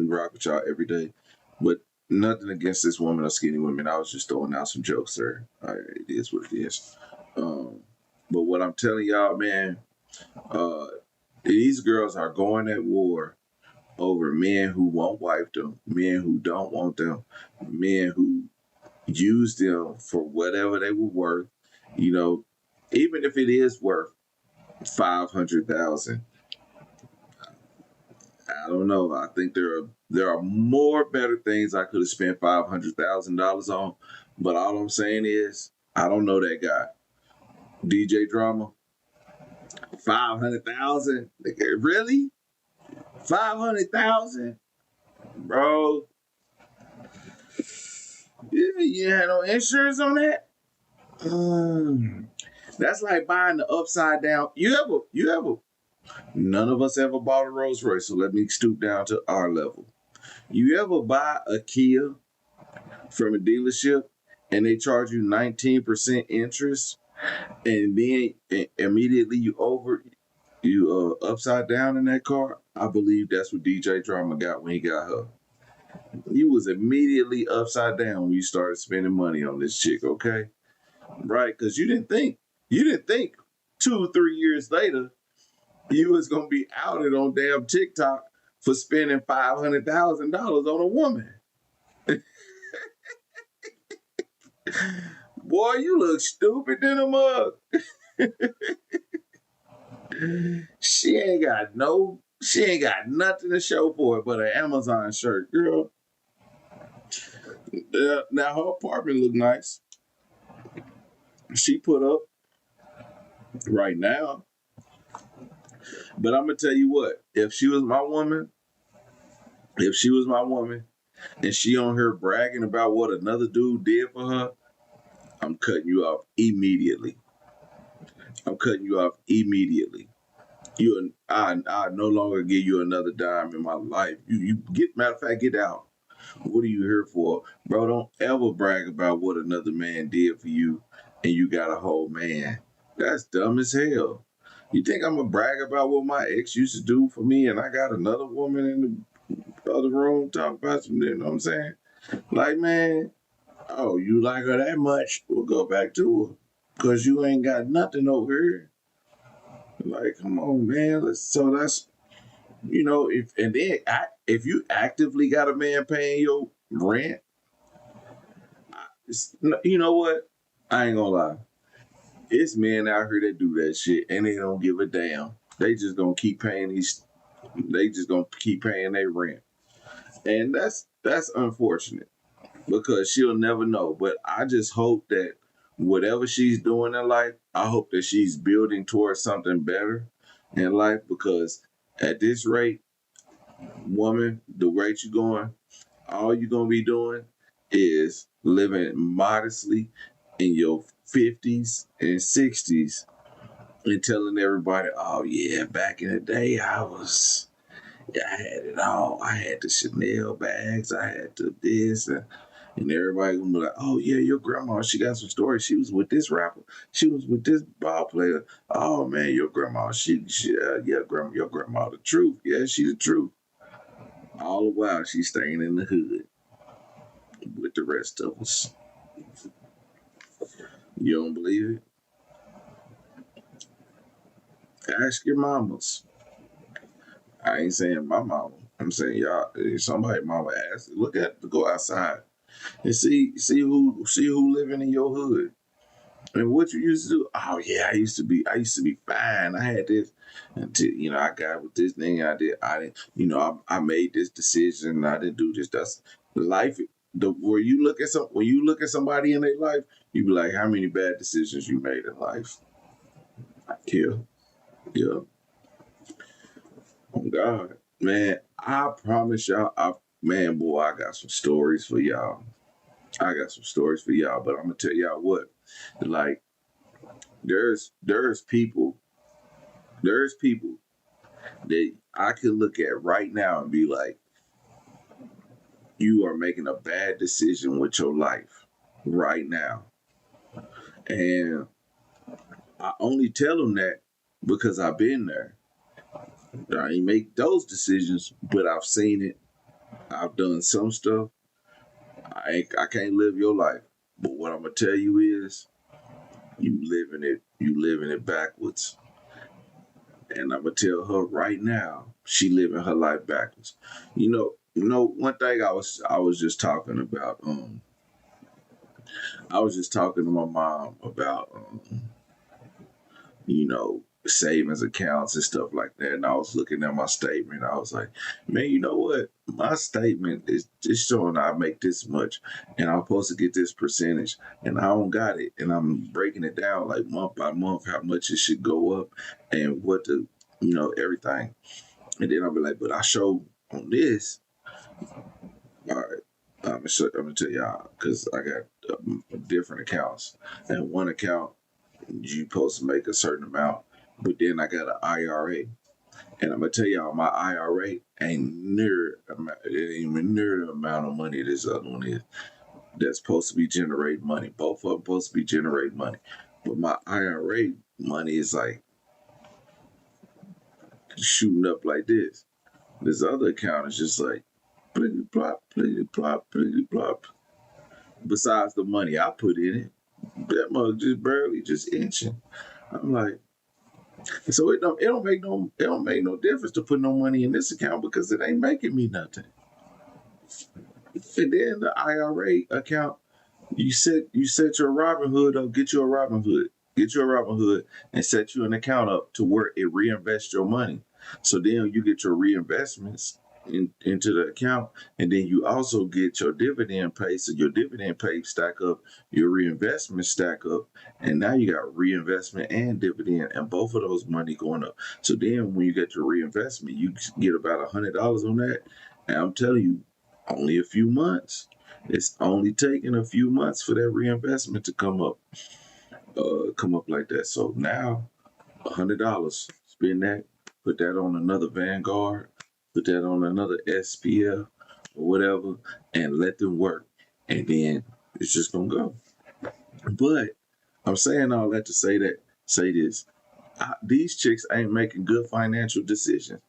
rock with y'all every day, but nothing against this woman or skinny women. I was just throwing out some jokes there. It is what it is. But what I'm telling y'all, man, these girls are going at war over men who won't wife them, men who don't want them, men who use them for whatever they were worth. You know, even if it is worth 500,000, I don't know. I think there are more better things I could have spent $500,000 on. But all I'm saying is, I don't know that guy. DJ Drama, 500,000. Really? 500,000, bro. You had no insurance on that. That's like buying the upside down. You ever? None of us ever bought a Rolls Royce, so let me stoop down to our level. You ever buy a Kia from a dealership and they charge you 19% interest, and then immediately you upside down in that car? I believe that's what DJ Drama got when he got her. He was immediately upside down when you started spending money on this chick, okay? Right? Because you didn't think 2 or 3 years later you was gonna be outed on damn TikTok for spending $500,000 on a woman. Boy, you look stupid in a mug. She ain't got nothing to show for it but an Amazon shirt, girl. Now her apartment look nice. She put up right now. But I'm gonna tell you what, if she was my woman, and she on her bragging about what another dude did for her, I'm cutting you off immediately. I no longer give you another dime in my life. You get, matter of fact, get out. What are you here for? Bro, don't ever brag about what another man did for you and you got a whole man. That's dumb as hell. You think I'm gonna brag about what my ex used to do for me and I got another woman in the other room talking about some, you know what I'm saying? Like, man, oh, you like her that much? We'll go back to her. Cause you ain't got nothing over here. Like, come on, man. So that's, if you actively got a man paying your rent, you know what? I ain't gonna lie. It's men out here that do that shit and they don't give a damn. They just gonna keep paying their rent. And that's unfortunate because she'll never know. But I just hope that whatever she's doing in life, I hope that she's building towards something better in life, because at this rate, woman, the rate you're going, all you're gonna be doing is living modestly in your 50s and 60s and telling everybody, oh yeah, back in the day I had it all. I had the Chanel bags, I had the this, and everybody gonna be like, oh yeah, your grandma, she got some stories. She was with this rapper. She was with this ball player. Oh man, your grandma, your grandma the truth. Yeah, she the truth. All the while she's staying in the hood with the rest of us. You don't believe it? Ask your mamas. I ain't saying my mama. I'm saying y'all. If somebody mama ask, go outside and see who living in your hood and what you used to do. Oh yeah, I used to be fine. I had this until I got with this thing. I didn't. I made this decision. And I didn't do this. That's life. When you look at somebody in their life, you be like, how many bad decisions you made in life? Yeah, yeah. Oh God, man, I promise y'all, boy, I got some stories for y'all. But I'm gonna tell y'all what, like, there's people that I could look at right now and be like, you are making a bad decision with your life right now, and I only tell them that because I've been there. I ain't make those decisions, but I've seen it. I've done some stuff. I can't live your life. But what I'm gonna tell you is, you living it backwards. And I'm gonna tell her right now, she living her life backwards. One thing I was just talking about I was just talking to my mom about, savings accounts and stuff like that. And I was looking at my statement. I was like, man, you know what? My statement is just showing I make this much and I'm supposed to get this percentage and I don't got it. And I'm breaking it down like month by month, how much it should go up and what the, everything. And then I'll be like, but I show on this. All right. I'm gonna tell y'all because I got different accounts. And one account, you supposed to make a certain amount, but then I got an IRA, and I'm gonna tell y'all my IRA it ain't even near the amount of money this other one is. That's supposed to be generating money. Both of them supposed to be generating money, but my IRA money is like shooting up like this. This other account is just like plickety plop, plickety plop, plickety plop. Besides the money I put in it, that mug just barely just inching. I'm like, so it don't make no difference to put no money in this account because it ain't making me nothing. And then the IRA account, you set your Robinhood up, get you a Robinhood. Get you a Robinhood and set you an account up to where it reinvests your money. So then you get your reinvestments into the account, and then you also get your dividend pay. So your dividend pay stack up, your reinvestment stack up, and now you got reinvestment and dividend, and both of those money going up. So then when you get your reinvestment, you get about $100 on that, and I'm telling you, only a few months. It's only taking a few months for that reinvestment to come up like that. So now, $100, spend that, put that on another Vanguard, put that on another SPF or whatever, and let them work. And then it's just gonna go. But I'm saying all that to say this. These chicks ain't making good financial decisions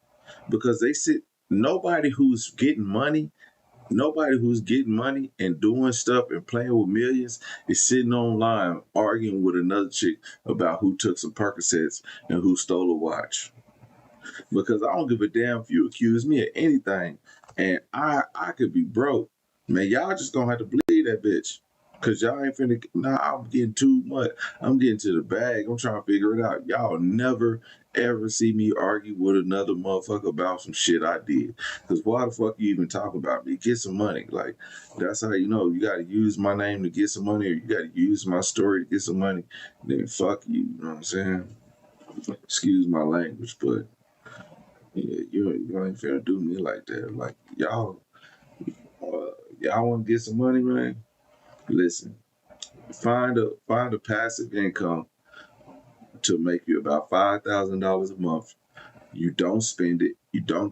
because they sit. Nobody who's getting money and doing stuff and playing with millions is sitting online arguing with another chick about who took some Percocets and who stole a watch. Because I don't give a damn if you accuse me of anything, and I could be broke. Man, y'all just gonna have to believe that bitch. Cause y'all ain't finna. Nah, I'm getting too much. I'm getting to the bag. I'm trying to figure it out. Y'all never ever see me argue with another motherfucker about some shit I did. Cause why the fuck you even talk about me? Get some money. Like that's how you know you gotta use my name to get some money, or you gotta use my story to get some money. Then fuck you. You know what I'm saying? Excuse my language, but yeah, you ain't finna do me like that. Like y'all want to get some money, man? Listen, find a passive income to make you about $5,000 a month. You don't spend it. You don't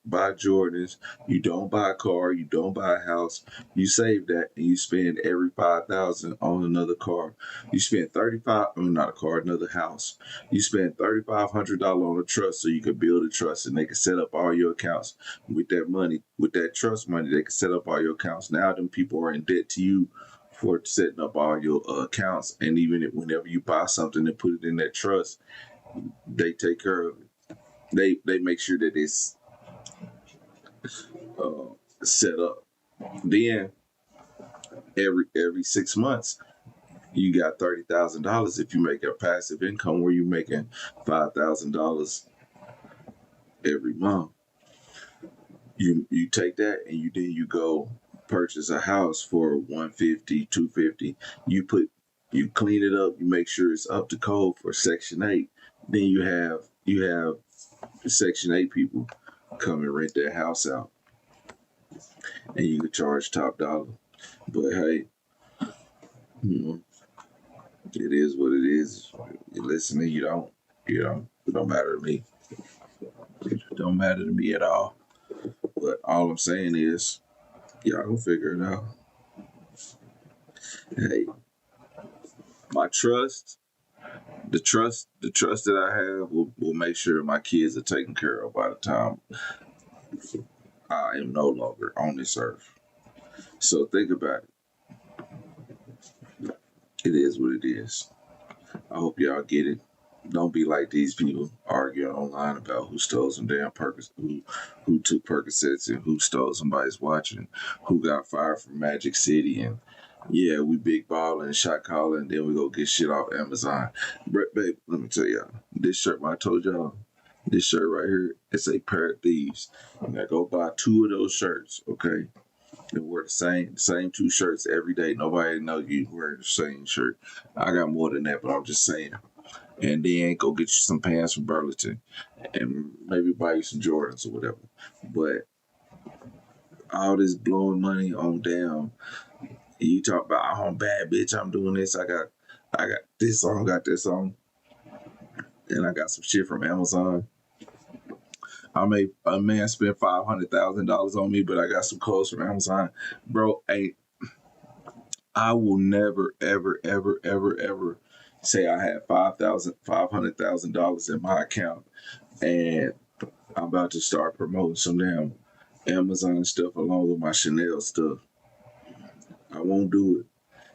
buy Jordans. You don't buy a car. You don't buy a house. You save that and you spend every 5,000 on another car. You spend 35, I mean, not a car, another house. You spend $3,500 on a trust so you can build a trust and they can set up all your accounts with that money. With that trust money, they can set up all your accounts. Now them people are in debt to you for setting up all your accounts. And even whenever you buy something and put it in that trust, they take care of it. They make sure that it's set up. Then every 6 months, you got $30,000 if you make a passive income where you're making $5,000 every month. You take that and you go purchase a house for 150, 250. You clean it up. You make sure it's up to code for Section 8. Then you have Section 8 people come and rent their house out, and you can charge top dollar. But hey, it is what it is. You listen to it don't matter to me. It don't matter to me at all. But all I'm saying is, y'all gonna figure it out. Hey, my the trust that I have will make sure my kids are taken care of by the time I am no longer on this earth. So think about it. It is what it is. I hope y'all get it. Don't be like these people arguing online about who stole some damn who took Percocets and who stole somebody's watch and who got fired from Magic City and Yeah, we big balling, shot calling, then we go get shit off Amazon. But babe, let me tell y'all, this shirt, I told y'all, this shirt right here, it's a pair of thieves. And I go buy 2 of those shirts, okay? And wear the same 2 shirts every day. Nobody know you wear the same shirt. I got more than that, but I'm just saying. And then go get you some pants from Burlington, and maybe buy you some Jordans or whatever. But all this blowing money on damn. You talk about I'm bad bitch. I'm doing this. I got this song. Got this song, and I got some shit from Amazon. I made a man spend $500,000 on me, but I got some clothes from Amazon, bro. Hey, I will never, ever, ever, ever, ever say I had $500,000 in my account, and I'm about to start promoting some damn Amazon stuff along with my Chanel stuff. I won't do it.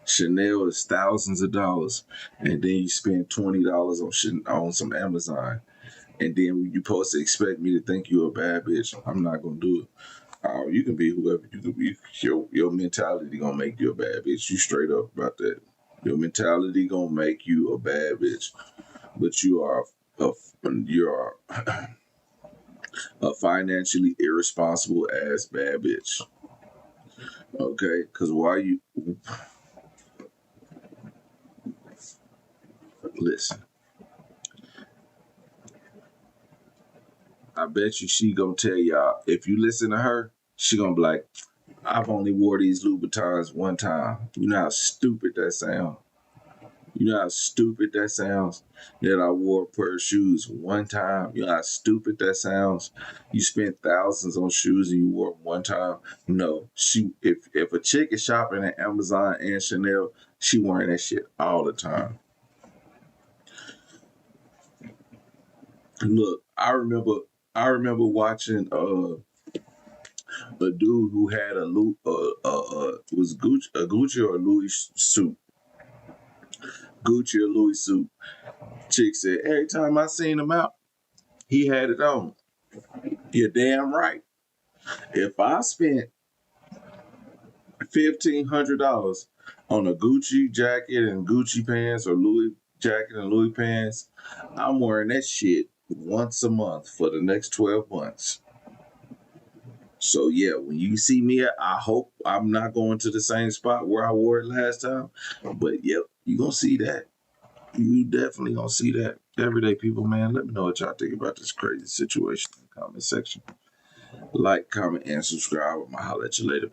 Chanel is thousands of dollars, and then you spend $20 on some Amazon, and then you supposed to expect me to think you a bad bitch. I'm not gonna do it. You can be whoever you can be. Your mentality gonna make you a bad bitch. You straight up about that. Your mentality gonna make you a bad bitch, but you're a financially irresponsible ass bad bitch. Okay, because why you listen? I bet you she gonna tell y'all, if you listen to her, she gonna be like, I've only wore these Louboutins one time. You know how stupid that sounds? You know how stupid that sounds? That I wore a pair of shoes one time. You know how stupid that sounds? You spent thousands on shoes and you wore them one time. No, if a chick is shopping at Amazon and Chanel, she wearing that shit all the time. Look, I remember watching a dude who had was Gucci or Louis suit. Gucci or Louis suit. Chick said, every time I seen him out, he had it on. You're damn right. If I spent $1,500 on a Gucci jacket and Gucci pants or Louis jacket and Louis pants, I'm wearing that shit once a month for the next 12 months. So yeah, when you see me, I hope I'm not going to the same spot where I wore it last time. But yep, you gonna see that. You definitely gonna see that. Everyday people, man, let me know what y'all think about this crazy situation in the comment section. Like, comment, and subscribe. I'ma holler at you later.